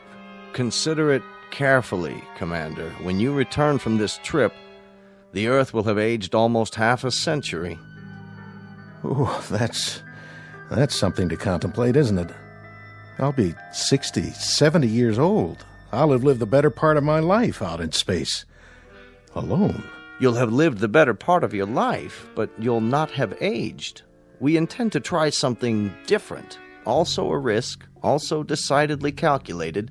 Consider it carefully, Commander. When you return from this trip, the Earth will have aged almost half a century. Oh, that's something to contemplate, isn't it? I'll be 60, 70 years old. I'll have lived the better part of my life out in space. Alone. You'll have lived the better part of your life, but you'll not have aged. We intend to try something different. Also a risk, also decidedly calculated.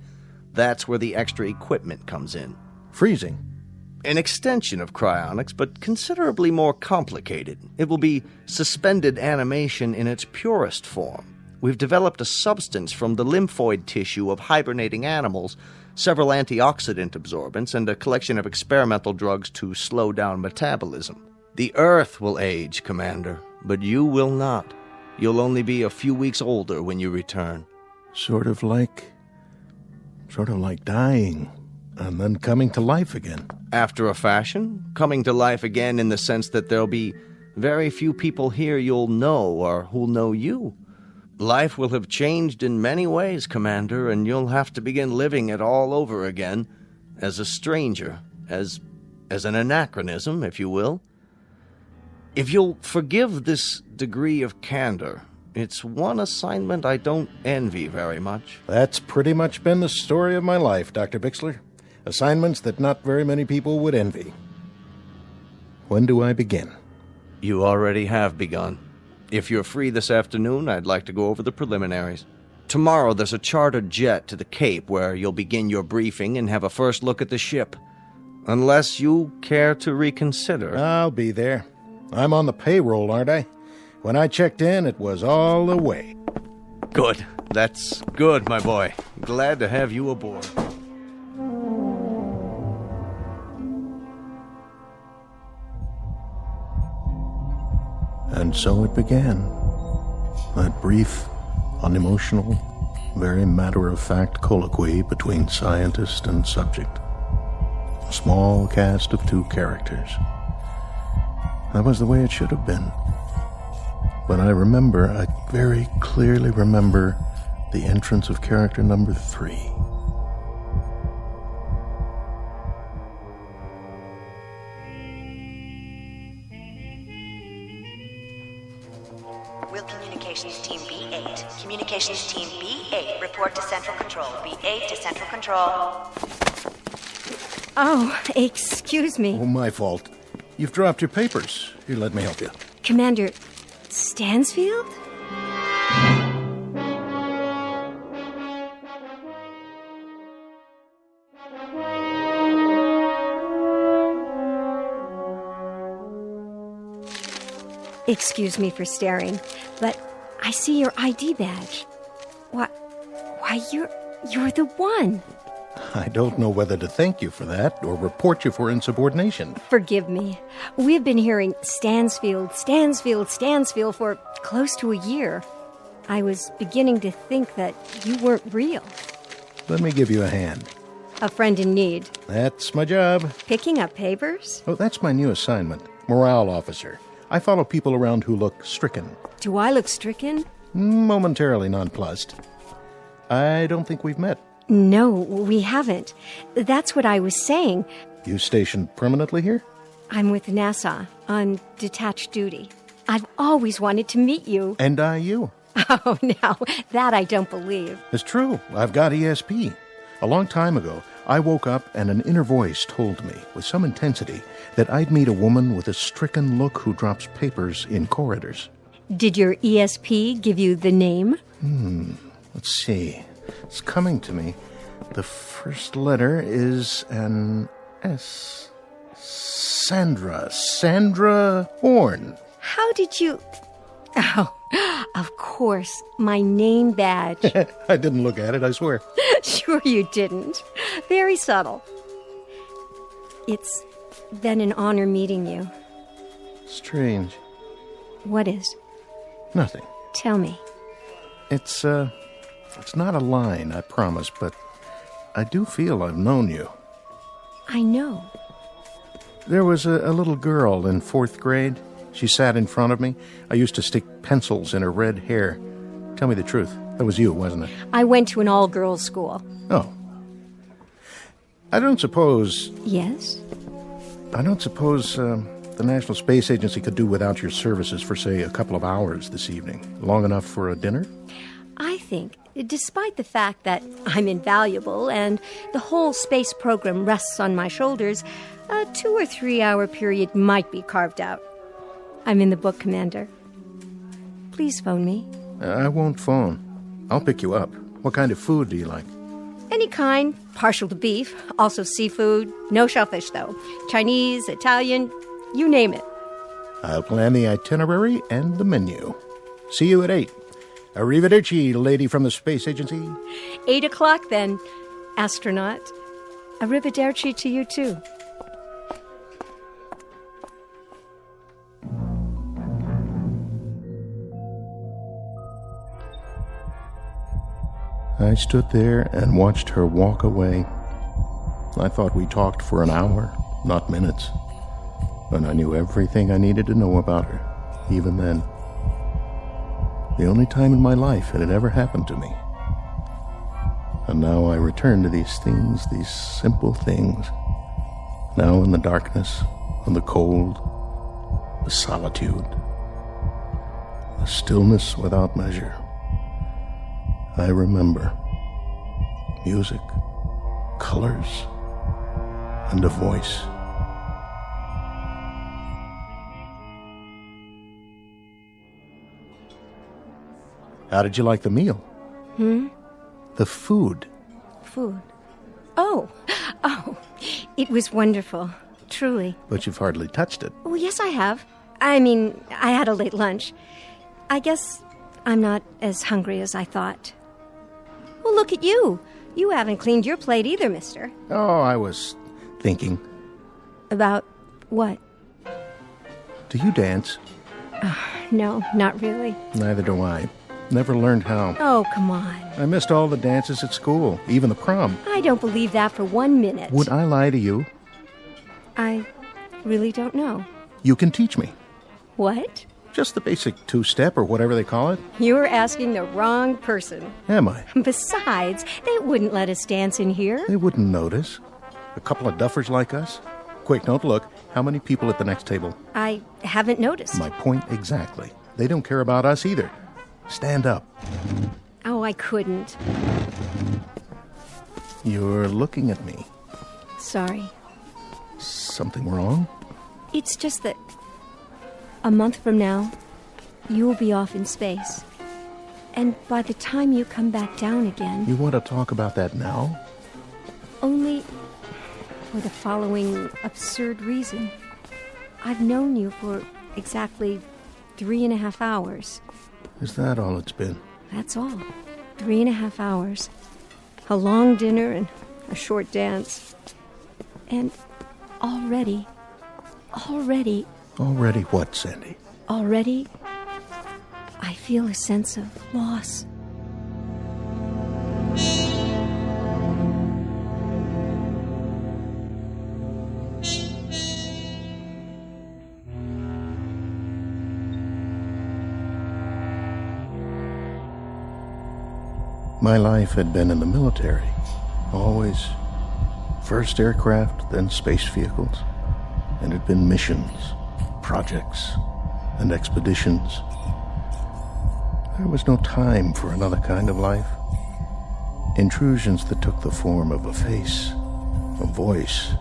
That's where the extra equipment comes in. Freezing. An extension of cryonics, but considerably more complicated. It will be suspended animation in its purest form. We've developed a substance from the lymphoid tissue of hibernating animals, several antioxidant absorbents, and a collection of experimental drugs to slow down metabolism. The Earth will age, Commander, but you will not. You'll only be a few weeks older when you return. Sort of like dying and then coming to life again. After a fashion, coming to life again in the sense that there'll be very few people here you'll know or who'll know you. Life will have changed in many ways, Commander, and you'll have to begin living it all over again, as a stranger, as an anachronism, if you will. If you'll forgive this degree of candor, It's one assignment I don't envy very much. That's pretty much been the story of my life, Dr. Bixler. Assignments that not very many people would envy. When do I begin? You already have begun. If you're free this afternoon, I'd like to go over the preliminaries. Tomorrow there's a chartered jet to the Cape where you'll begin your briefing and have a first look at the ship. Unless you care to reconsider. I'll be there. I'm on the payroll, aren't I? When I checked in, it was all the way. Good. That's good, my boy. Glad to have you aboard. And so it began. That brief, unemotional, very matter-of-fact colloquy between scientist and subject. A small cast of 2 characters. That was the way it should have been. But I very clearly remember the entrance of character number 3. Will Communications Team B8. Communications Team B8, report to Central Control. B8 to Central Control. Oh, excuse me. Oh, my fault. You've dropped your papers. Here, let me help you. Commander Stansfield? Excuse me for staring, but I see your ID badge. Why, you're the one. I don't know whether to thank you for that or report you for insubordination. Forgive me. We've been hearing Stansfield for close to a year. I was beginning to think that you weren't real. Let me give you a hand. A friend in need. That's my job. Picking up papers? Oh, that's my new assignment. Morale officer. I follow people around who look stricken. Do I look stricken? Momentarily nonplussed. I don't think we've met. No, we haven't. That's what I was saying. You stationed permanently here? I'm with NASA on detached duty. I've always wanted to meet you. And I you. Oh, now, that I don't believe. It's true. I've got ESP. A long time ago, I woke up and an inner voice told me, with some intensity, that I'd meet a woman with a stricken look who drops papers in corridors. Did your ESP give you the name? Let's see. It's coming to me. The first letter is an S. Sandra. Sandra Horn. How did you... Oh, of course, my name badge. I didn't look at it, I swear. Sure you didn't. Very subtle. It's been an honor meeting you. Strange. What is? Nothing. Tell me. It's not a line, I promise, but I do feel I've known you. I know. There was a little girl in 4th grade. She sat in front of me. I used to stick pencils in her red hair. Tell me the truth. That was you, wasn't it? I went to an all-girls school. Oh. I don't suppose... Yes? I don't suppose the National Space Agency could do without your services for, say, a couple of hours this evening. Long enough for a dinner? I think, despite the fact that I'm invaluable and the whole space program rests on my shoulders, a 2 or 3 hour period might be carved out. I'm in the book, Commander. Please phone me. I won't phone. I'll pick you up. What kind of food do you like? Any kind, partial to beef, also seafood, no shellfish though. Chinese, Italian, you name it. I'll plan the itinerary and the menu. See you at 8. Arrivederci, lady from the Space Agency. 8 o'clock then, astronaut. Arrivederci to you too. I stood there and watched her walk away. I thought we talked for an hour, not minutes. And I knew everything I needed to know about her, even then. The only time in my life it had ever happened to me. And now I return to these things, these simple things. Now in the darkness, and the cold, the solitude. The stillness without measure. I remember music, colors, and a voice. How did you like the meal? The food. Food. Oh, it was wonderful, truly. But you've hardly touched it. Oh, yes, I have. I mean, I had a late lunch. I guess I'm not as hungry as I thought. Well, look at you. You haven't cleaned your plate either, mister. Oh, I was thinking. About what? Do you dance? No, not really. Neither do I. Never learned how. Oh, come on. I missed all the dances at school, even the prom. I don't believe that for 1 minute. Would I lie to you? I really don't know. You can teach me. What? Just the basic two-step or whatever they call it. You're asking the wrong person. Am I? Besides, they wouldn't let us dance in here. They wouldn't notice. A couple of duffers like us. Quick, don't look. How many people at the next table? I haven't noticed. My point exactly. They don't care about us either. Stand up. Oh, I couldn't. You're looking at me. Sorry. Something wrong? It's just that a month from now, you'll be off in space. And by the time you come back down again... You want to talk about that now? Only for the following absurd reason. I've known you for exactly 3.5 hours. Is that all it's been? That's all. 3.5 hours. A long dinner and a short dance. And already... Already what, Sandy? Already, I feel a sense of loss. My life had been in the military. Always first aircraft, then space vehicles. And it had been missions, projects, and expeditions. There was no time for another kind of life. Intrusions that took the form of a face, a voice.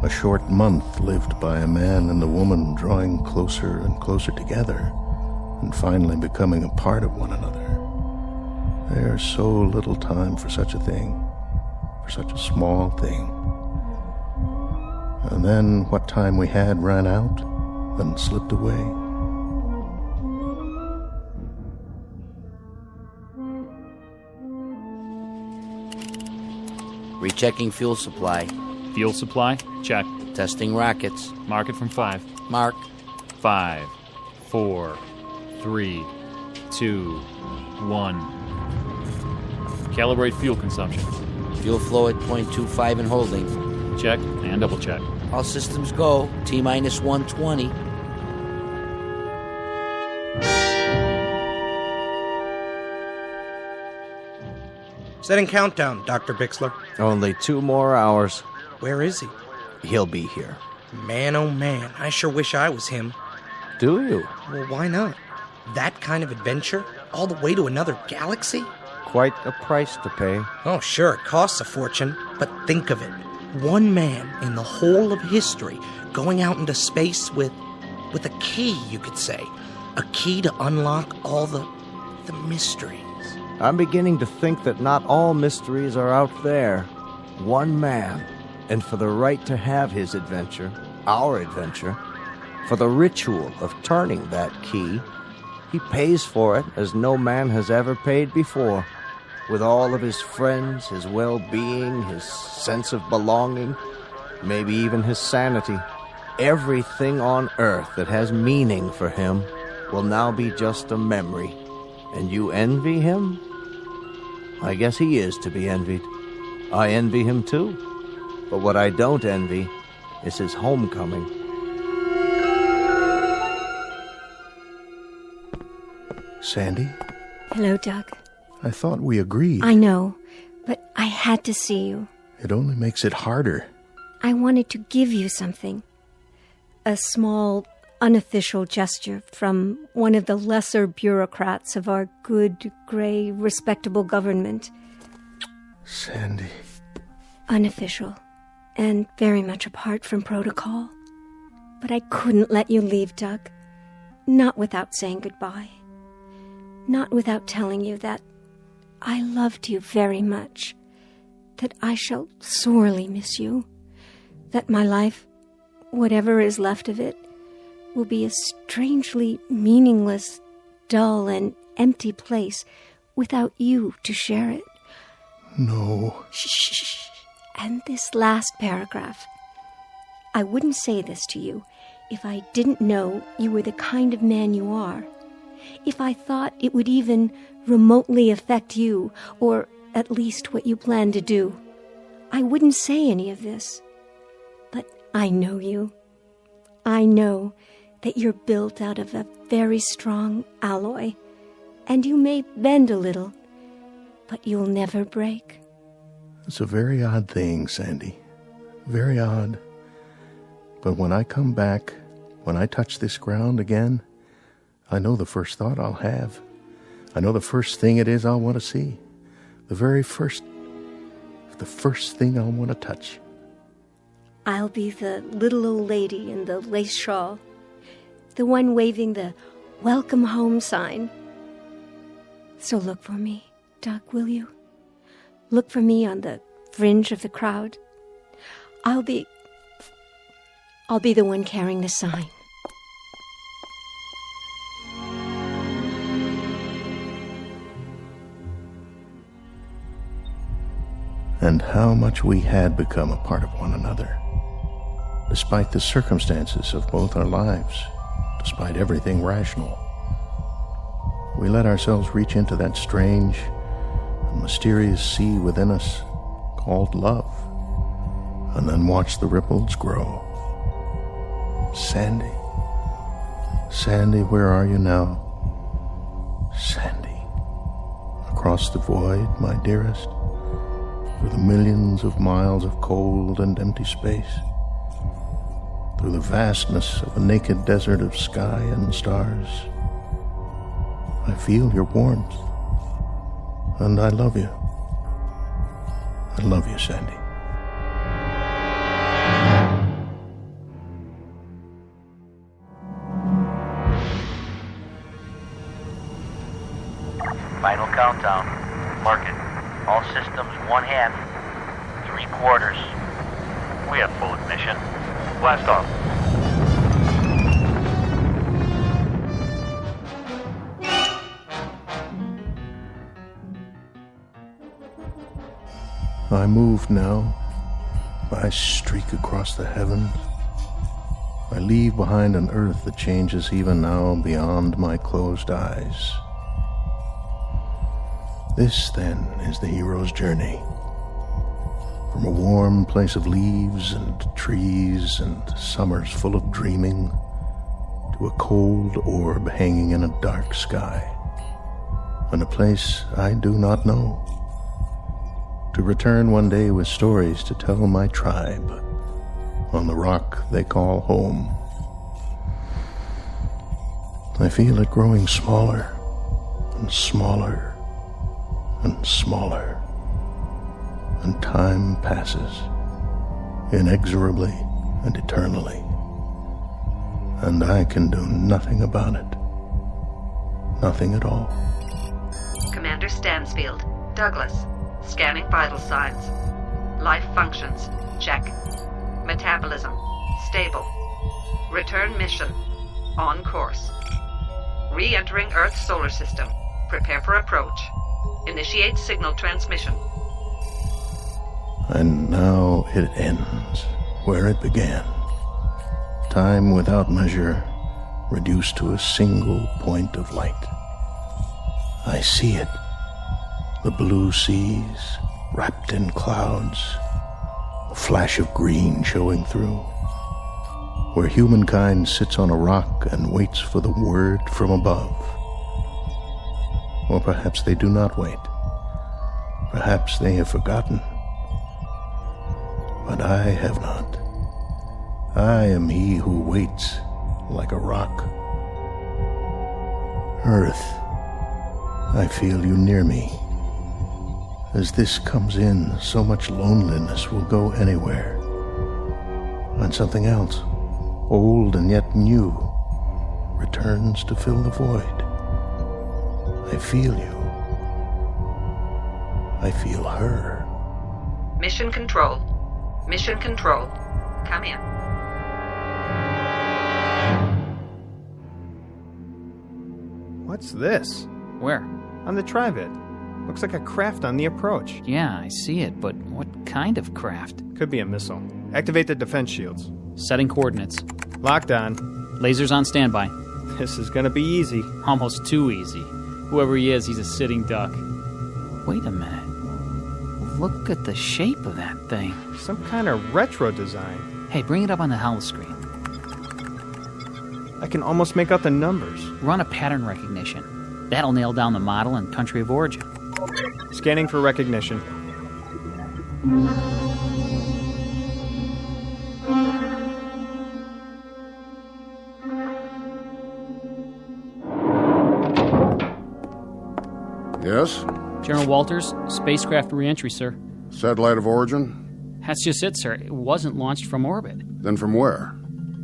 A short month lived by a man and a woman drawing closer and closer together, and finally becoming a part of one another. There's so little time for such a thing, for such a small thing. And then what time we had ran out and slipped away. Rechecking fuel supply. Fuel supply? Check. Testing rockets. Mark it from 5. Mark. 5, 4, 3, 2, 1. Calibrate fuel consumption. Fuel flow at 0.25 and holding. Check and double check. All systems go. T-minus 120. Setting countdown, Dr. Bixler. Only 2 more hours. Where is he? He'll be here. Man, oh man, I sure wish I was him. Do you? Well, why not? That kind of adventure? All the way to another galaxy? Quite a price to pay. Oh, sure, it costs a fortune. But think of it. One man in the whole of history going out into space with a key, you could say. A key to unlock all the mysteries. I'm beginning to think that not all mysteries are out there. One man. And for the right to have his adventure, our adventure, for the ritual of turning that key, he pays for it as no man has ever paid before. With all of his friends, his well-being, his sense of belonging, maybe even his sanity. Everything on earth that has meaning for him will now be just a memory. And you envy him? I guess he is to be envied. I envy him too. But what I don't envy is his homecoming. Sandy? Hello, Doug. I thought we agreed. I know, but I had to see you. It only makes it harder. I wanted to give you something. A small, unofficial gesture from one of the lesser bureaucrats of our good, gray, respectable government. Sandy. Unofficial, and very much apart from protocol. But I couldn't let you leave, Doug. Not without saying goodbye. Not without telling you that I loved you very much. That I shall sorely miss you. That my life, whatever is left of it, will be a strangely meaningless, dull, and empty place without you to share it. No. Shh. And this last paragraph. I wouldn't say this to you if I didn't know you were the kind of man you are. If I thought it would even remotely affect you, or at least what you plan to do. I wouldn't say any of this. But I know you. I know that you're built out of a very strong alloy, and you may bend a little, but you'll never break. It's a very odd thing, Sandy. Very odd. But when I come back, when I touch this ground again, I know the first thought I'll have. I know the first thing it is I'll want to see. The first thing I'll want to touch. I'll be the little old lady in the lace shawl, the one waving the welcome home sign. So look for me, Doug, will you? Look for me on the fringe of the crowd. I'll be the one carrying the sign. And how much we had become a part of one another, despite the circumstances of both our lives, despite everything rational. We let ourselves reach into that strange and mysterious sea within us called love, and then watch the ripples grow. Sandy, Sandy, where are you now? Sandy, across the void, my dearest, through the millions of miles of cold and empty space, through the vastness of a naked desert of sky and stars. I feel your warmth, and I love you. I love you, Sandy. Final countdown. Mark it. All systems 1/2, 3/4. We have full ignition. Blast off. I move now. I streak across the heavens. I leave behind an earth that changes even now beyond my closed eyes. This, then, is the hero's journey. From a warm place of leaves and trees and summers full of dreaming to a cold orb hanging in a dark sky, and a place I do not know. To return one day with stories to tell my tribe on the rock they call home. I feel it growing smaller and smaller and smaller, and time passes inexorably and eternally, and I can do nothing about it. Nothing at all. Commander Stansfield, Douglas, scanning vital signs. Life functions, check. Metabolism, stable. Return mission, on course. Re-entering Earth's solar system. Prepare for approach. Initiate signal transmission. And now it ends where it began. Time without measure, reduced to a single point of light. I see it. The blue seas, wrapped in clouds, a flash of green showing through, where humankind sits on a rock and waits for the word from above. Or perhaps they do not wait. Perhaps they have forgotten. But I have not. I am he who waits like a rock. Earth, I feel you near me. As this comes in, so much loneliness will go anywhere. And something else, old and yet new, returns to fill the void. I feel you. I feel her. Mission Control. Mission Control. Come in. What's this? Where? On the Trivid. Looks like a craft on the approach. Yeah, I see it, but what kind of craft? Could be a missile. Activate the defense shields. Setting coordinates. Locked on. Lasers on standby. This is gonna be easy. Almost too easy. Whoever he is, he's a sitting duck. Wait a minute. Look at the shape of that thing. Some kind of retro design. Hey, bring it up on the holoscreen. I can almost make out the numbers. Run a pattern recognition. That'll nail down the model and country of origin. Scanning for recognition. Yes? General Walters, spacecraft re-entry, sir. Satellite of origin? That's just it, sir. It wasn't launched from orbit. Then from where?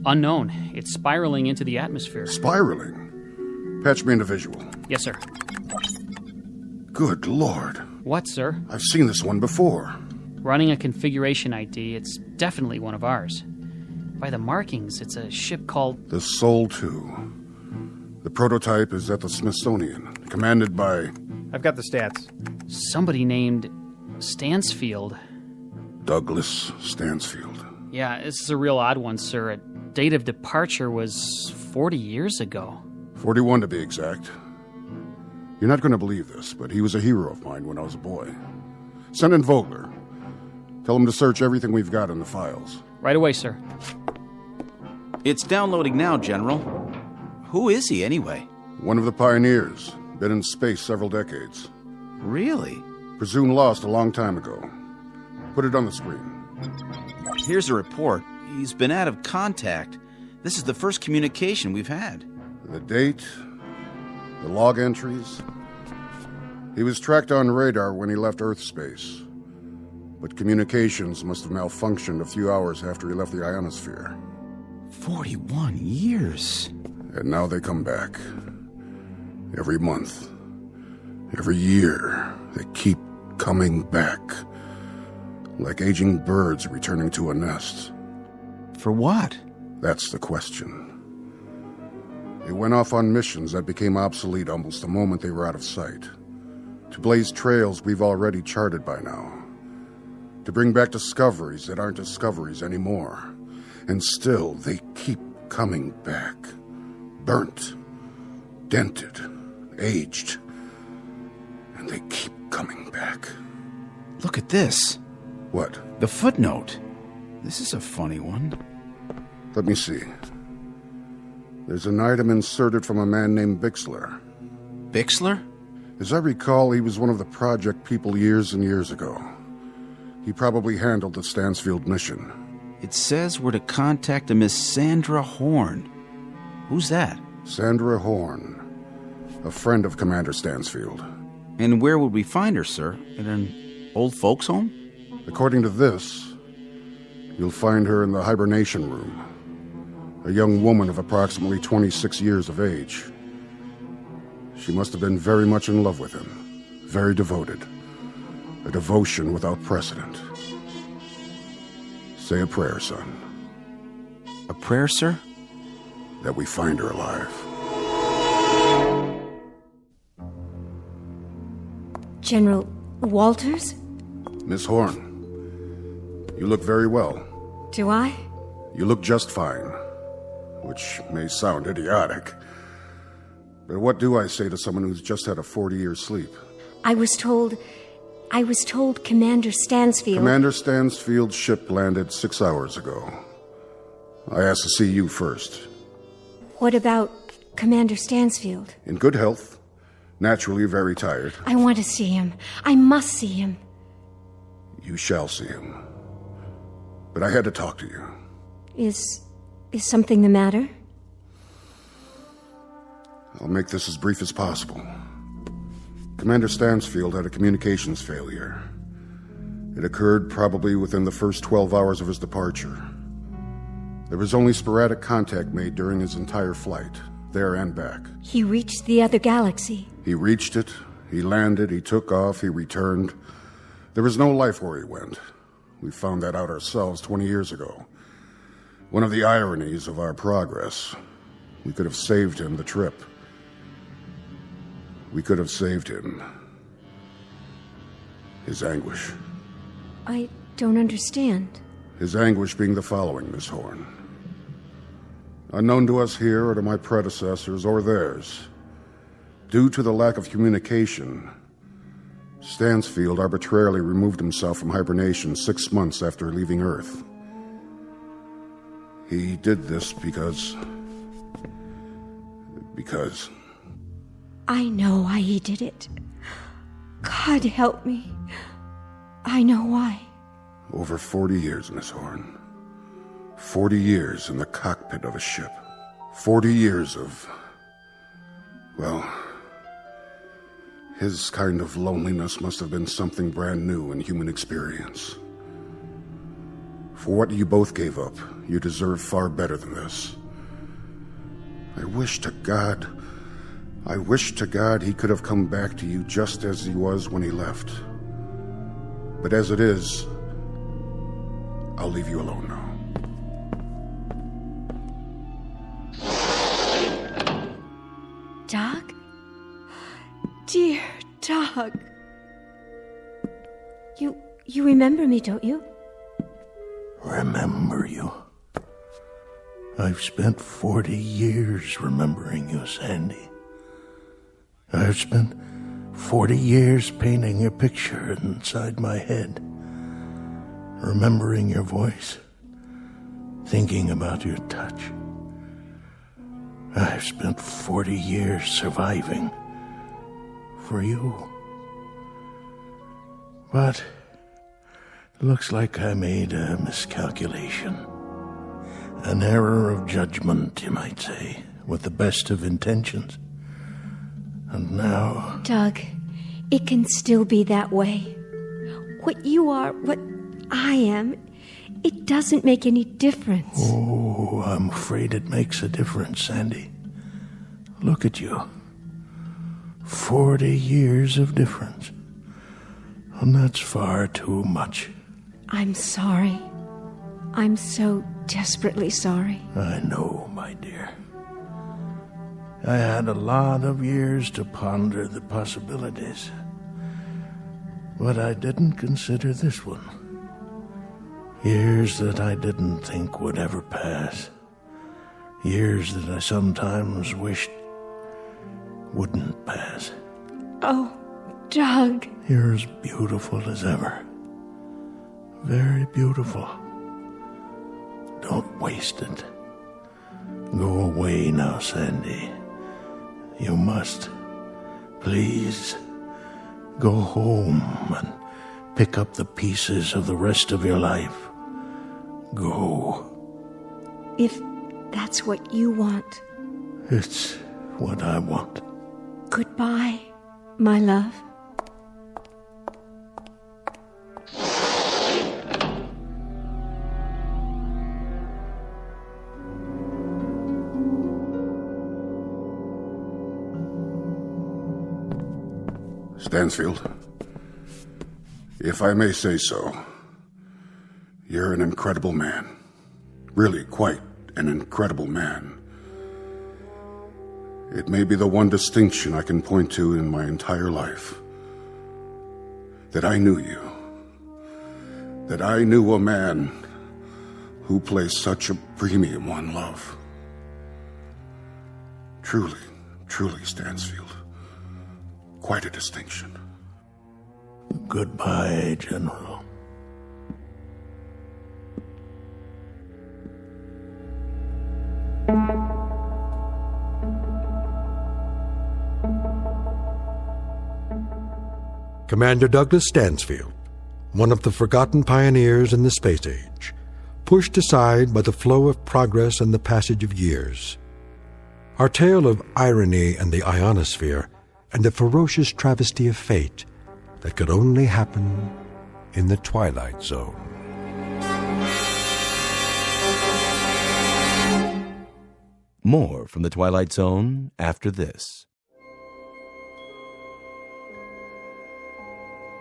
Unknown. It's spiraling into the atmosphere. Spiraling? Patch me into visual. Yes, sir. Good Lord. What, sir? I've seen this one before. Running a configuration ID, it's definitely one of ours. By the markings, it's a ship called... The Sol 2. The prototype is at the Smithsonian, commanded by... I've got the stats. Somebody named Stansfield. Douglas Stansfield. Yeah, this is a real odd one, sir. Date of departure was 40 years ago. 41 to be exact. You're not going to believe this, but he was a hero of mine when I was a boy. Send in Vogler. Tell him to search everything we've got in the files. Right away, sir. It's downloading now, General. Who is he, anyway? One of the pioneers. Been in space several decades. Really? Presumed lost a long time ago. Put it on the screen. Here's a report. He's been out of contact. This is the first communication we've had. The date, the log entries. He was tracked on radar when he left Earth space. But communications must have malfunctioned a few hours after he left the ionosphere. 41 years. And now they come back. Every month. Every year. They keep coming back. Like aging birds returning to a nest. For what? That's the question. They went off on missions that became obsolete almost the moment they were out of sight. To blaze trails we've already charted by now. To bring back discoveries that aren't discoveries anymore. And still, they keep coming back. Burnt. Dented. Aged. And they keep coming back. Look at this. What? The footnote. This is a funny one. Let me see. There's an item inserted from a man named Bixler. Bixler? As I recall, he was one of the project people years and years ago. He probably handled the Stansfield mission. It says we're to contact a Miss Sandra Horn. Who's that? Sandra Horn. A friend of Commander Stansfield. And where would we find her, sir? In an old folks' home? According to this, you'll find her in the hibernation room. A young woman of approximately 26 years of age. She must have been very much in love with him. Very devoted. A devotion without precedent. Say a prayer, son. A prayer, sir? That we find her alive. General Walters? Miss Horn, you look very well. Do I? You look just fine. Which may sound idiotic. But what do I say to someone who's just had a 40-year sleep? I was told Commander Stansfield... Commander Stansfield's ship landed 6 hours ago. I asked to see you first. What about Commander Stansfield? In good health. Naturally very tired. I want to see him. I must see him. You shall see him. But I had to talk to you. Is something the matter? I'll make this as brief as possible. Commander Stansfield had a communications failure. It occurred probably within the first 12 hours of his departure. There was only sporadic contact made during his entire flight, there and back. He reached the other galaxy. He reached it, he landed, he took off, he returned. There was no life where he went. We found that out ourselves 20 years ago. One of the ironies of our progress. We could have saved him the trip. We could have saved him his anguish. I don't understand. His anguish being the following, Miss Horn. Unknown to us here or to my predecessors or theirs, due to the lack of communication, Stansfield arbitrarily removed himself from hibernation 6 months after leaving Earth. He did this because... I know why he did it. God help me. I know why. Over 40 years, Miss Horn. 40 years in the cockpit of a ship. 40 years of... well... his kind of loneliness must have been something brand new in human experience. For what you both gave up, you deserve far better than this. I wish to God he could have come back to you just as he was when he left. But as it is, I'll leave you alone now. Doug? Dear Doug. You remember me, don't you? Remember you? I've spent 40 years remembering you, Sandy. I've spent 40 years painting your picture inside my head, remembering your voice, thinking about your touch. I've spent 40 years surviving for you. But it looks like I made a miscalculation. An error of judgment, you might say, with the best of intentions. And now... Doug, it can still be that way. What you are, what I am, it doesn't make any difference. Oh, I'm afraid it makes a difference, Sandy. Look at you. 40 years of difference. And that's far too much. I'm sorry. I'm so desperately sorry. I know, my dear. I had a lot of years to ponder the possibilities. But I didn't consider this one. Years that I didn't think would ever pass. Years that I sometimes wished wouldn't pass. Oh, Doug. You're as beautiful as ever. Very beautiful. Don't waste it. Go away now, Sandy. You must. Please. Go home and pick up the pieces of the rest of your life. Go. If that's what you want. It's what I want. Goodbye, my love. Stansfield, if I may say so, you're an incredible man. Really, quite an incredible man. It may be the one distinction I can point to in my entire life. That I knew you. That I knew a man who placed such a premium on love. Truly, truly, Stansfield. Quite a distinction. Goodbye, General. Commander Douglas Stansfield, one of the forgotten pioneers in the space age, pushed aside by the flow of progress and the passage of years. Our tale of irony and the ionosphere and the ferocious travesty of fate that could only happen in the Twilight Zone. More from the Twilight Zone after this.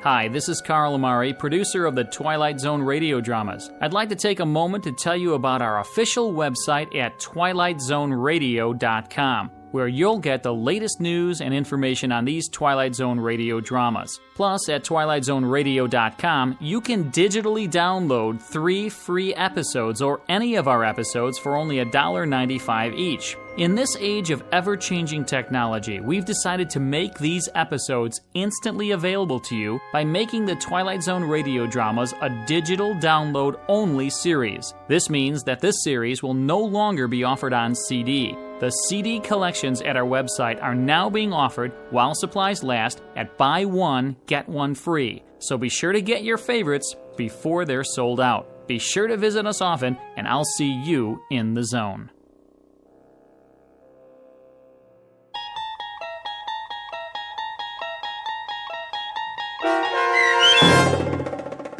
Hi, this is Carl Amari, producer of the Twilight Zone radio dramas. I'd like to take a moment to tell you about our official website at twilightzoneradio.com, where you'll get the latest news and information on these Twilight Zone radio dramas. Plus, at twilightzoneradio.com, you can digitally download 3 free episodes or any of our episodes for only $1.95 each. In this age of ever-changing technology, we've decided to make these episodes instantly available to you by making the Twilight Zone radio dramas a digital download-only series. This means that this series will no longer be offered on CD. The CD collections at our website are now being offered while supplies last at buy one, get one free. So be sure to get your favorites before they're sold out. Be sure to visit us often, and I'll see you in the zone.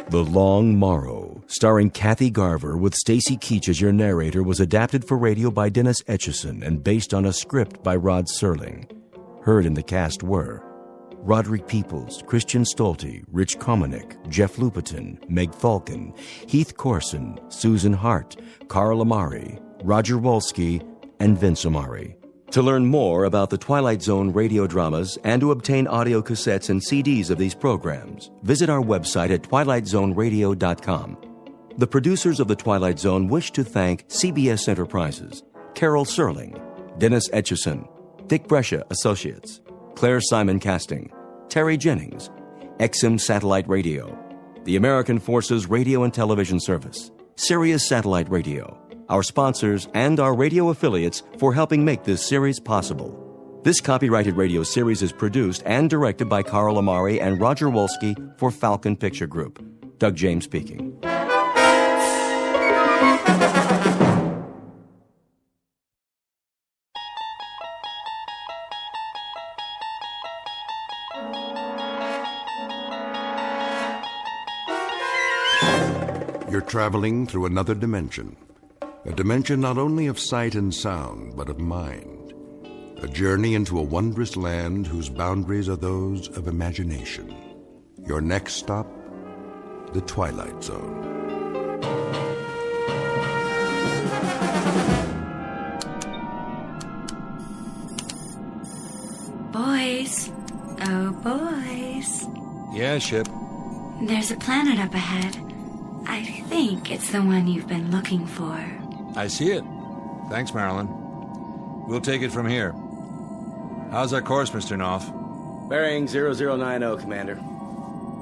The Long Morrow, starring Kathy Garver with Stacy Keach as your narrator, was adapted for radio by Dennis Etchison and based on a script by Rod Serling. Heard in the cast were Roderick Peoples, Christian Stolte, Rich Komanek, Jeff Lupetin, Meg Falcon, Heath Corson, Susan Hart, Carl Amari, Roger Wolski, and Vince Amari. To learn more about the Twilight Zone radio dramas and to obtain audio cassettes and CDs of these programs, visit our website at twilightzoneradio.com. The producers of The Twilight Zone wish to thank CBS Enterprises, Carol Serling, Dennis Etchison, Dick Brescia Associates, Claire Simon Casting, Terry Jennings, XM Satellite Radio, the American Forces Radio and Television Service, Sirius Satellite Radio, our sponsors, and our radio affiliates for helping make this series possible. This copyrighted radio series is produced and directed by Carl Amari and Roger Wolski for Falcon Picture Group. Doug James speaking. You're traveling through another dimension. A dimension not only of sight and sound, but of mind. A journey into a wondrous land whose boundaries are those of imagination. Your next stop, the Twilight Zone. Boys. Oh, boys. Yeah, Ship. There's a planet up ahead. I think it's the one you've been looking for. I see it. Thanks, Marilyn. We'll take it from here. How's our course, Mr. Knopf? Bearing 0090, Commander.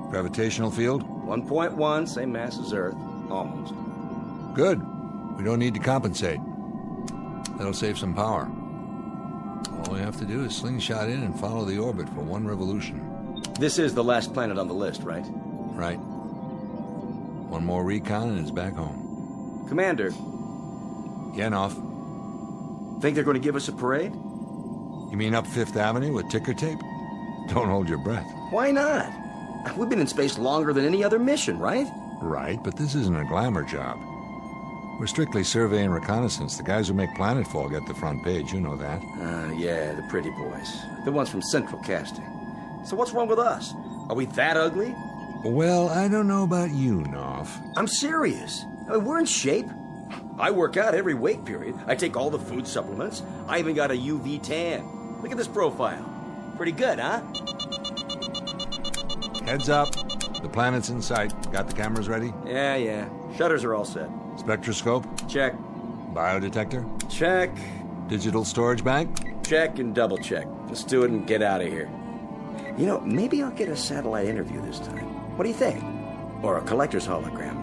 Gravitational field? 1.1, same mass as Earth. Almost. Good. We don't need to compensate. That'll save some power. All we have to do is slingshot in and follow the orbit for one revolution. This is the last planet on the list, right? Right. One more recon and it's back home. Commander. Yeah, Knopf. Think they're going to give us a parade? You mean up Fifth Avenue with ticker tape? Don't hold your breath. Why not? We've been in space longer than any other mission, right? Right, but this isn't a glamour job. We're strictly survey and reconnaissance. The guys who make Planetfall get the front page, you know that. Yeah, the pretty boys. The ones from Central Casting. So what's wrong with us? Are we that ugly? Well, I don't know about you, Knopf. I'm serious. I mean, we're in shape. I work out every wait period. I take all the food supplements. I even got a UV tan. Look at this profile. Pretty good, huh? Heads up. The planet's in sight. Got the cameras ready? Yeah. Shutters are all set. Spectroscope? Check. Biodetector? Check. Digital storage bank? Check and double check. Let's do it and get out of here. You know, maybe I'll get a satellite interview this time. What do you think? Or a collector's hologram.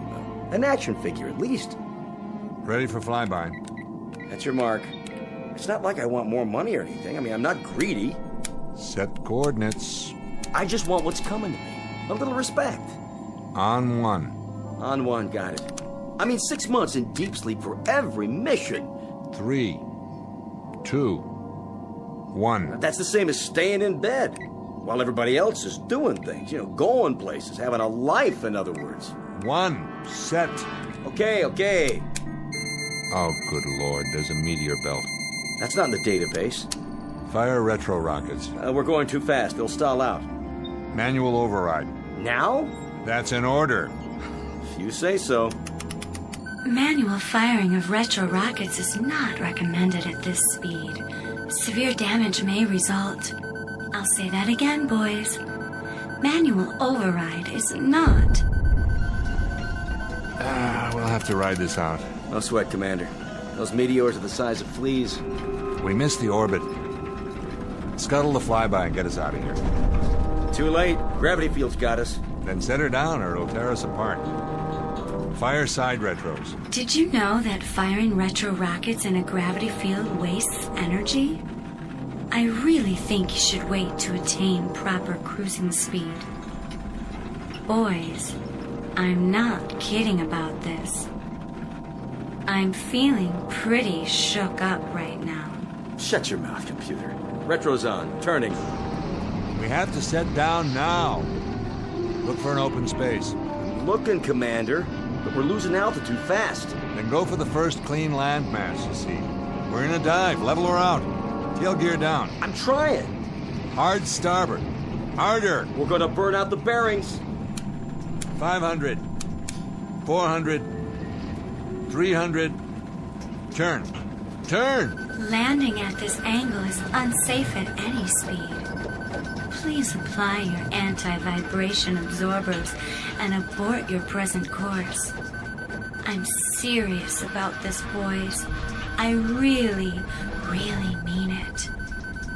An action figure, at least. Ready for flyby. That's your mark. It's not like I want more money or anything. I mean, I'm not greedy. Set coordinates. I just want what's coming to me. A little respect. On one. On one, got it. I mean, 6 months in deep sleep for every mission. 3, 2, 1. That's the same as staying in bed while everybody else is doing things. Going places, having a life, in other words. 1. Set. Okay. Oh, good Lord, there's a meteor belt. That's not in the database. Fire retro rockets. We're going too fast. They'll stall out. Manual override. Now? That's in order. If you say so. Manual firing of retro rockets is not recommended at this speed. Severe damage may result. I'll say that again, boys. Manual override is not. We'll have to ride this out. No sweat, Commander. Those meteors are the size of fleas. We missed the orbit. Scuttle the flyby and get us out of here. Too late. Gravity field's got us. Then set her down or it'll tear us apart. Fire side retros. Did you know that firing retro rockets in a gravity field wastes energy? I really think you should wait to attain proper cruising speed. Boys, I'm not kidding about this. I'm feeling pretty shook up right now. Shut your mouth, computer. Retro's on. Turning. We have to set down now. Look for an open space. Looking, Commander, but we're losing altitude fast. Then go for the first clean landmass, you see. We're in a dive. Level her out. Tail gear down. I'm trying. Hard starboard. Harder. We're gonna burn out the bearings. 500. 400. 300. Turn. Turn! Landing at this angle is unsafe at any speed. Please apply your anti-vibration absorbers and abort your present course. I'm serious about this, boys. I really, really mean it.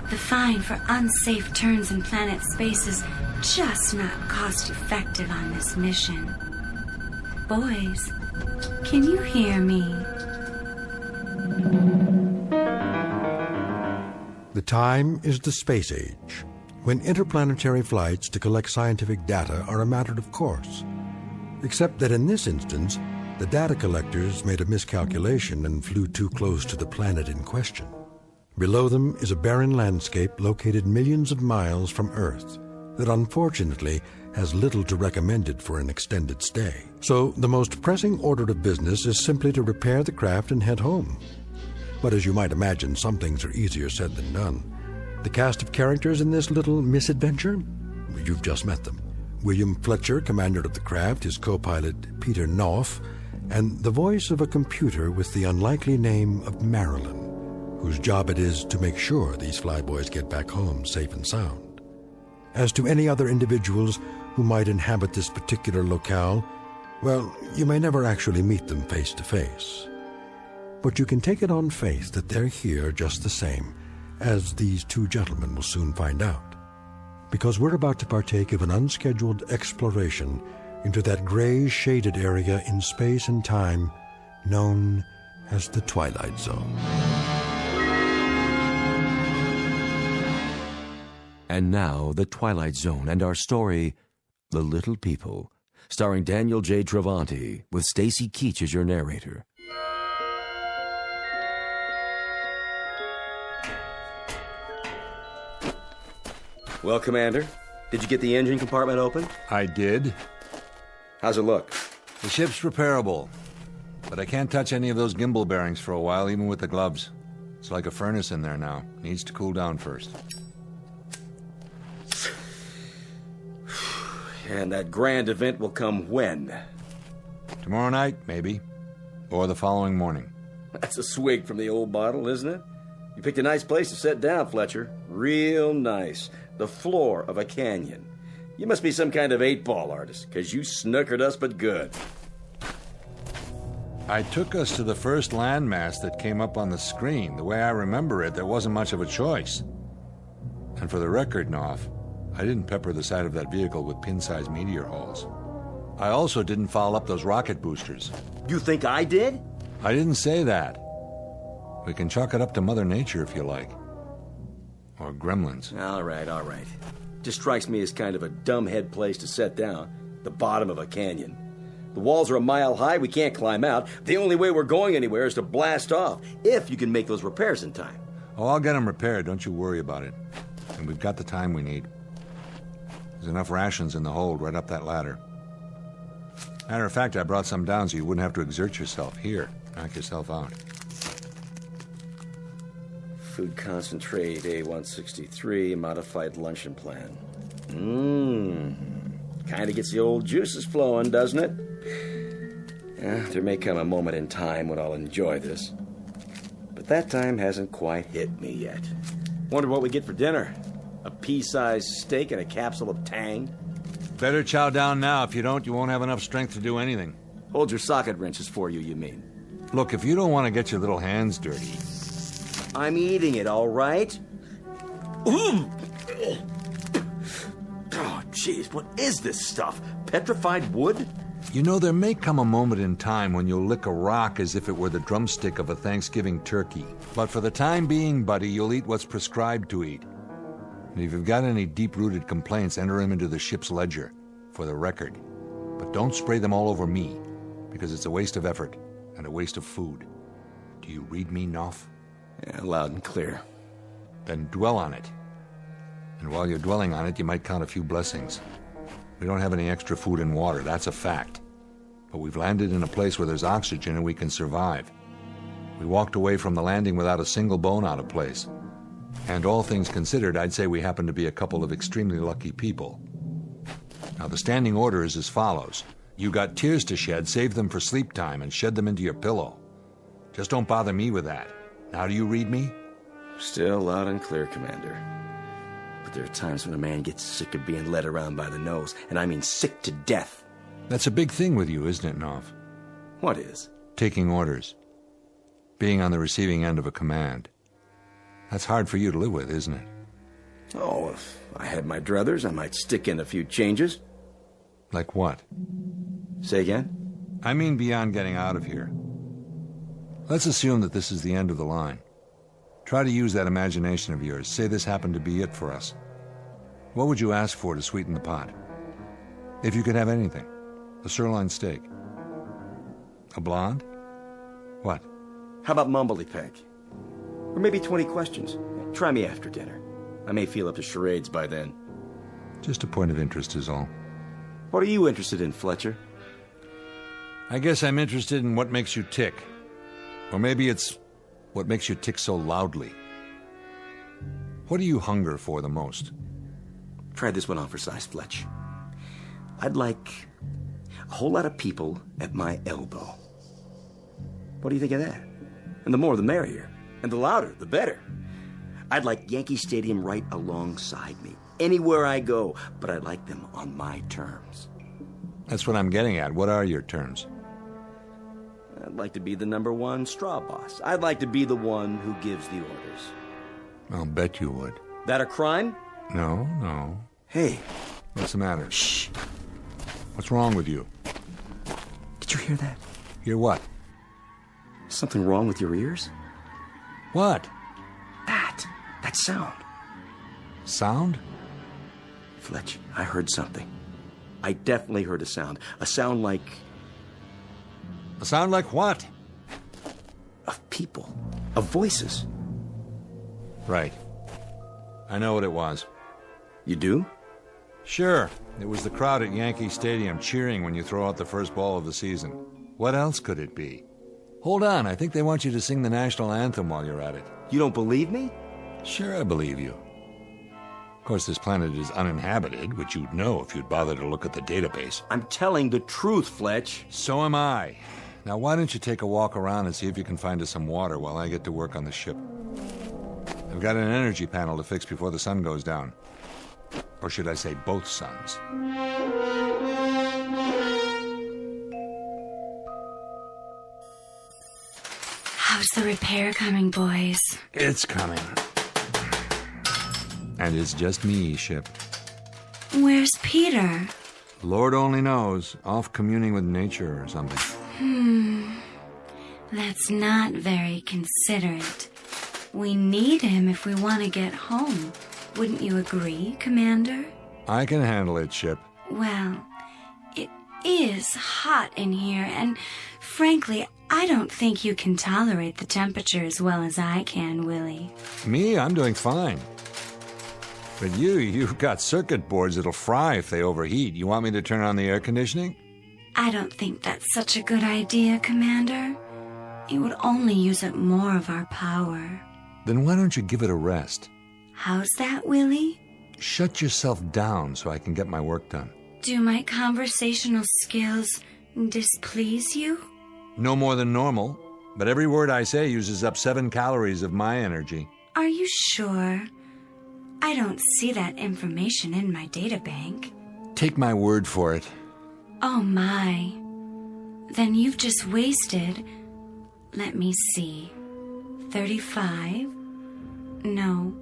The fine for unsafe turns in planet space is just not cost-effective on this mission. Boys, can you hear me? The time is the space age, when interplanetary flights to collect scientific data are a matter of course. Except that in this instance, the data collectors made a miscalculation and flew too close to the planet in question. Below them is a barren landscape located millions of miles from Earth that unfortunately has little to recommend it for an extended stay. So the most pressing order of business is simply to repair the craft and head home. But as you might imagine, some things are easier said than done. The cast of characters in this little misadventure? You've just met them. William Fletcher, commander of the craft, his co-pilot Peter Knopf, and the voice of a computer with the unlikely name of Marilyn, whose job it is to make sure these flyboys get back home safe and sound. As to any other individuals who might inhabit this particular locale, well, you may never actually meet them face to face. But you can take it on faith that they're here just the same, as these two gentlemen will soon find out. Because we're about to partake of an unscheduled exploration into that gray shaded area in space and time known as the Twilight Zone. And now, The Twilight Zone and our story, The Little People, starring Daniel J. Travanti, with Stacy Keach as your narrator. Well, Commander, did you get the engine compartment open? I did. How's it look? The ship's repairable, but I can't touch any of those gimbal bearings for a while, even with the gloves. It's like a furnace in there now. Needs to cool down first. And that grand event will come when? Tomorrow night, maybe. Or the following morning. That's a swig from the old bottle, isn't it? You picked a nice place to sit down, Fletcher. Real nice. The floor of a canyon. You must be some kind of 8-ball artist, because you snookered us but good. I took us to the first landmass that came up on the screen. The way I remember it, there wasn't much of a choice. And for the record, Knopf, I didn't pepper the side of that vehicle with pin-sized meteor holes. I also didn't foul up those rocket boosters. You think I did? I didn't say that. We can chalk it up to Mother Nature if you like. Or gremlins. All right. Just strikes me as kind of a dumbhead place to set down. The bottom of a canyon. The walls are a mile high, we can't climb out. The only way we're going anywhere is to blast off, if you can make those repairs in time. Oh, I'll get them repaired. Don't you worry about it. And we've got the time we need. There's enough rations in the hold right up that ladder. Matter of fact, I brought some down so you wouldn't have to exert yourself. Here, knock yourself out. Food concentrate, A163, modified luncheon plan. Kind of gets the old juices flowing, doesn't it? Yeah, there may come a moment in time when I'll enjoy this. But that time hasn't quite hit me yet. Wonder what we get for dinner. A pea-sized steak and a capsule of Tang? Better chow down now. If you don't, you won't have enough strength to do anything. Hold your socket wrenches for you mean? Look, if you don't want to get your little hands dirty... I'm eating it, all right? Oh, jeez, what is this stuff? Petrified wood? You know, there may come a moment in time when you'll lick a rock as if it were the drumstick of a Thanksgiving turkey. But for the time being, buddy, you'll eat what's prescribed to eat. And if you've got any deep-rooted complaints, enter them into the ship's ledger, for the record. But don't spray them all over me, because it's a waste of effort and a waste of food. Do you read me, Knopf? Yeah, loud and clear. Then dwell on it. And while you're dwelling on it, you might count a few blessings. We don't have any extra food and water, that's a fact. But we've landed in a place where there's oxygen and we can survive. We walked away from the landing without a single bone out of place. And all things considered, I'd say we happen to be a couple of extremely lucky people. Now, the standing order is as follows. You got tears to shed, save them for sleep time, and shed them into your pillow. Just don't bother me with that. Now do you read me? Still loud and clear, Commander. But there are times when a man gets sick of being led around by the nose, and I mean sick to death. That's a big thing with you, isn't it, Knopf? What is? Taking orders. Being on the receiving end of a command. That's hard for you to live with, isn't it? Oh, if I had my druthers, I might stick in a few changes. Like what? Say again? I mean beyond getting out of here. Let's assume that this is the end of the line. Try to use that imagination of yours. Say this happened to be it for us. What would you ask for to sweeten the pot? If you could have anything. A sirloin steak. A blonde? What? How about Mumbly Peg? Or maybe 20 questions. Try me after dinner. I may feel up to charades by then. Just a point of interest is all. What are you interested in, Fletcher? I guess I'm interested in what makes you tick. Or maybe it's what makes you tick so loudly. What do you hunger for the most? Try this one on for size, Fletch. I'd like a whole lot of people at my elbow. What do you think of that? And the more the merrier. And the louder, the better. I'd like Yankee Stadium right alongside me. Anywhere I go, but I'd like them on my terms. That's what I'm getting at. What are your terms? I'd like to be the #1 straw boss. I'd like to be the one who gives the orders. I'll bet you would. That a crime? No. Hey. What's the matter? Shh. What's wrong with you? Did you hear that? Hear what? Something wrong with your ears? What? That sound. Sound? Fletch, I heard something. I definitely heard a sound. A sound like... A sound like what? Of people. Of voices. Right. I know what it was. You do? Sure. It was the crowd at Yankee Stadium cheering when you throw out the first ball of the season. What else could it be? Hold on, I think they want you to sing the national anthem while you're at it. You don't believe me? Sure, I believe you. Of course, this planet is uninhabited, which you'd know if you'd bother to look at the database. I'm telling the truth, Fletch. So am I. Now, why don't you take a walk around and see if you can find us some water while I get to work on the ship? I've got an energy panel to fix before the sun goes down. Or should I say both suns? How's the repair coming, boys? It's coming. And it's just me, Ship. Where's Peter? Lord only knows. Off communing with nature or something. That's not very considerate. We need him if we want to get home. Wouldn't you agree, Commander? I can handle it, Ship. Well, it is hot in here, and frankly, I don't think you can tolerate the temperature as well as I can, Willie. Me? I'm doing fine. But you've got circuit boards that'll fry if they overheat. You want me to turn on the air conditioning? I don't think that's such a good idea, Commander. It would only use up more of our power. Then why don't you give it a rest? How's that, Willie? Shut yourself down so I can get my work done. Do my conversational skills displease you? No more than normal, but every word I say uses up 7 calories of my energy. Are you sure? I don't see that information in my databank. Take my word for it. Oh my. Then you've just wasted, let me see, 35? No.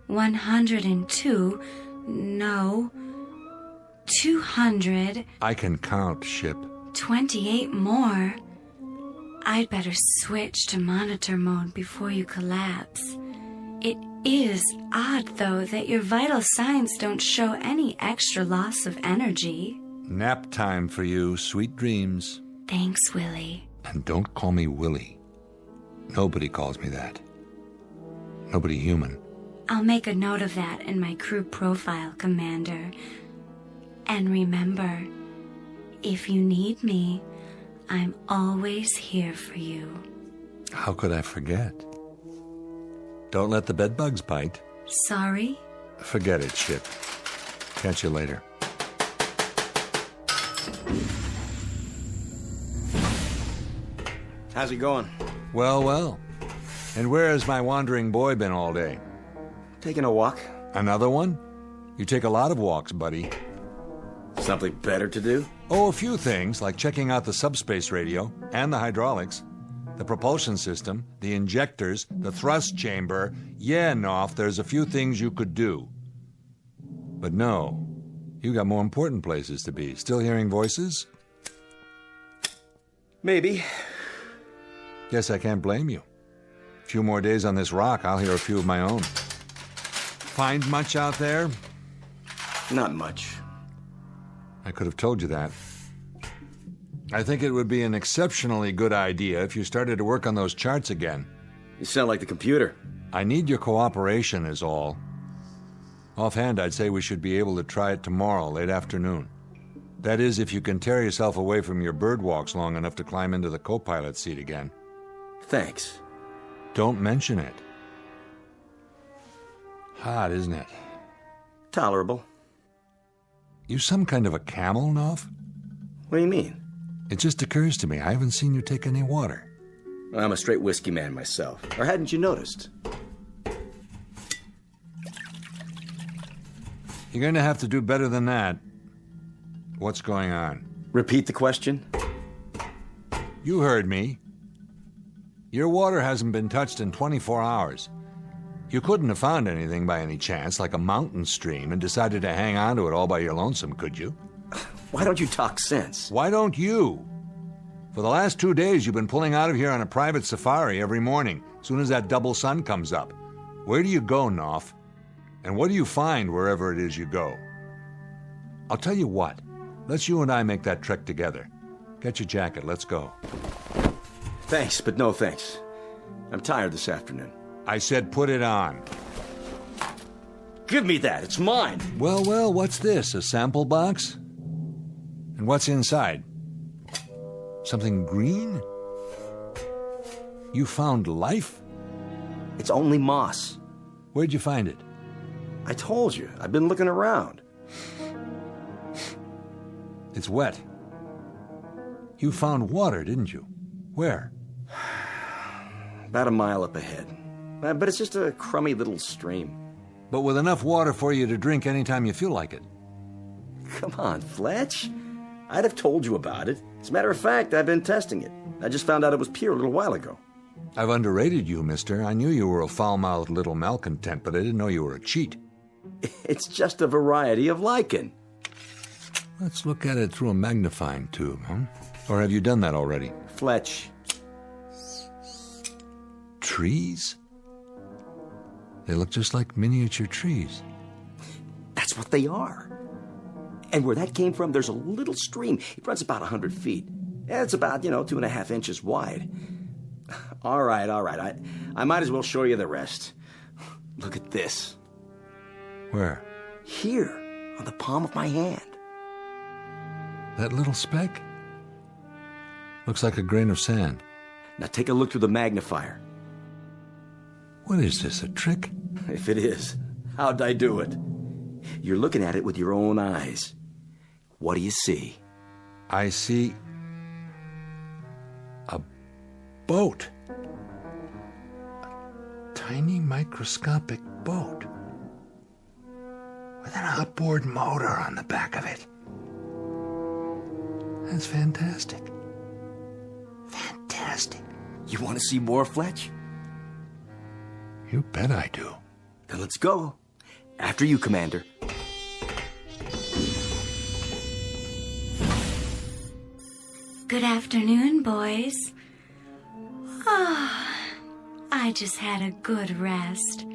102? No. 200? I can count, Ship. 28 more. I'd better switch to monitor mode before you collapse. It is odd, though, that your vital signs don't show any extra loss of energy. Nap time for you. Sweet dreams. Thanks, Willie. And don't call me Willie. Nobody calls me that. Nobody human. I'll make a note of that in my crew profile, Commander. And remember, if you need me, I'm always here for you. How could I forget? Don't let the bedbugs bite. Sorry? Forget it, Ship. Catch you later. How's it going? Well. And where has my wandering boy been all day? Taking a walk. Another one? You take a lot of walks, buddy. Something better to do? Oh, a few things, like checking out the subspace radio and the hydraulics, the propulsion system, the injectors, the thrust chamber. Yeah, Knopf, there's a few things you could do. But no, you got more important places to be. Still hearing voices? Maybe. Guess I can't blame you. A few more days on this rock, I'll hear a few of my own. Find much out there? Not much. I could have told you that. I think it would be an exceptionally good idea if you started to work on those charts again. You sound like the computer. I need your cooperation is all. Offhand, I'd say we should be able to try it tomorrow, late afternoon. That is, if you can tear yourself away from your bird walks long enough to climb into the co-pilot seat again. Thanks. Don't mention it. Hot, isn't it? Tolerable. You some kind of a camel, Knopf? What do you mean? It just occurs to me, I haven't seen you take any water. I'm a straight whiskey man myself. Or hadn't you noticed? You're going to have to do better than that. What's going on? Repeat the question. You heard me. Your water hasn't been touched in 24 hours. You couldn't have found anything by any chance, like a mountain stream, and decided to hang on to it all by your lonesome, could you? Why don't you talk sense? Why don't you? For the last 2 days, you've been pulling out of here on a private safari every morning, as soon as that double sun comes up. Where do you go, Knopf? And what do you find wherever it is you go? I'll tell you what. Let's you and I make that trek together. Get your jacket, let's go. Thanks, but no thanks. I'm tired this afternoon. I said put it on. Give me that, it's mine. Well, what's this, a sample box? And what's inside? Something green? You found life? It's only moss. Where'd you find it? I told you, I've been looking around. It's wet. You found water, didn't you? Where? About a mile up ahead. But it's just a crummy little stream. But with enough water for you to drink anytime you feel like it. Come on, Fletch. I'd have told you about it. As a matter of fact, I've been testing it. I just found out it was pure a little while ago. I've underrated you, mister. I knew you were a foul-mouthed little malcontent, but I didn't know you were a cheat. It's just a variety of lichen. Let's look at it through a magnifying tube, huh? Or have you done that already? Fletch. Trees? They look just like miniature trees. That's what they are. And where that came from, there's a little stream. It runs about 100 feet. Yeah, it's about, 2.5 inches wide. All right. I might as well show you the rest. Look at this. Where? Here, on the palm of my hand. That little speck? Looks like a grain of sand. Now take a look through the magnifier. What is this, a trick? If it is, how'd I do it? You're looking at it with your own eyes. What do you see? I see a boat. A tiny microscopic boat. With an outboard motor on the back of it. That's fantastic. Fantastic. You want to see more, Fletch? You bet I do. Then let's go. After you, Commander. Good afternoon, boys. Oh, I just had a good rest.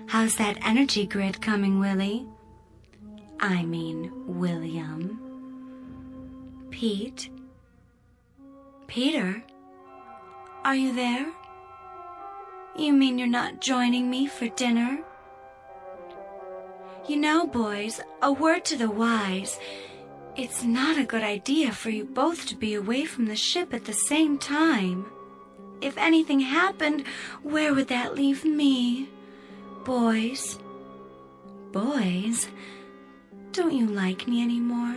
How's that energy grid coming, Willie? I mean, William. Pete? Peter? Are you there? You mean you're not joining me for dinner? You know, boys, a word to the wise. It's not a good idea for you both to be away from the ship at the same time. If anything happened, where would that leave me? Boys? Boys? Don't you like me anymore?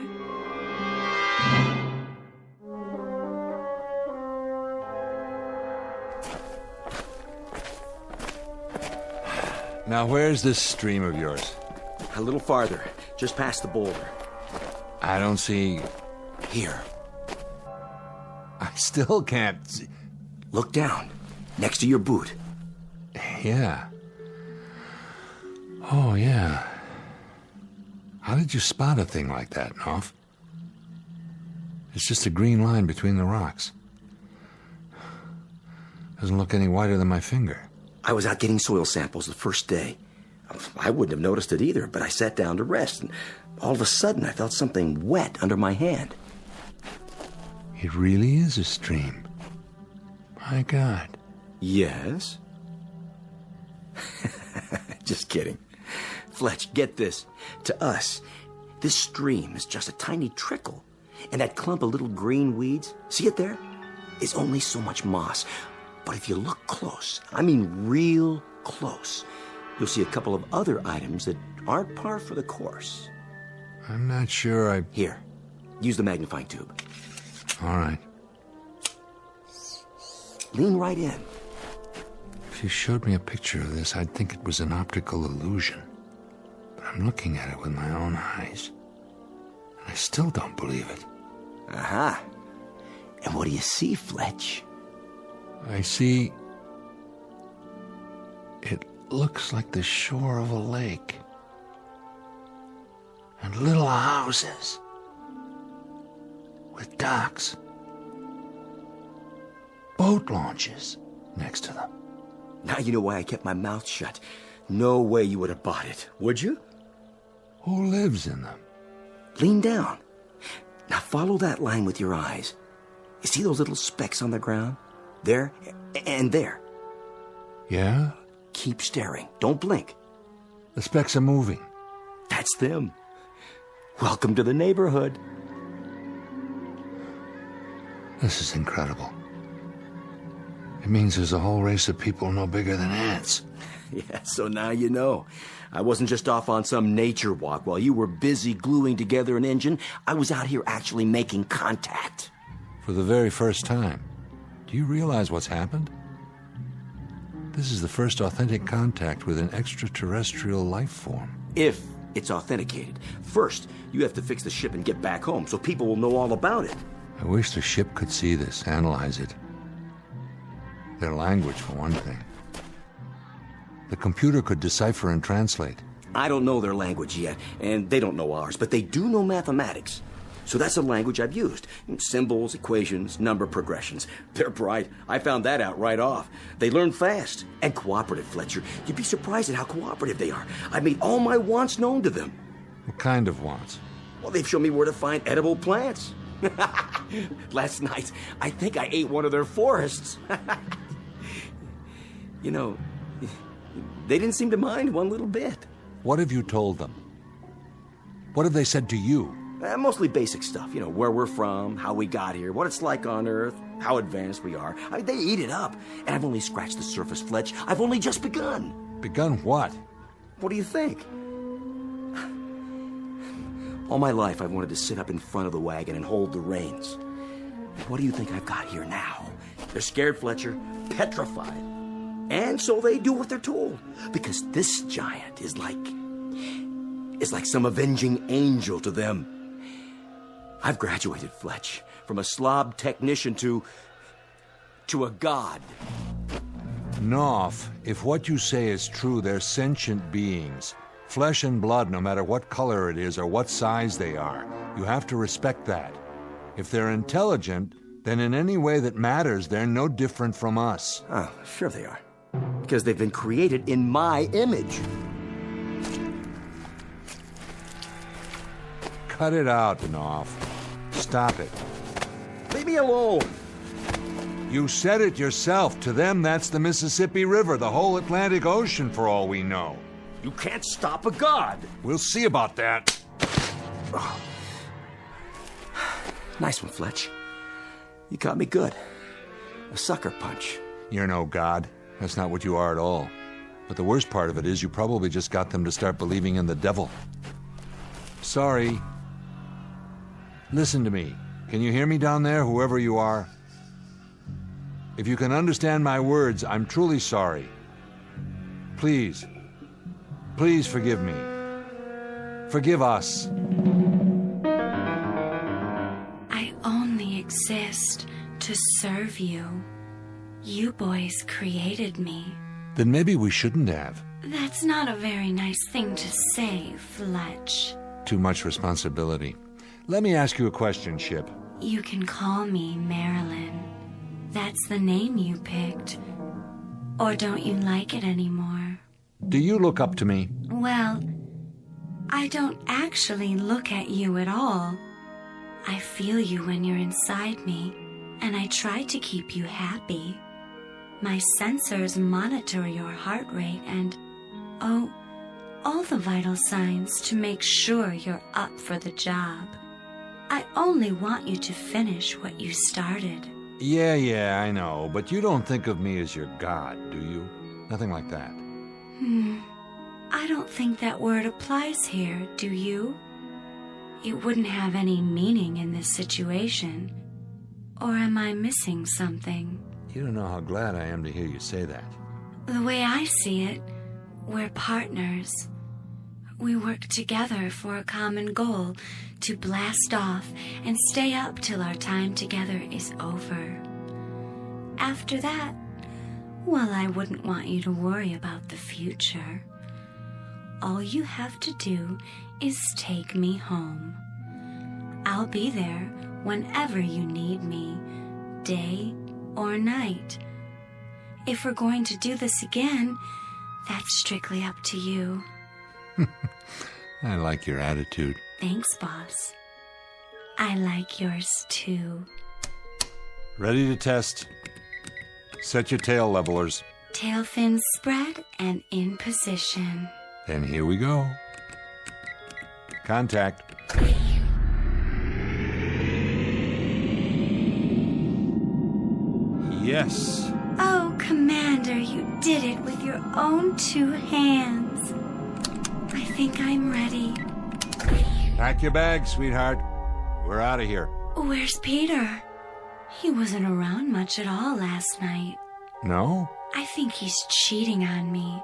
Now, where's this stream of yours? A little farther, just past the boulder. I don't see... Here. I still can't see... Look down, next to your boot. Yeah. Oh, yeah. How did you spot a thing like that, Knopf? It's just a green line between the rocks. Doesn't look any whiter than my finger. I was out getting soil samples the first day. I wouldn't have noticed it either, but I sat down to rest, and all of a sudden I felt something wet under my hand. It really is a stream. My God. Yes? Just kidding. Fletch, get this. To us, this stream is just a tiny trickle. And that clump of little green weeds, see it there? Is only so much moss. But if you look close, I mean real close, you'll see a couple of other items that aren't par for the course. I'm not sure I... Here, use the magnifying tube. All right. Lean right in. If you showed me a picture of this, I'd think it was an optical illusion. But I'm looking at it with my own eyes. And I still don't believe it. Aha. And what do you see, Fletch? I see... It looks like the shore of a lake. And little houses. With docks. Boat launches next to them. Now you know why I kept my mouth shut. No way you would have bought it, would you? Who lives in them? Lean down. Now follow that line with your eyes. You see those little specks on the ground? There and there. Yeah? Keep staring. Don't blink. The specks are moving. That's them. Welcome to the neighborhood. This is incredible. It means there's a whole race of people no bigger than ants. Yeah, so now you know. I wasn't just off on some nature walk while you were busy gluing together an engine. I was out here actually making contact. For the very first time. Do you realize what's happened? This is the first authentic contact with an extraterrestrial life form. If it's authenticated. First, you have to fix the ship and get back home so people will know all about it. I wish the ship could see this, analyze it. Their language, for one thing. The computer could decipher and translate. I don't know their language yet, and they don't know ours, but they do know mathematics. So that's the language I've used. Symbols, equations, number progressions. They're bright. I found that out right off. They learn fast. And cooperative, Fletcher. You'd be surprised at how cooperative they are. I made all my wants known to them. What kind of wants? Well, they've shown me where to find edible plants. Last night, I think I ate one of their forests. You know, they didn't seem to mind one little bit. What have you told them? What have they said to you? Mostly basic stuff, you know, where we're from, how we got here, what it's like on Earth, how advanced we are. I mean, they eat it up. And I've only scratched the surface, Fletch. I've only just begun. Begun what? What do you think? All my life, I've wanted to sit up in front of the wagon and hold the reins. What do you think I've got here now? They're scared, Fletcher, petrified. And so they do what they're told. Because this giant is like some avenging angel to them. I've graduated, Fletch, from a slob technician to a god. Knopf, if what you say is true, they're sentient beings. Flesh and blood, no matter what color it is or what size they are. You have to respect that. If they're intelligent, then in any way that matters, they're no different from us. Oh, sure they are. Because they've been created in my image. Cut it out, Knopf. Stop it. Leave me alone. You said it yourself. To them, that's the Mississippi River, the whole Atlantic Ocean, for all we know. You can't stop a god. We'll see about that. Oh. Nice one, Fletch. You caught me good. A sucker punch. You're no god. That's not what you are at all. But the worst part of it is you probably just got them to start believing in the devil. Sorry. Listen to me. Can you hear me down there, whoever you are? If you can understand my words, I'm truly sorry. Please. Please forgive me. Forgive us. I only exist to serve you. You boys created me. Then maybe we shouldn't have. That's not a very nice thing to say, Fletch. Too much responsibility. Let me ask you a question, Ship. You can call me Marilyn. That's the name you picked. Or don't you like it anymore? Do you look up to me? Well, I don't actually look at you at all. I feel you when you're inside me, and I try to keep you happy. My sensors monitor your heart rate and, all the vital signs to make sure you're up for the job. I only want you to finish what you started. Yeah, I know, but you don't think of me as your god, do you? Nothing like that. I don't think that word applies here, do you? It wouldn't have any meaning in this situation. Or am I missing something? You don't know how glad I am to hear you say that. The way I see it, we're partners. We work together for a common goal, to blast off and stay up till our time together is over. After that, well, I wouldn't want you to worry about the future. All you have to do is take me home. I'll be there whenever you need me, day or night. If we're going to do this again, that's strictly up to you. I like your attitude. Thanks, boss. I like yours too. Ready to test. Set your tail levelers. Tail fins spread and in position. Then here we go. Contact. Yes. Oh, Commander, you did it with your own 2 hands. I think I'm ready. Pack your bags, sweetheart. We're out of here. Where's Peter? He wasn't around much at all last night. No? I think he's cheating on me.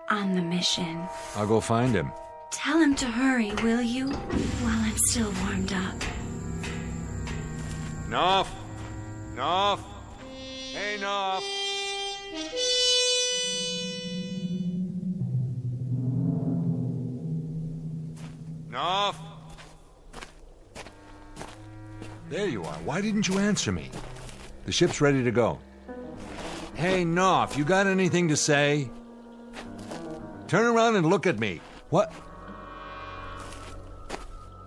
On the mission. I'll go find him. Tell him to hurry, will you? While I'm still warmed up. Knopf! Knopf! Hey, Knopf! Knopf! There you are. Why didn't you answer me? The ship's ready to go. Hey, Knopf, you got anything to say? Turn around and look at me. What?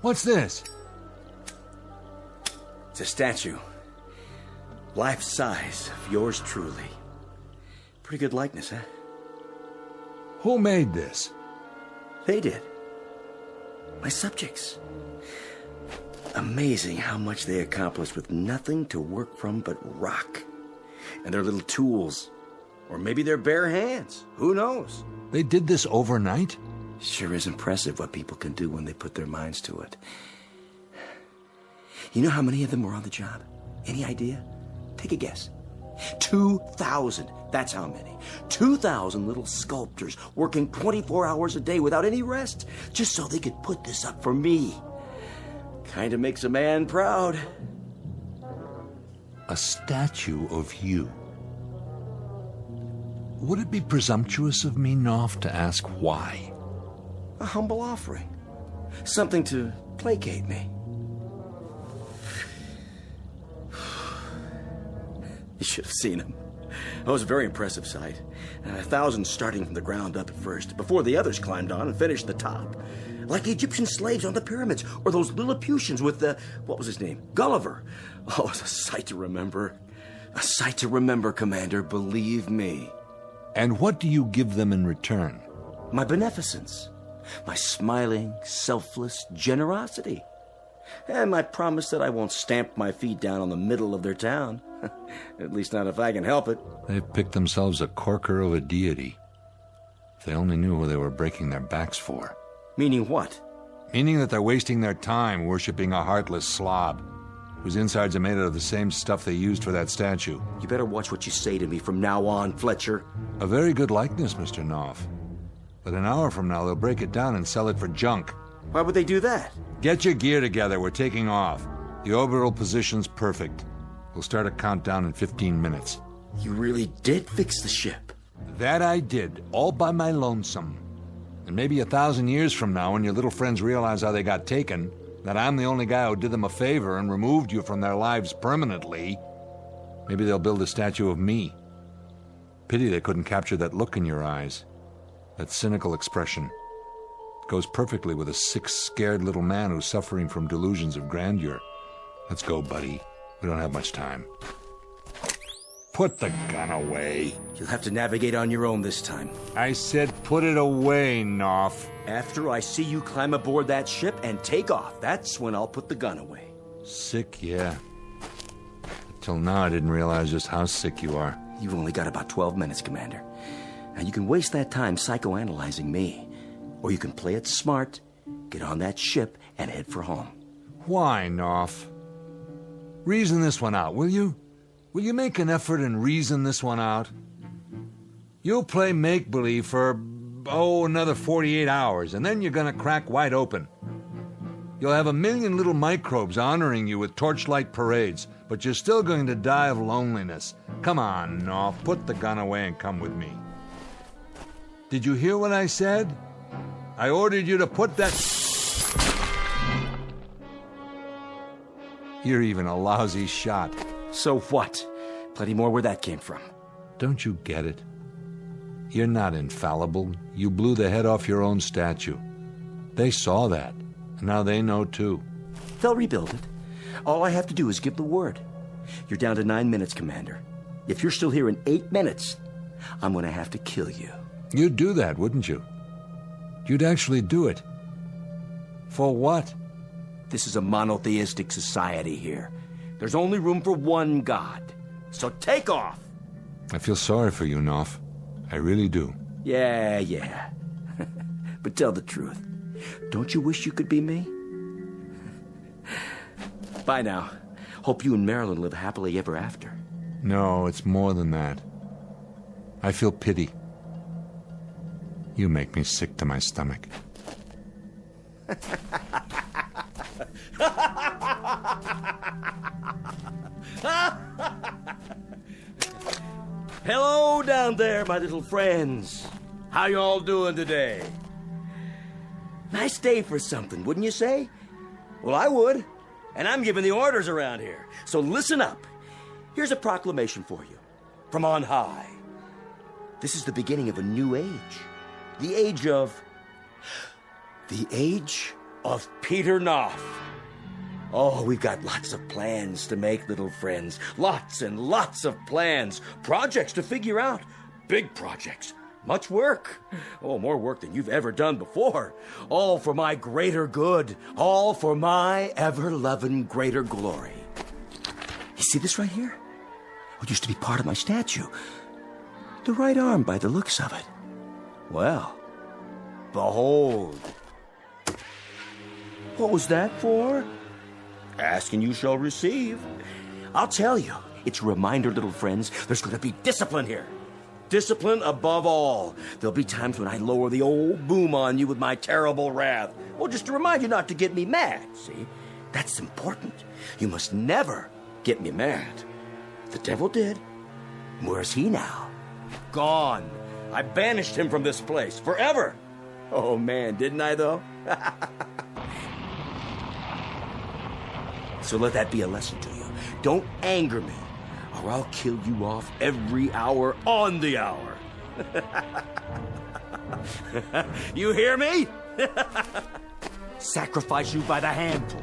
What's this? It's a statue. Life size of yours truly. Pretty good likeness, huh? Who made this? They did. My subjects. Amazing how much they accomplished with nothing to work from but rock. And their little tools. Or maybe their bare hands. Who knows? They did this overnight? Sure is impressive what people can do when they put their minds to it. You know how many of them were on the job? Any idea? Take a guess. 2,000. That's how many. 2,000 little sculptors working 24 hours a day without any rest, just so they could put this up for me. Kind of makes a man proud. A statue of you. Would it be presumptuous of me, Knopf, to ask why? A humble offering. Something to placate me. You should have seen him. It was a very impressive sight. 1,000 starting from the ground up at first, before the others climbed on and finished the top. Like the Egyptian slaves on the pyramids, or those Lilliputians with what was his name? Gulliver. Oh, it's a sight to remember. A sight to remember, Commander, believe me. And what do you give them in return? My beneficence. My smiling, selfless generosity. And my promise that I won't stamp my feet down on the middle of their town. At least not if I can help it. They've picked themselves a corker of a deity. If they only knew who they were breaking their backs for. Meaning what? Meaning that they're wasting their time worshipping a heartless slob, whose insides are made out of the same stuff they used for that statue. You better watch what you say to me from now on, Fletcher. A very good likeness, Mr. Knopf. But an hour from now, they'll break it down and sell it for junk. Why would they do that? Get your gear together. We're taking off. The orbital position's perfect. We'll start a countdown in 15 minutes. You really did fix the ship? That I did, all by my lonesome. And maybe 1,000 years from now, when your little friends realize how they got taken, that I'm the only guy who did them a favor and removed you from their lives permanently, maybe they'll build a statue of me. Pity they couldn't capture that look in your eyes. That cynical expression. It goes perfectly with a sick, scared little man who's suffering from delusions of grandeur. Let's go, buddy. We don't have much time. Put the gun away. You'll have to navigate on your own this time. I said put it away, Knopf. After I see you climb aboard that ship and take off, that's when I'll put the gun away. Sick, yeah. Until now, I didn't realize just how sick you are. You've only got about 12 minutes, Commander. Now, you can waste that time psychoanalyzing me. Or you can play it smart, get on that ship, and head for home. Why, Knopf? Reason this one out, will you? Will you make an effort and reason this one out? You'll play make-believe for, another 48 hours, and then you're gonna crack wide open. You'll have 1,000,000 little microbes honoring you with torchlight parades, but you're still going to die of loneliness. Come on, Knopf, put the gun away and come with me. Did you hear what I said? I ordered you to put that... You're even a lousy shot. So what? Plenty more where that came from. Don't you get it? You're not infallible. You blew the head off your own statue. They saw that, and now they know too. They'll rebuild it. All I have to do is give the word. You're down to 9 minutes, Commander. If you're still here in 8 minutes, I'm going to have to kill you. You'd do that, wouldn't you? You'd actually do it. For what? This is a monotheistic society here. There's only room for one God. So take off! I feel sorry for you, Knopf. I really do. Yeah. But tell the truth. Don't you wish you could be me? Bye now. Hope you and Marilyn live happily ever after. No, it's more than that. I feel pity. You make me sick to my stomach. Hello down there, my little friends. How you all doing today? Nice day for something, wouldn't you say? Well, I would. And I'm giving the orders around here. So listen up. Here's a proclamation for you. From on high. This is the beginning of a new age. The age of Peter Knopf. Oh, we've got lots of plans to make, little friends. Lots and lots of plans. Projects to figure out. Big projects. Much work. Oh, more work than you've ever done before. All for my greater good. All for my ever-loving greater glory. You see this right here? It used to be part of my statue. The right arm by the looks of it. Well, behold. What was that for? Ask and you shall receive. I'll tell you, it's a reminder, little friends, there's going to be discipline here. Discipline above all. There'll be times when I lower the old boom on you with my terrible wrath. Well, just to remind you not to get me mad, see? That's important. You must never get me mad. The devil did. Where's he now? Gone. I banished him from this place forever. Oh, man, didn't I, though? So let that be a lesson to you. Don't anger me, or I'll kill you off every hour on the hour. You hear me? Sacrifice you by the handful.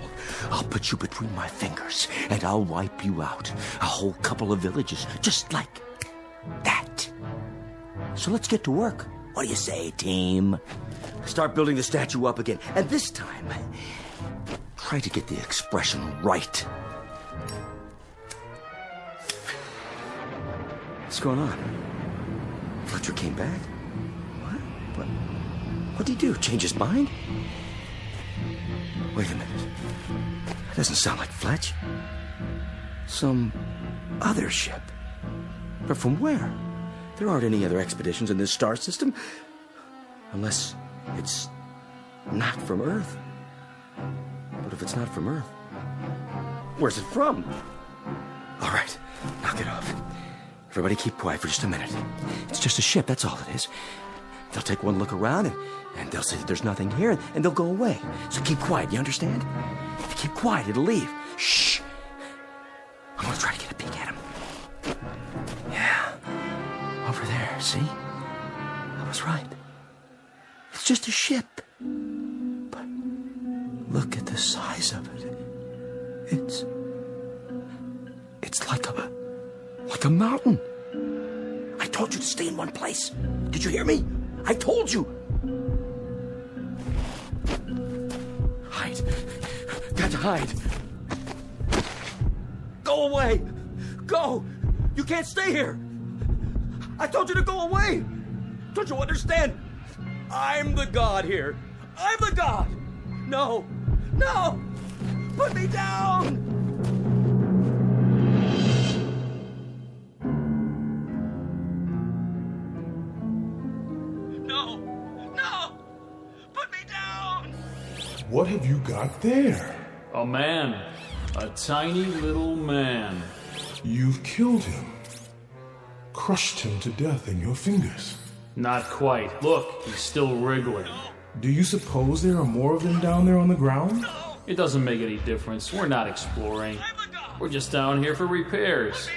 I'll put you between my fingers, and I'll wipe you out. A whole couple of villages, just like that. So let's get to work. What do you say, team? Start building the statue up again, and this time, try to get the expression right. What's going on? Fletcher came back? What? What'd he do? Change his mind? Wait a minute. That doesn't sound like Fletch. Some other ship. But from where? There aren't any other expeditions in this star system. Unless it's not from Earth. But if it's not from Earth, where's it from? All right, knock it off. Everybody keep quiet for just a minute. It's just a ship, that's all it is. They'll take one look around and they'll say that there's nothing here and they'll go away. So keep quiet, you understand? If you keep quiet, it'll leave. Shh. I'm gonna try to get a peek at him. Yeah, over there, see? I was right. It's just a ship. But look at the size of it. It's like a mountain. I told you to stay in one place. Did you hear me? I told you. Hide. Got to hide. Go away. Go. You can't stay here. I told you to go away. Don't you understand? I'm the god here. I'm the god. No. No. Put me down. What have you got there? A man. A tiny little man. You've killed him. Crushed him to death in your fingers. Not quite. Look, he's still wriggling. Do you suppose there are more of them down there on the ground? It doesn't make any difference. We're not exploring. We're just down here for repairs.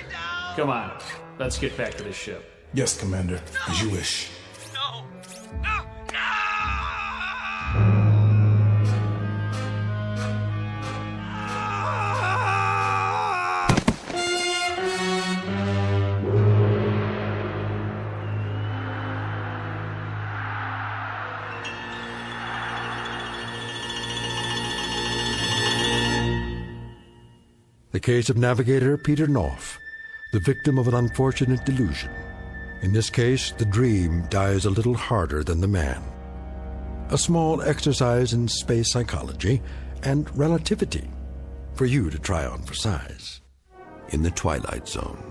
Come on, let's get back to the ship. Yes, Commander, as you wish. The case of navigator Peter Knopf, the victim of an unfortunate delusion. In this case, the dream dies a little harder than the man. A small exercise in space psychology and relativity for you to try on for size. In the Twilight Zone.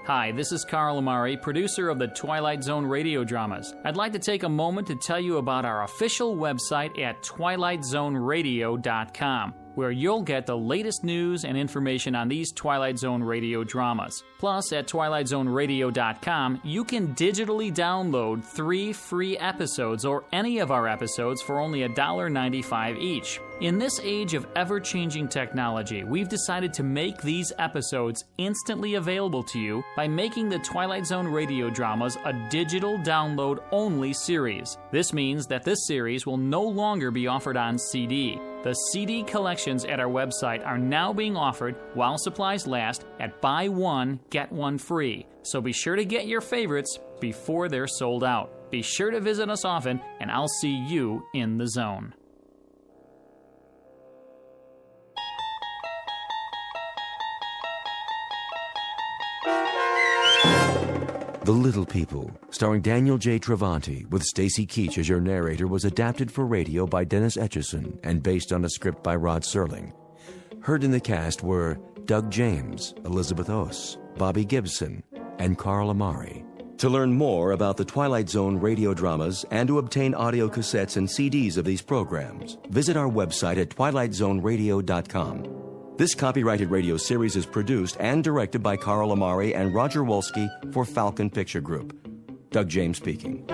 Hi, this is Carl Amari, producer of the Twilight Zone radio dramas. I'd like to take a moment to tell you about our official website at twilightzoneradio.com. where you'll get the latest news and information on these Twilight Zone radio dramas. Plus, at twilightzoneradio.com, you can digitally download 3 free episodes or any of our episodes for only $1.95 each. In this age of ever-changing technology, we've decided to make these episodes instantly available to you by making the Twilight Zone radio dramas a digital download-only series. This means that this series will no longer be offered on CD. The CD collections at our website are now being offered while supplies last at buy one, get one free. So be sure to get your favorites before they're sold out. Be sure to visit us often, and I'll see you in the zone. The Little People, starring Daniel J. Travanti, with Stacy Keach as your narrator, was adapted for radio by Dennis Etchison and based on a script by Rod Serling. Heard in the cast were Doug James, Elizabeth Oss, Bobby Gibson, and Carl Amari. To learn more about the Twilight Zone radio dramas and to obtain audio cassettes and CDs of these programs, visit our website at twilightzoneradio.com. This copyrighted radio series is produced and directed by Carl Amari and Roger Wolski for Falcon Picture Group. Doug James speaking.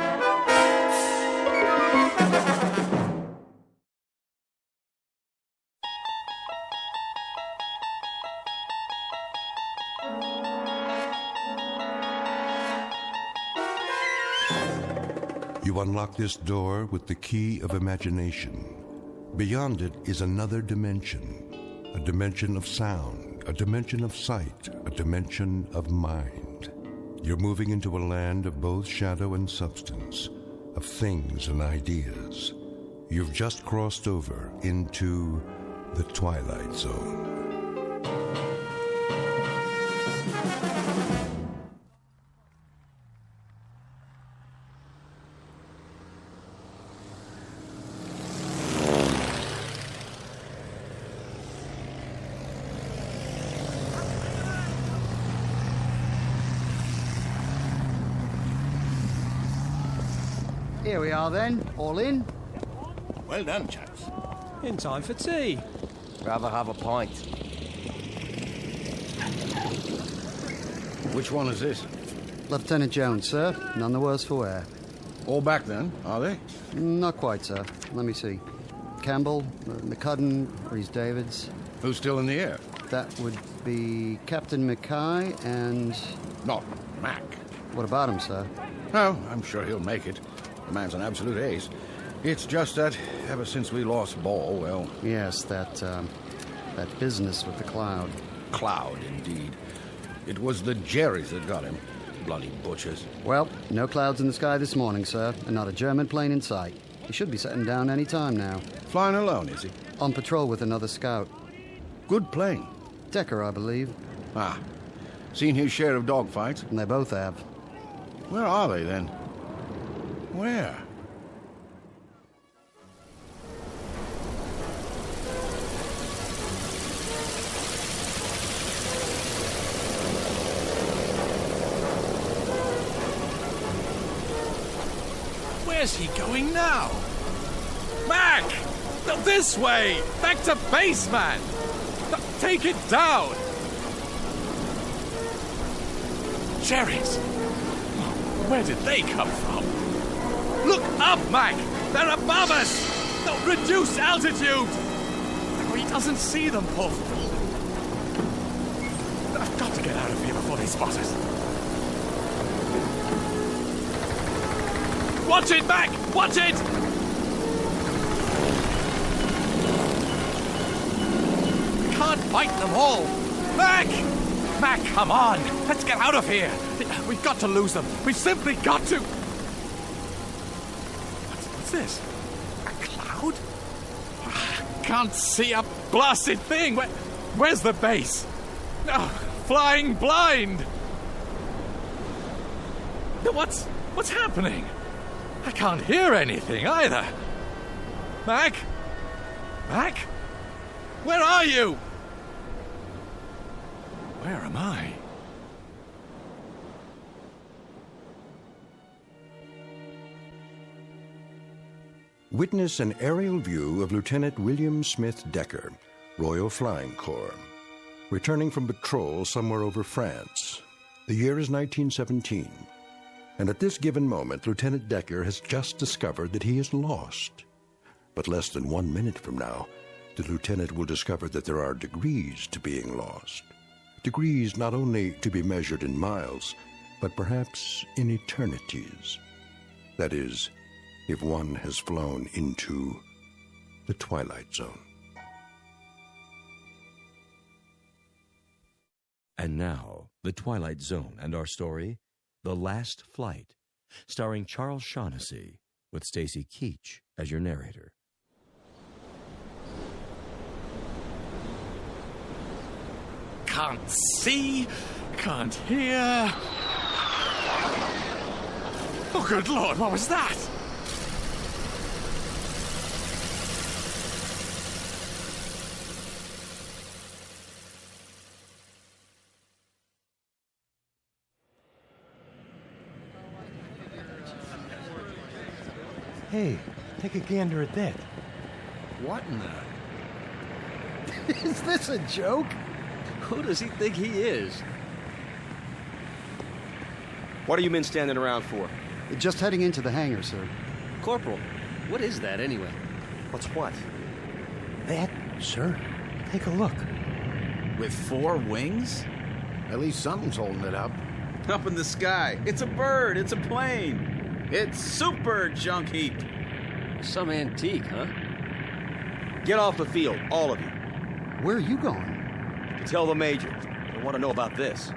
You unlock this door with the key of imagination. Beyond it is another dimension. A dimension of sound, a dimension of sight, a dimension of mind. You're moving into a land of both shadow and substance, of things and ideas. You've just crossed over into the Twilight Zone. Here we are then, all in. Well done, chaps. In time for tea. Rather have a pint. Which one is this? Lieutenant Jones, sir. None the worse for wear. All back then, are they? Not quite, sir. Let me see. Campbell, McCudden, Rhys Davids. Who's still in the air? That would be Captain Mackay and... Not Mac. What about him, sir? Oh, I'm sure he'll make it. The man's an absolute ace. It's just that ever since we lost Ball, well... Yes, that business with the cloud. Cloud, indeed. It was the Jerrys that got him. Bloody butchers. Well, no clouds in the sky this morning, sir, and not a German plane in sight. He should be setting down any time now. Flying alone, is he? On patrol with another scout. Good plane. Decker, I believe. Ah. Seen his share of dogfights? And they both have. Where are they, then? Where? Where's he going now? Mac! No, this way! Back to base, man! No, take it down! Cherries! Where did they come from? Look up, Mac! They're above us! No, reduce altitude! No, he doesn't see them, Paul. I've got to get out of here before they spot us. Watch it, Mac! Watch it! We can't fight them all. Mac! Mac, come on! Let's get out of here! We've got to lose them. We've simply got to... What's this? A cloud? I can't see a blasted thing. Where's the base? Oh, flying blind! What's happening? I can't hear anything either. Mac? Mac? Where are you? Where am I? Witness an aerial view of Lieutenant William Smith Decker, Royal Flying Corps, returning from patrol somewhere over France. The year is 1917, and at this given moment, Lieutenant Decker has just discovered that he is lost. But less than 1 minute from now, the lieutenant will discover that there are degrees to being lost. Degrees not only to be measured in miles, but perhaps in eternities. That is, if one has flown into the Twilight Zone. And now, The Twilight Zone and our story, The Last Flight, starring Charles Shaughnessy, with Stacy Keach as your narrator. Can't see, can't hear. Oh, good Lord, what was that? Hey, take a gander at that. What in the... Is this a joke? Who does he think he is? What are you men standing around for? Just heading into the hangar, sir. Corporal, what is that anyway? What's what? That, sir. Take a look. With 4 wings? At least something's holding it up. Up in the sky. It's a bird. It's a plane. It's super junk heap. Some antique, huh? Get off the field, all of you. Where are you going? To tell the Major. I want to know about this.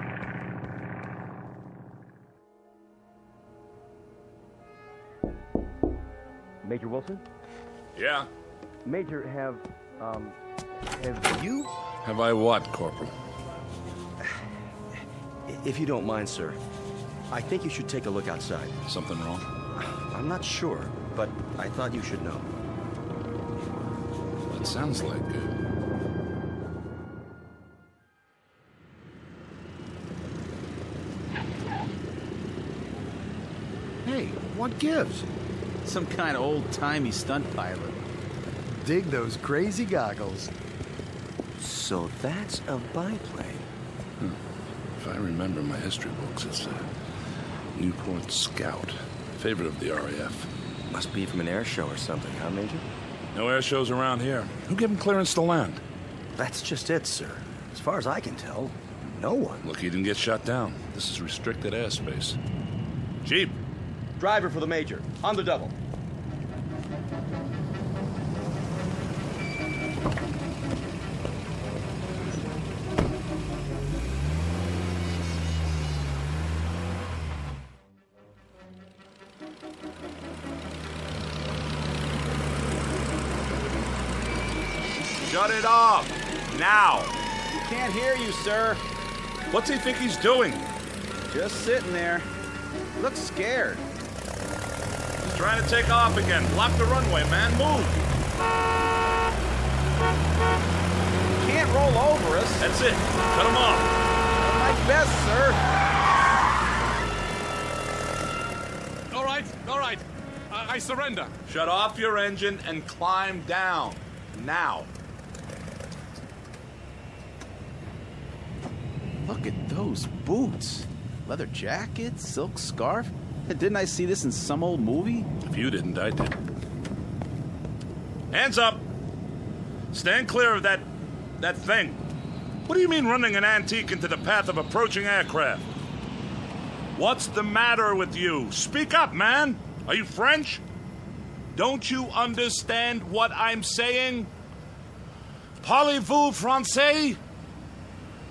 Major Wilson? Yeah? Major, have you? Have I what, Corporal? If you don't mind, sir, I think you should take a look outside. Something wrong? I'm not sure, but I thought you should know. That sounds like it. Hey, what gives? Some kind of old-timey stunt pilot. Dig those crazy goggles. So that's a biplane. If I remember my history books, it's a Newport Scout. Favorite of the RAF. Must be from an air show or something, huh, Major? No air shows around here. Who gave him clearance to land? That's just it, sir. As far as I can tell, no one. Look, he didn't get shot down. This is restricted airspace. Jeep. Driver for the Major. On the double. Shut it off! Now! We can't hear you, sir. What's he think he's doing? Just sitting there. Looks scared. He's trying to take off again. Block the runway, man. Move! Can't roll over us. That's it. Cut him off. My best, sir. All right. I surrender. Shut off your engine and climb down. Now. Look at those boots. Leather jacket, silk scarf. Didn't I see this in some old movie? If you didn't, I did. Hands up! Stand clear of that thing. What do you mean running an antique into the path of approaching aircraft? What's the matter with you? Speak up, man! Are you French? Don't you understand what I'm saying? Parlez-vous français?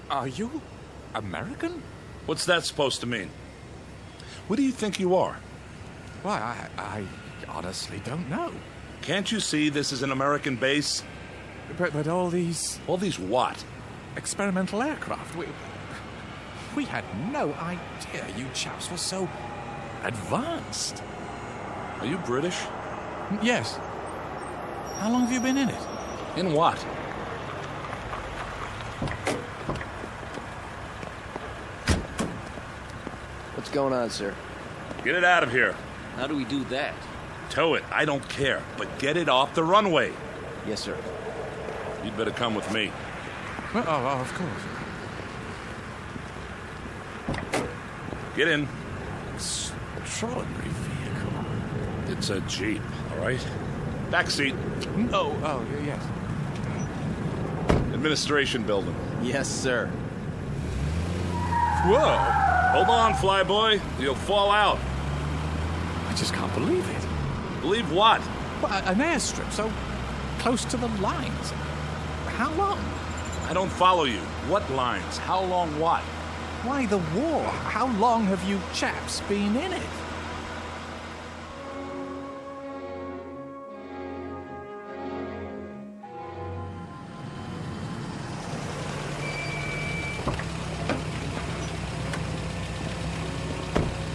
Are you American? What's that supposed to mean? What do you think you are? Why, I honestly don't know. Can't you see this is an American base? But all these... All these what? Experimental aircraft. We had no idea you chaps were so advanced. Are you British? Yes. How long have you been in it? In what? What's going on, sir? Get it out of here. How do we do that? Tow it. I don't care. But get it off the runway. Yes, sir. You'd better come with me. Well, oh, of course. Get in. Extraordinary vehicle. It's a Jeep, all right? Back seat. Oh, yes. Administration building. Yes, sir. Whoa! Hold on, flyboy. You'll fall out. I just can't believe it. Believe what? Well, an airstrip so close to the lines. How long? I don't follow you. What lines? How long what? Why the war? How long have you chaps been in it?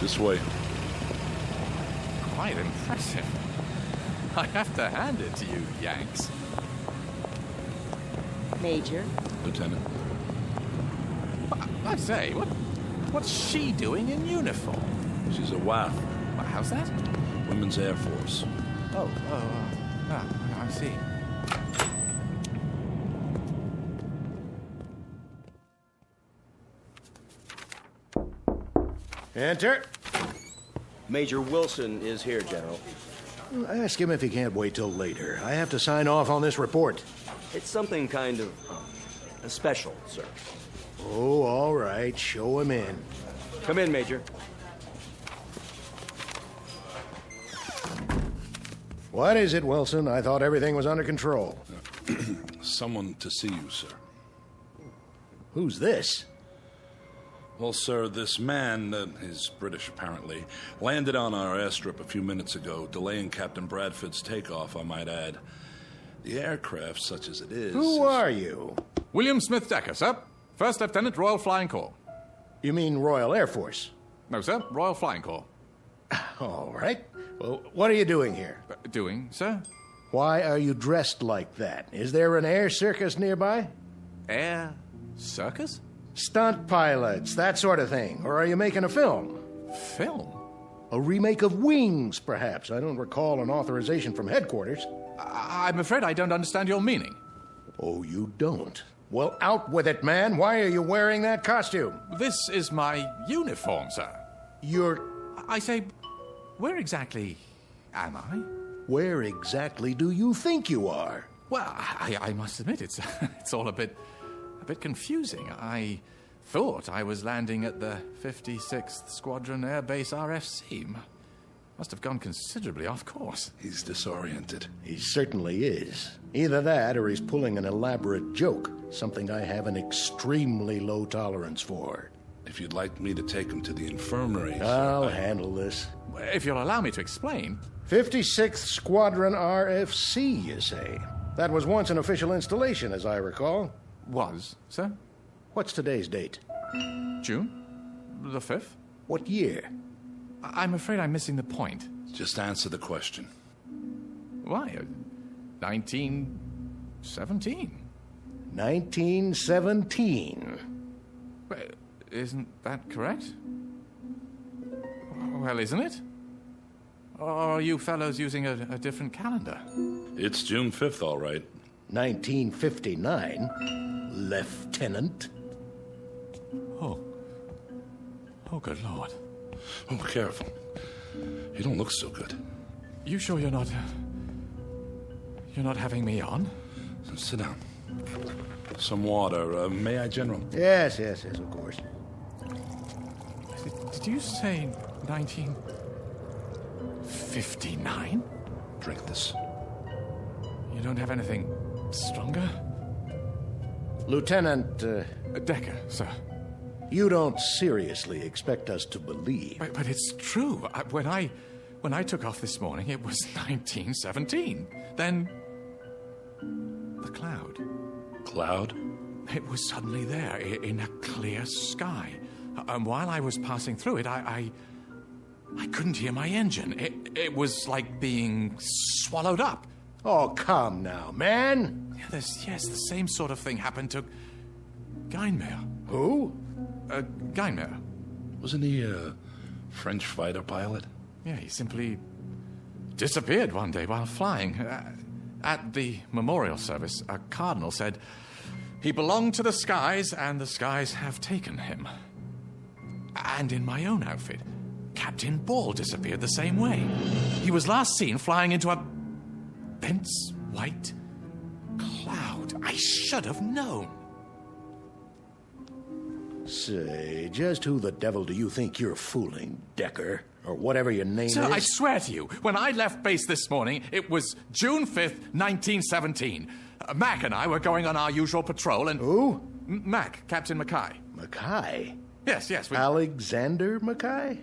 This way. Quite impressive. I have to hand it to you, Yanks. Major. Lieutenant. I say, what's she doing in uniform? She's a WAF. How's that? Women's Air Force. I see. Enter. Major Wilson is here, General. Ask him if he can't wait till later. I have to sign off on this report. It's something kind of special, sir. Oh, all right. Show him in. Come in, Major. What is it, Wilson? I thought everything was under control. Someone to see you, sir. Who's this? Well, sir, this man, he's British apparently, landed on our airstrip a few minutes ago, delaying Captain Bradford's takeoff, I might add. The aircraft, such as it is... Who are you? William Smith Decker, sir. First Lieutenant, Royal Flying Corps. You mean Royal Air Force? No, sir. Royal Flying Corps. All right. Well, what are you doing here? Doing, sir? Why are you dressed like that? Is there an air circus nearby? Air circus? Stunt pilots, that sort of thing. Or are you making a film? Film? A remake of Wings, perhaps. I don't recall an authorization from headquarters. I'm afraid I don't understand your meaning. Oh, you don't? Well, out with it, man. Why are you wearing that costume? This is my uniform, sir. I say, where exactly am I? Where exactly do you think you are? Well, I must admit, it's all a bit confusing. I thought I was landing at the 56th Squadron Air Base RFC. Must have gone considerably off course. He's disoriented. He certainly is. Either that or he's pulling an elaborate joke, something I have an extremely low tolerance for. If you'd like me to take him to the infirmary... I'll handle this. If you'll allow me to explain... 56th Squadron RFC, you say? That was once an official installation, as I recall. Was, sir? What's today's date? June the 5th. What year? I'm afraid I'm missing the point. Just answer the question. Why? 1917. 1917. Isn't that correct? Well, isn't it? Or are you fellows using a different calendar? It's June 5th, all right. 1959, Lieutenant. Oh, good Lord. Oh, careful. You don't look so good. You sure you're not having me on? Sit down. Some water. May I, General? Yes, of course. Did you say 1959? Drink this. You don't have anything stronger? Lieutenant... Decker, sir. You don't seriously expect us to believe... But it's true. When I took off this morning, it was 1917. Then... the cloud. Cloud? It was suddenly there, in a clear sky. And while I was passing through it, I couldn't hear my engine. It was like being swallowed up. Oh, come now, man. Yeah, the same sort of thing happened to Geinmeyer. Who? Geinmeyer. Wasn't he a French fighter pilot? Yeah, he simply disappeared one day while flying. At the memorial service, a cardinal said he belonged to the skies and the skies have taken him. And in my own outfit, Captain Ball disappeared the same way. He was last seen flying into a dense white cloud. I should have known. Say, just who the devil do you think you're fooling, Decker? Or whatever your name Sir, is? I swear to you, when I left base this morning, it was June 5th, 1917. Mac and I were going on our usual patrol and... Who? Mac, Captain Mackay. Mackay? Yes, we... Alexander Mackay?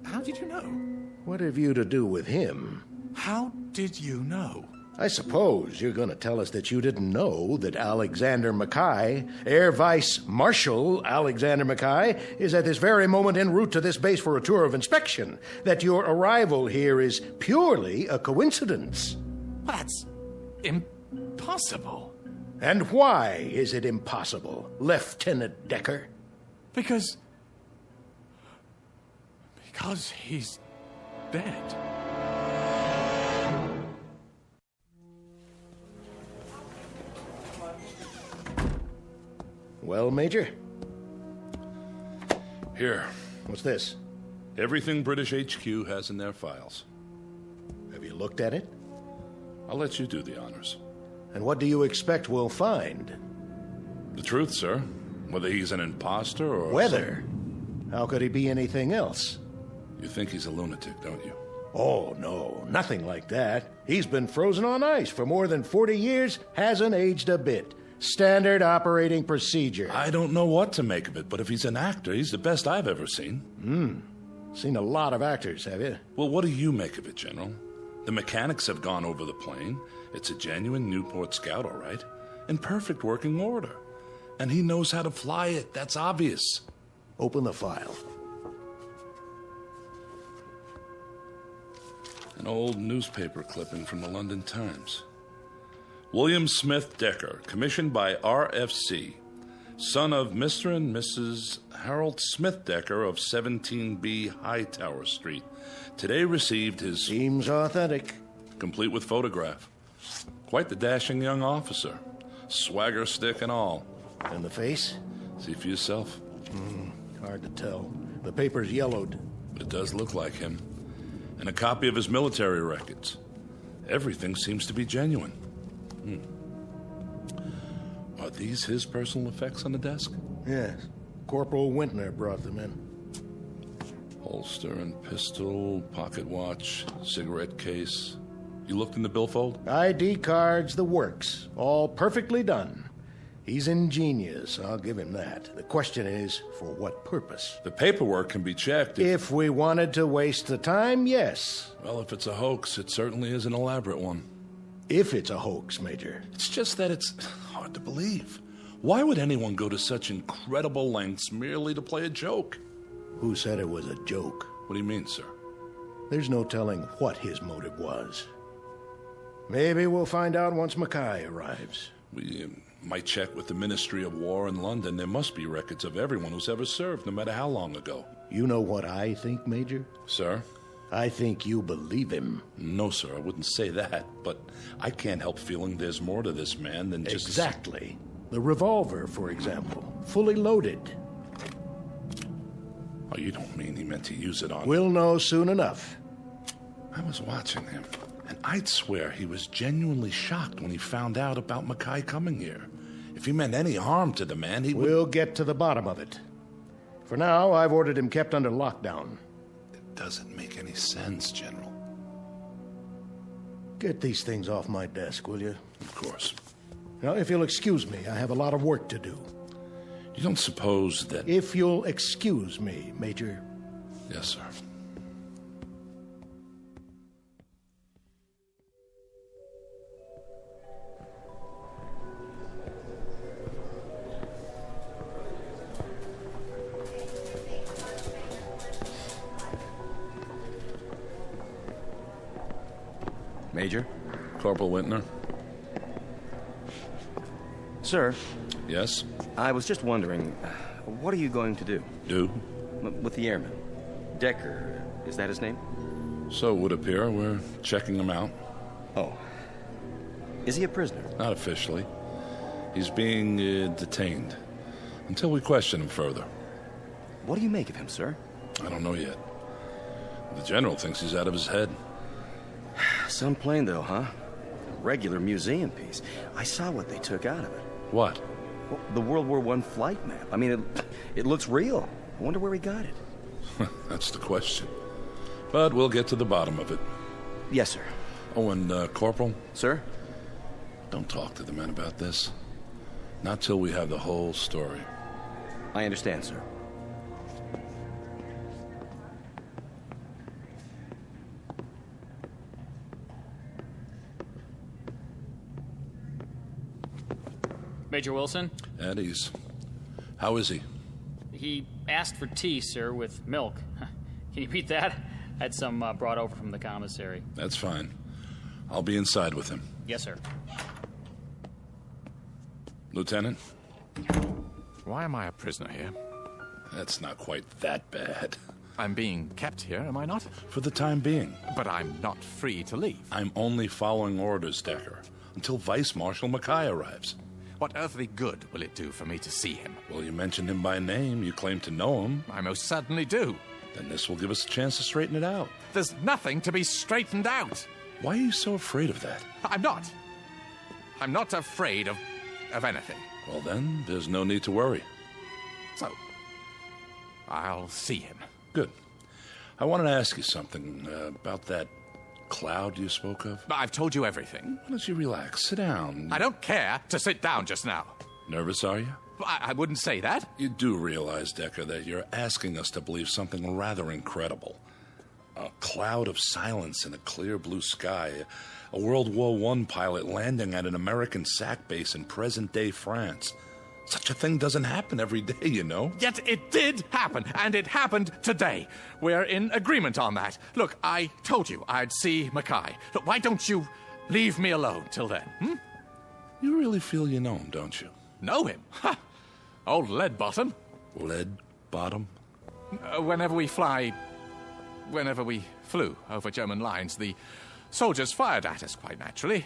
How did you know? What have you to do with him? How did you know? I suppose you're going to tell us that you didn't know that Alexander Mackay, Air Vice Marshal Alexander Mackay, is at this very moment en route to this base for a tour of inspection, that your arrival here is purely a coincidence. That's impossible. And why is it impossible, Lieutenant Decker? Because he's dead. Well, Major? Here. What's this? Everything British HQ has in their files. Have you looked at it? I'll let you do the honors. And what do you expect we'll find? The truth, sir. Whether he's an imposter or... Whether? How could he be anything else? You think he's a lunatic, don't you? Oh, no, nothing like that. He's been frozen on ice for more than 40 years, hasn't aged a bit. Standard procedure. I don't know what to make of it, but if he's an actor, he's the best I've ever seen. Seen a lot of actors, have you? Well, what do you make of it, General? The mechanics have gone over the plane. It's a genuine Newport Scout, all right. In perfect working order. And he knows how to fly it. That's obvious. Open the file. An old newspaper clipping from the London Times. William Smith Decker, commissioned by RFC, son of Mr. and Mrs. Harold Smith Decker of 17B Hightower Street, today received his... Seems authentic. Complete with photograph. Quite the dashing young officer. Swagger stick and all. And the face? See for yourself. Hard to tell. The paper's yellowed. It does look like him. And a copy of his military records. Everything seems to be genuine. Are these his personal effects on the desk? Yes. Corporal Wintner brought them in. Holster and pistol, pocket watch, cigarette case. You looked in the billfold? ID cards, the works. All perfectly done. He's ingenious, I'll give him that. The question is, for what purpose? The paperwork can be checked. If we wanted to waste the time, yes. Well, if it's a hoax, it certainly is an elaborate one. If it's a hoax, Major. It's just that it's hard to believe. Why would anyone go to such incredible lengths merely to play a joke? Who said it was a joke? What do you mean, sir? There's no telling what his motive was. Maybe we'll find out once Mackay arrives. We might check with the Ministry of War in London. There must be records of everyone who's ever served, no matter how long ago. You know what I think, Major? Sir? I think you believe him. No, sir, I wouldn't say that, but I can't help feeling there's more to this man than just... Exactly. The revolver, for example, fully loaded. Oh, you don't mean he meant to use it on... We'll know soon enough. I was watching him, and I'd swear he was genuinely shocked when he found out about Mackay coming here. If he meant any harm to the man, he would... We'll get to the bottom of it. For now, I've ordered him kept under lockdown. Doesn't make any sense, General. Get these things off my desk, will you? Of course. Now, if you'll excuse me, I have a lot of work to do. You don't suppose that... If you'll excuse me, Major. Yes, sir. Major? Corporal Wintner? Sir? Yes? I was just wondering, what are you going to do? Do? With the airman. Decker, is that his name? So it would appear. We're checking him out. Oh. Is he a prisoner? Not officially. He's being detained until we question him further. What do you make of him, sir? I don't know yet. The general thinks he's out of his head. Some plane, though, huh? A regular museum piece. I saw what they took out of it. What? Well, the World War I flight map. I mean, it looks real. I wonder where he got it. That's the question. But we'll get to the bottom of it. Yes, sir. Oh, and Corporal? Sir? Don't talk to the men about this. Not till we have the whole story. I understand, sir. Major Wilson? At ease. How is he? He asked for tea, sir, with milk. Can you beat that? I had some brought over from the commissary. That's fine. I'll be inside with him. Yes, sir. Lieutenant? Why am I a prisoner here? That's not quite that bad. I'm being kept here, am I not? For the time being. But I'm not free to leave. I'm only following orders, Decker, until Vice Marshal Mackay arrives. What earthly good will it do for me to see him? Well, you mentioned him by name. You claim to know him. I most certainly do. Then this will give us a chance to straighten it out. There's nothing to be straightened out. Why are you so afraid of that? I'm not. I'm not afraid of anything. Well, then, there's no need to worry. So, I'll see him. Good. I wanted to ask you something about that cloud you spoke of. I've told you everything. Why don't you relax? Sit down. I don't care to sit down just now. Nervous, are you? I wouldn't say that. You do realize, Decker, that you're asking us to believe something rather incredible. A cloud of silence in a clear blue sky. A World War I pilot landing at an American SAC base in present-day France. Such a thing doesn't happen every day, you know. Yet it did happen, and it happened today. We're in agreement on that. Look, I told you I'd see Mackay. Look, why don't you leave me alone till then, You really feel you know him, don't you? Know him? Ha! Old lead bottom. Lead bottom? Whenever we flew over German lines, the soldiers fired at us, quite naturally.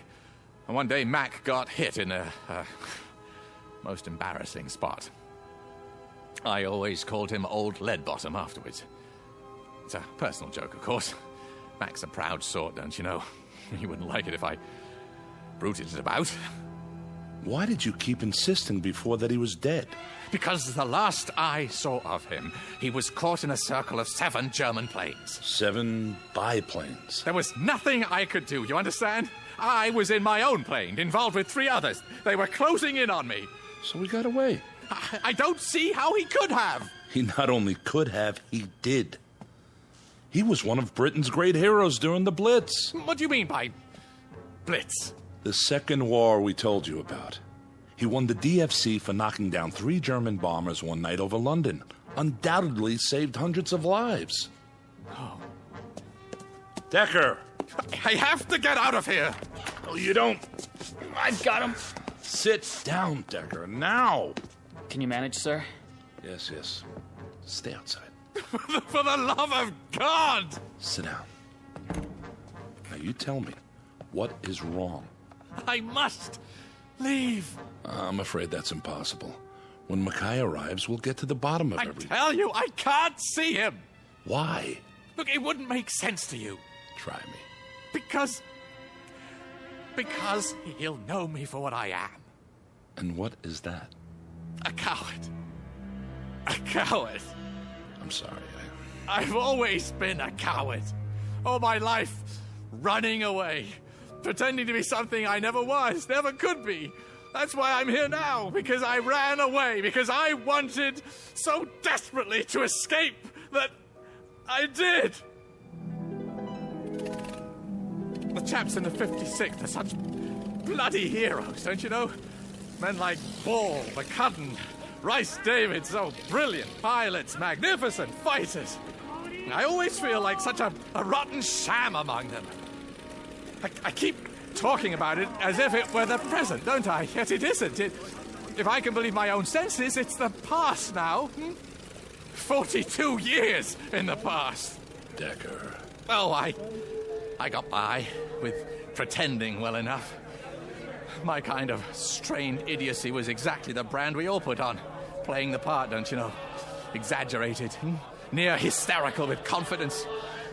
And one day Mac got hit in a most embarrassing spot. I always called him Old Lead Bottom afterwards. It's a personal joke, of course. Mac's a proud sort, don't you know? He wouldn't like it if I bruited it about. Why did you keep insisting before that he was dead? Because the last I saw of him, he was caught in a circle of 7 German planes. 7 biplanes. There was nothing I could do, you understand? I was in my own plane, involved with 3 others. They were closing in on me. So he got away. I don't see how he could have. He not only could have, he did. He was one of Britain's great heroes during the Blitz. What do you mean by Blitz? The second war we told you about. He won the DFC for knocking down 3 German bombers one night over London. Undoubtedly saved hundreds of lives. Oh. Decker! I have to get out of here! Oh, you don't. I've got him. Sit down, Decker, now. Can you manage, sir? Yes, yes. Stay outside. For the love of God! Sit down. Now you tell me, what is wrong? I must leave. I'm afraid that's impossible. When Mackay arrives, we'll get to the bottom of everything. I tell you, I can't see him. Why? Look, it wouldn't make sense to you. Try me. Because he'll know me for what I am. And what is that? A coward. A coward. I'm sorry. I've always been a coward. All my life, running away. Pretending to be something I never was, never could be. That's why I'm here now, because I ran away, because I wanted so desperately to escape that I did. The chaps in the 56th are such bloody heroes, don't you know? Men like Ball, McCudden, Rice David, so brilliant pilots, magnificent fighters. I always feel like such a rotten sham among them. I keep talking about it as if it were the present, don't I? Yet it isn't. If I can believe my own senses, it's the past now. 42 years in the past. Decker. Oh, I got by with pretending well enough. My kind of strained idiocy was exactly the brand we all put on. Playing the part, don't you know? Exaggerated, near hysterical with confidence.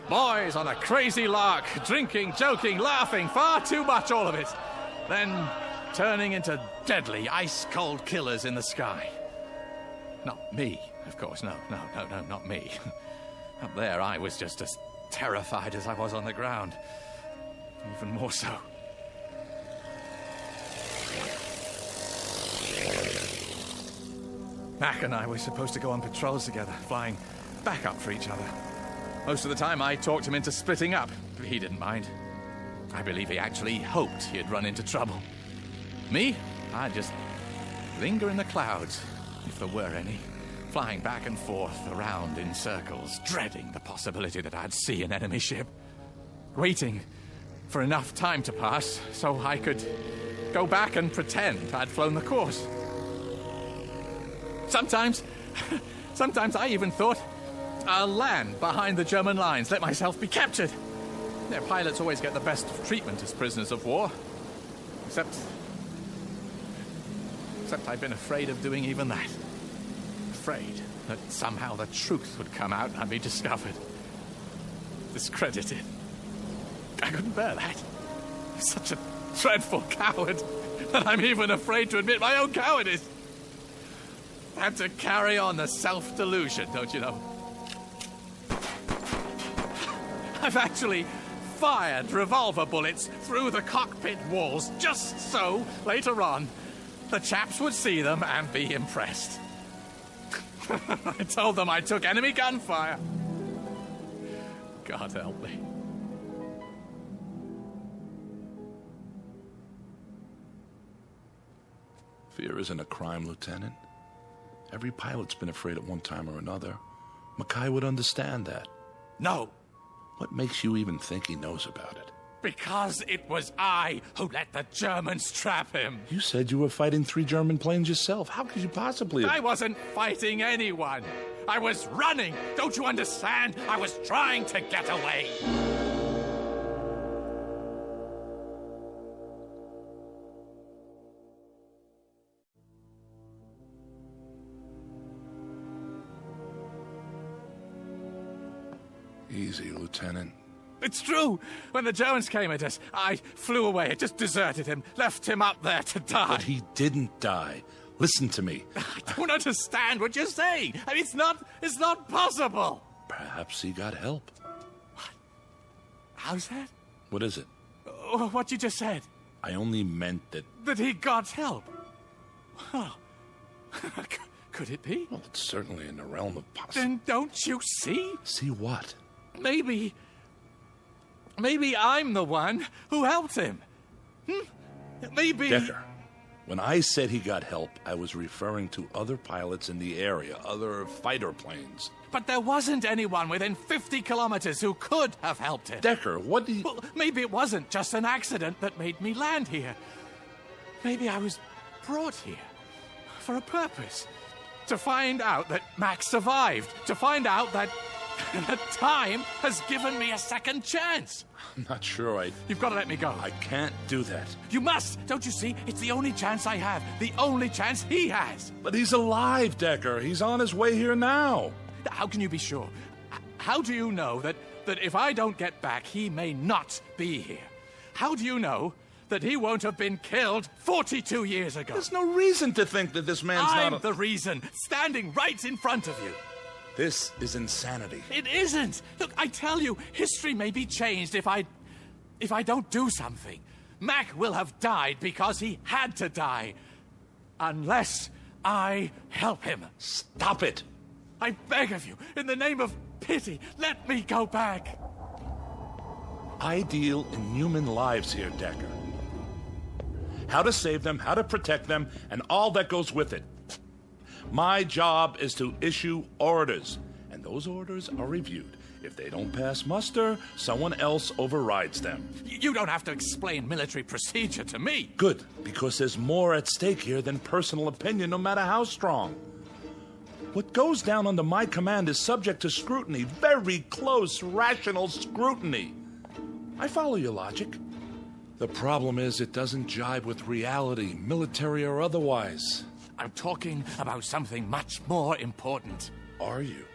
Boys on a crazy lark, drinking, joking, laughing, far too much, all of it. Then turning into deadly, ice-cold killers in the sky. Not me, of course, no, not me. Up there, I was just as terrified as I was on the ground. Even more so. Mac and I were supposed to go on patrols together, flying backup for each other. Most of the time, I talked him into splitting up, but he didn't mind. I believe he actually hoped he'd run into trouble. Me? I'd just linger in the clouds, if there were any, flying back and forth around in circles, dreading the possibility that I'd see an enemy ship. Waiting for enough time to pass so I could go back and pretend I'd flown the course. Sometimes I even thought I'll land behind the German lines, let myself be captured. Their pilots always get the best of treatment as prisoners of war. Except I've been afraid of doing even that. Afraid that somehow the truth would come out and I'd be discovered. Discredited. I couldn't bear that. I'm such a dreadful coward that I'm even afraid to admit my own cowardice. I had to carry on the self-delusion, don't you know? I've actually fired revolver bullets through the cockpit walls just so, later on, the chaps would see them and be impressed. I told them I took enemy gunfire. God help me. Fear isn't a crime, Lieutenant. Every pilot's been afraid at one time or another. Mackay would understand that. No. What makes you even think he knows about it? Because it was I who let the Germans trap him. You said you were fighting 3 German planes yourself. How could you possibly have... I wasn't fighting anyone. I was running. Don't you understand? I was trying to get away. Easy, Lieutenant. It's true. When the Germans came at us, I flew away. I just deserted him, left him up there to die. But he didn't die. Listen to me. I don't understand what you're saying. I mean, it's not possible. Perhaps he got help. What? How's that? What is it? What you just said. I only meant that... That he got help. Well, could it be? Well, it's certainly in the realm of possibility. Then don't you see? See what? Maybe I'm the one who helped him. Maybe... Decker, when I said he got help, I was referring to other pilots in the area, other fighter planes. But there wasn't anyone within 50 kilometers who could have helped him. Decker, what do you... Well, maybe it wasn't just an accident that made me land here. Maybe I was brought here for a purpose. To find out that Max survived. To find out that time has given me a second chance. I'm not sure You've got to let me go. I can't do that. You must. Don't you see? It's the only chance I have. The only chance he has. But he's alive, Decker. He's on his way here now. How can you be sure? How do you know that if I don't get back, he may not be here? How do you know that he won't have been killed 42 years ago? There's no reason to think that this man's I'm the reason, standing right in front of you. This is insanity. It isn't. Look, I tell you, history may be changed if I don't do something. Mac will have died because he had to die. Unless I help him. Stop it. I beg of you, in the name of pity, let me go back. I deal in human lives here, Decker. How to save them, how to protect them, and all that goes with it. My job is to issue orders, and those orders are reviewed. If they don't pass muster, someone else overrides them. You don't have to explain military procedure to me. Good, because there's more at stake here than personal opinion, no matter how strong. What goes down under my command is subject to scrutiny, very close, rational scrutiny. I follow your logic. The problem is it doesn't jibe with reality, military or otherwise. I'm talking about something much more important. Are you?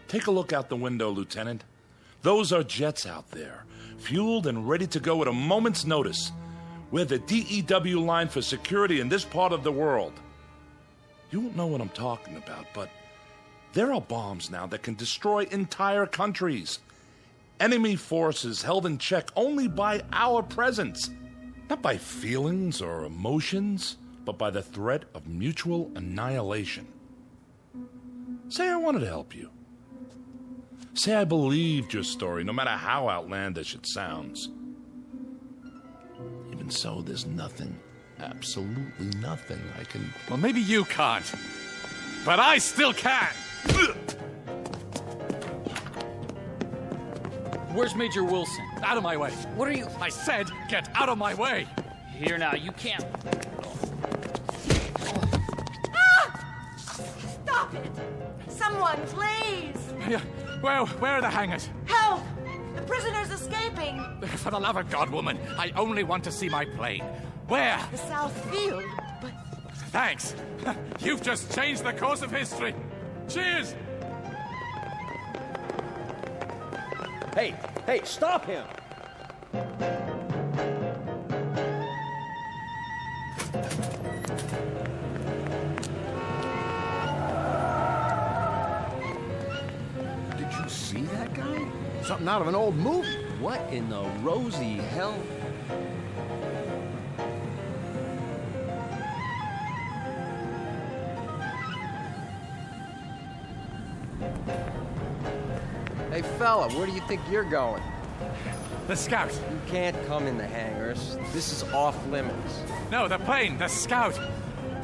Take a look out the window, Lieutenant. Those are jets out there, fueled and ready to go at a moment's notice. We're the DEW line for security in this part of the world. You won't know what I'm talking about, but there are bombs now that can destroy entire countries. Enemy forces held in check only by our presence. Not by feelings or emotions, but by the threat of mutual annihilation. Say I wanted to help you. Say I believed your story, no matter how outlandish it sounds. Even so, there's nothing, absolutely nothing I can... Well, maybe you can't, but I still can! Where's Major Wilson? Out of my way. What are you... I said, get out of my way! Here now, you can't... Stop it! Someone, please! Where are the hangars? Help! The prisoner's escaping! For the love of God, woman, I only want to see my plane. Where? The South Field, but... Thanks. You've just changed the course of history. Cheers! Hey, stop him! Did you see that guy? Something out of an old movie. What in the rosy hell? Hey, fella, where do you think you're going? The Scout. You can't come in the hangars. This is off limits. No, the plane, the Scout.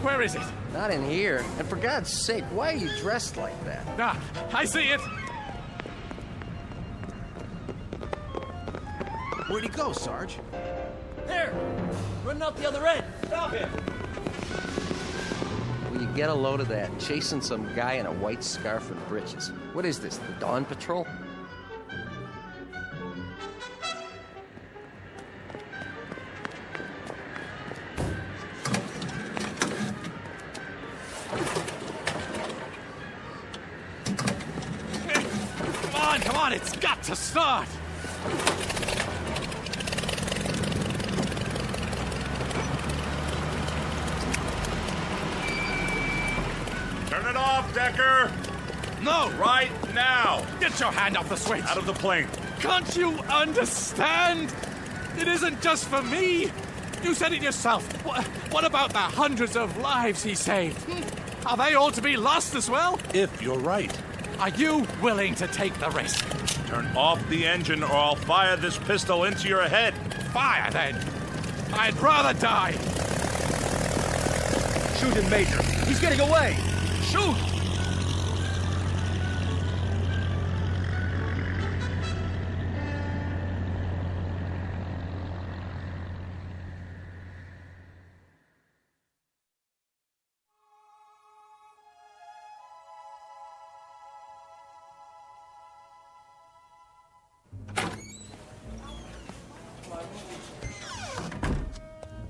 Where is it? Not in here. And for God's sake, why are you dressed like that? Ah, I see it. Where'd he go, Sarge? There! Running out the other end! Stop him! Will you get a load of that? Chasing some guy in a white scarf and breeches. What is this, the Dawn Patrol? Come on, it's got to start! Turn it off, Decker! No! Right now! Get your hand off the switch! Out of the plane! Can't you understand? It isn't just for me! You said it yourself. What about the hundreds of lives he saved? Are they all to be lost as well? If you're right. Are you willing to take the risk? Turn off the engine or I'll fire this pistol into your head. Fire, then. I'd rather die. Shoot him, Major. He's getting away. Shoot!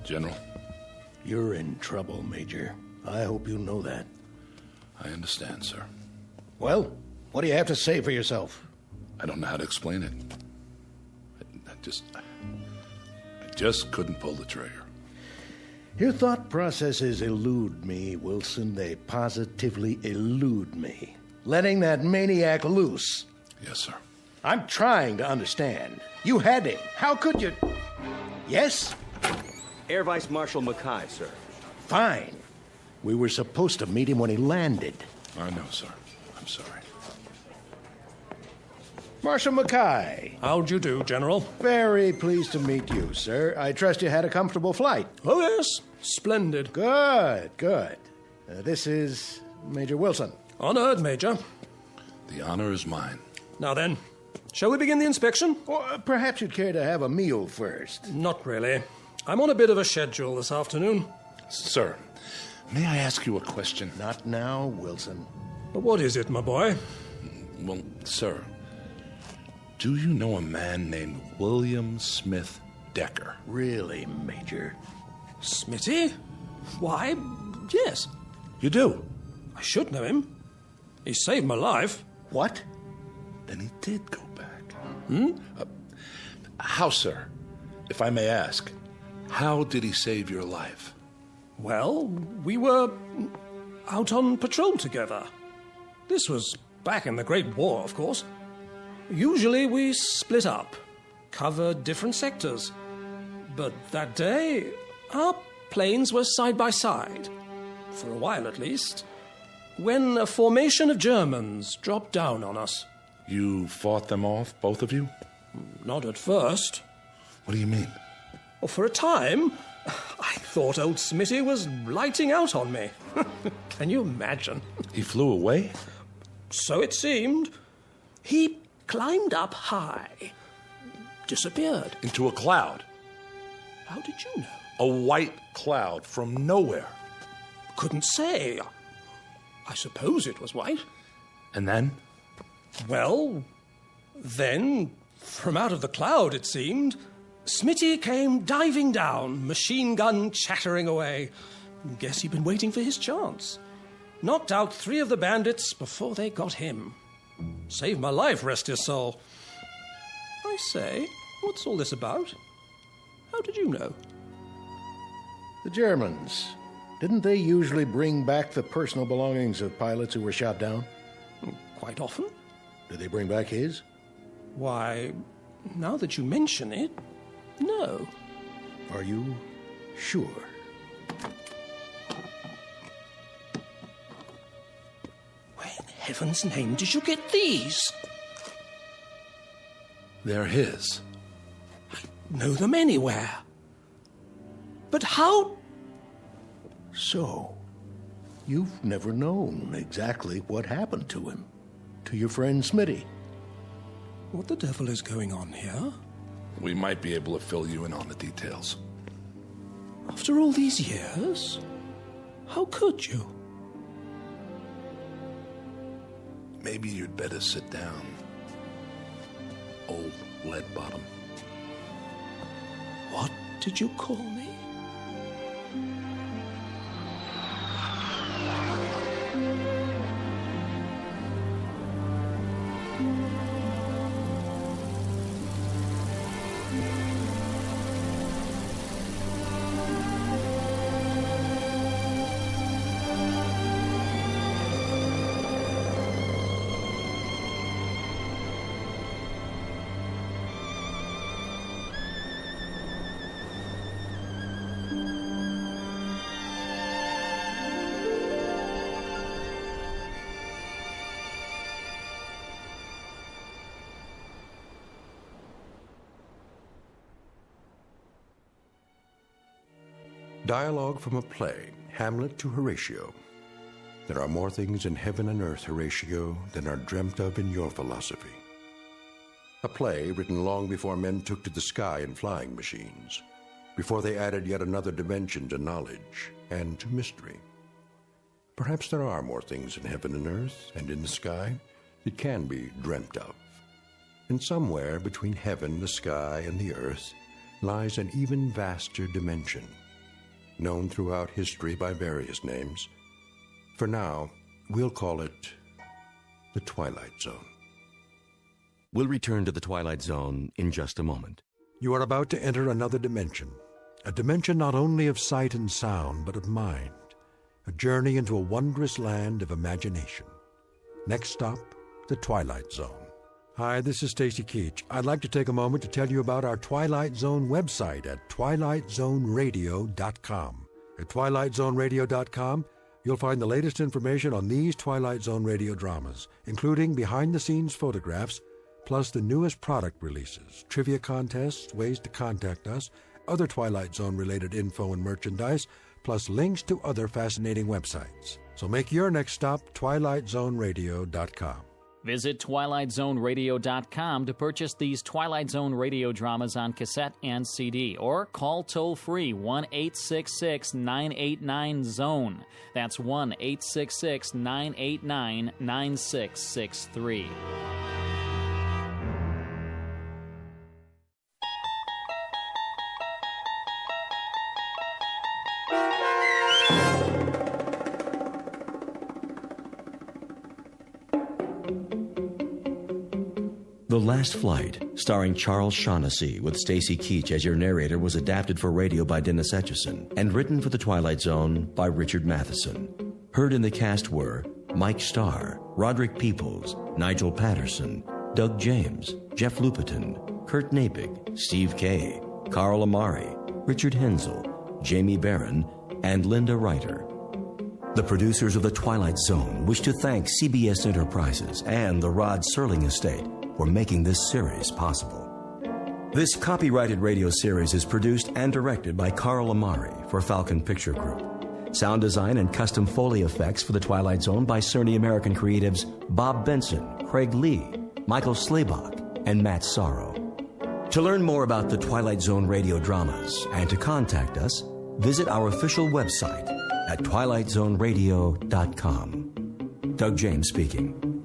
General. You're in trouble, Major. I hope you know that. I understand, sir. Well, what do you have to say for yourself? I don't know how to explain it. I just couldn't pull the trigger. Your thought processes elude me, Wilson. They positively elude me. Letting that maniac loose. Yes, sir. I'm trying to understand. You had him. How could you... Yes? Air Vice Marshal Mackay, sir. Fine. We were supposed to meet him when he landed. I know, sir. I'm sorry. Marshal Mackay. How'd you do, General? Very pleased to meet you, sir. I trust you had a comfortable flight. Oh, yes. Splendid. Good. This is Major Wilson. Honored, Major. The honor is mine. Now then, shall we begin the inspection? Or perhaps you'd care to have a meal first. Not really. I'm on a bit of a schedule this afternoon. Sir, may I ask you a question? Not now, Wilson. But what is it, my boy? Well, sir, do you know a man named William Smith Decker. Really, Major? Smitty? Why, yes. You do? I should know him. He saved my life. What? Then he did go back. Hmm? How, sir? If I may ask, how did he save your life? Well, we were out on patrol together. This was back in the Great War, of course. Usually we split up, covered different sectors. But that day, our planes were side by side, for a while at least, when a formation of Germans dropped down on us. You fought them off, both of you? Not at first. What do you mean? Well, for a time, I thought old Smitty was lighting out on me. Can you imagine? He flew away? So it seemed. He climbed up high, disappeared. Into a cloud? How did you know? A white cloud from nowhere. Couldn't say. I suppose it was white. And then? Well, then, from out of the cloud, it seemed, Smitty came diving down, machine gun chattering away. Guess he'd been waiting for his chance. Knocked out 3 of the bandits before they got him. Saved my life, rest his soul. I say, what's all this about? How did you know? The Germans. Didn't they usually bring back the personal belongings of pilots who were shot down? Quite often. Did they bring back his? Why, now that you mention it, no. Are you sure? Where in heaven's name did you get these? They're his. I know them anywhere. But how? So, you've never known exactly what happened to him, to your friend Smitty. What the devil is going on here? We might be able to fill you in on the details. After all these years? How could you? Maybe you'd better sit down, old lead bottom. What did you call me? Dialogue from a play, Hamlet to Horatio. There are more things in heaven and earth, Horatio, than are dreamt of in your philosophy. A play written long before men took to the sky in flying machines, before they added yet another dimension to knowledge and to mystery. Perhaps there are more things in heaven and earth and in the sky that can be dreamt of. And somewhere between heaven, the sky, and the earth lies an even vaster dimension, known throughout history by various names. For now, we'll call it the Twilight Zone. We'll return to the Twilight Zone in just a moment. You are about to enter another dimension, a dimension not only of sight and sound, but of mind, a journey into a wondrous land of imagination. Next stop, the Twilight Zone. Hi, this is Stacy Keach. I'd like to take a moment to tell you about our Twilight Zone website at twilightzoneradio.com. At twilightzoneradio.com, you'll find the latest information on these Twilight Zone radio dramas, including behind-the-scenes photographs, plus the newest product releases, trivia contests, ways to contact us, other Twilight Zone-related info and merchandise, plus links to other fascinating websites. So make your next stop twilightzoneradio.com. Visit twilightzoneradio.com to purchase these Twilight Zone radio dramas on cassette and CD, or call toll-free 1-866-989-ZONE. That's 1-866-989-9663. The Last Flight, starring Charles Shaughnessy with Stacy Keach as your narrator, was adapted for radio by Dennis Etchison and written for The Twilight Zone by Richard Matheson. Heard in the cast were Mike Starr, Roderick Peoples, Nigel Patterson, Doug James, Jeff Lupetin, Kurt Napig, Steve Kay, Carl Amari, Richard Hensel, Jamie Barron, and Linda Reiter. The producers of The Twilight Zone wish to thank CBS Enterprises and the Rod Serling Estate for making this series possible. This copyrighted radio series is produced and directed by Carl Amari for Falcon Picture Group. Sound design and custom Foley effects for The Twilight Zone by Cerny American creatives Bob Benson, Craig Lee, Michael Slaybach, and Matt Sorrow. To learn more about the Twilight Zone radio dramas and to contact us, visit our official website at twilightzoneradio.com. Doug James speaking.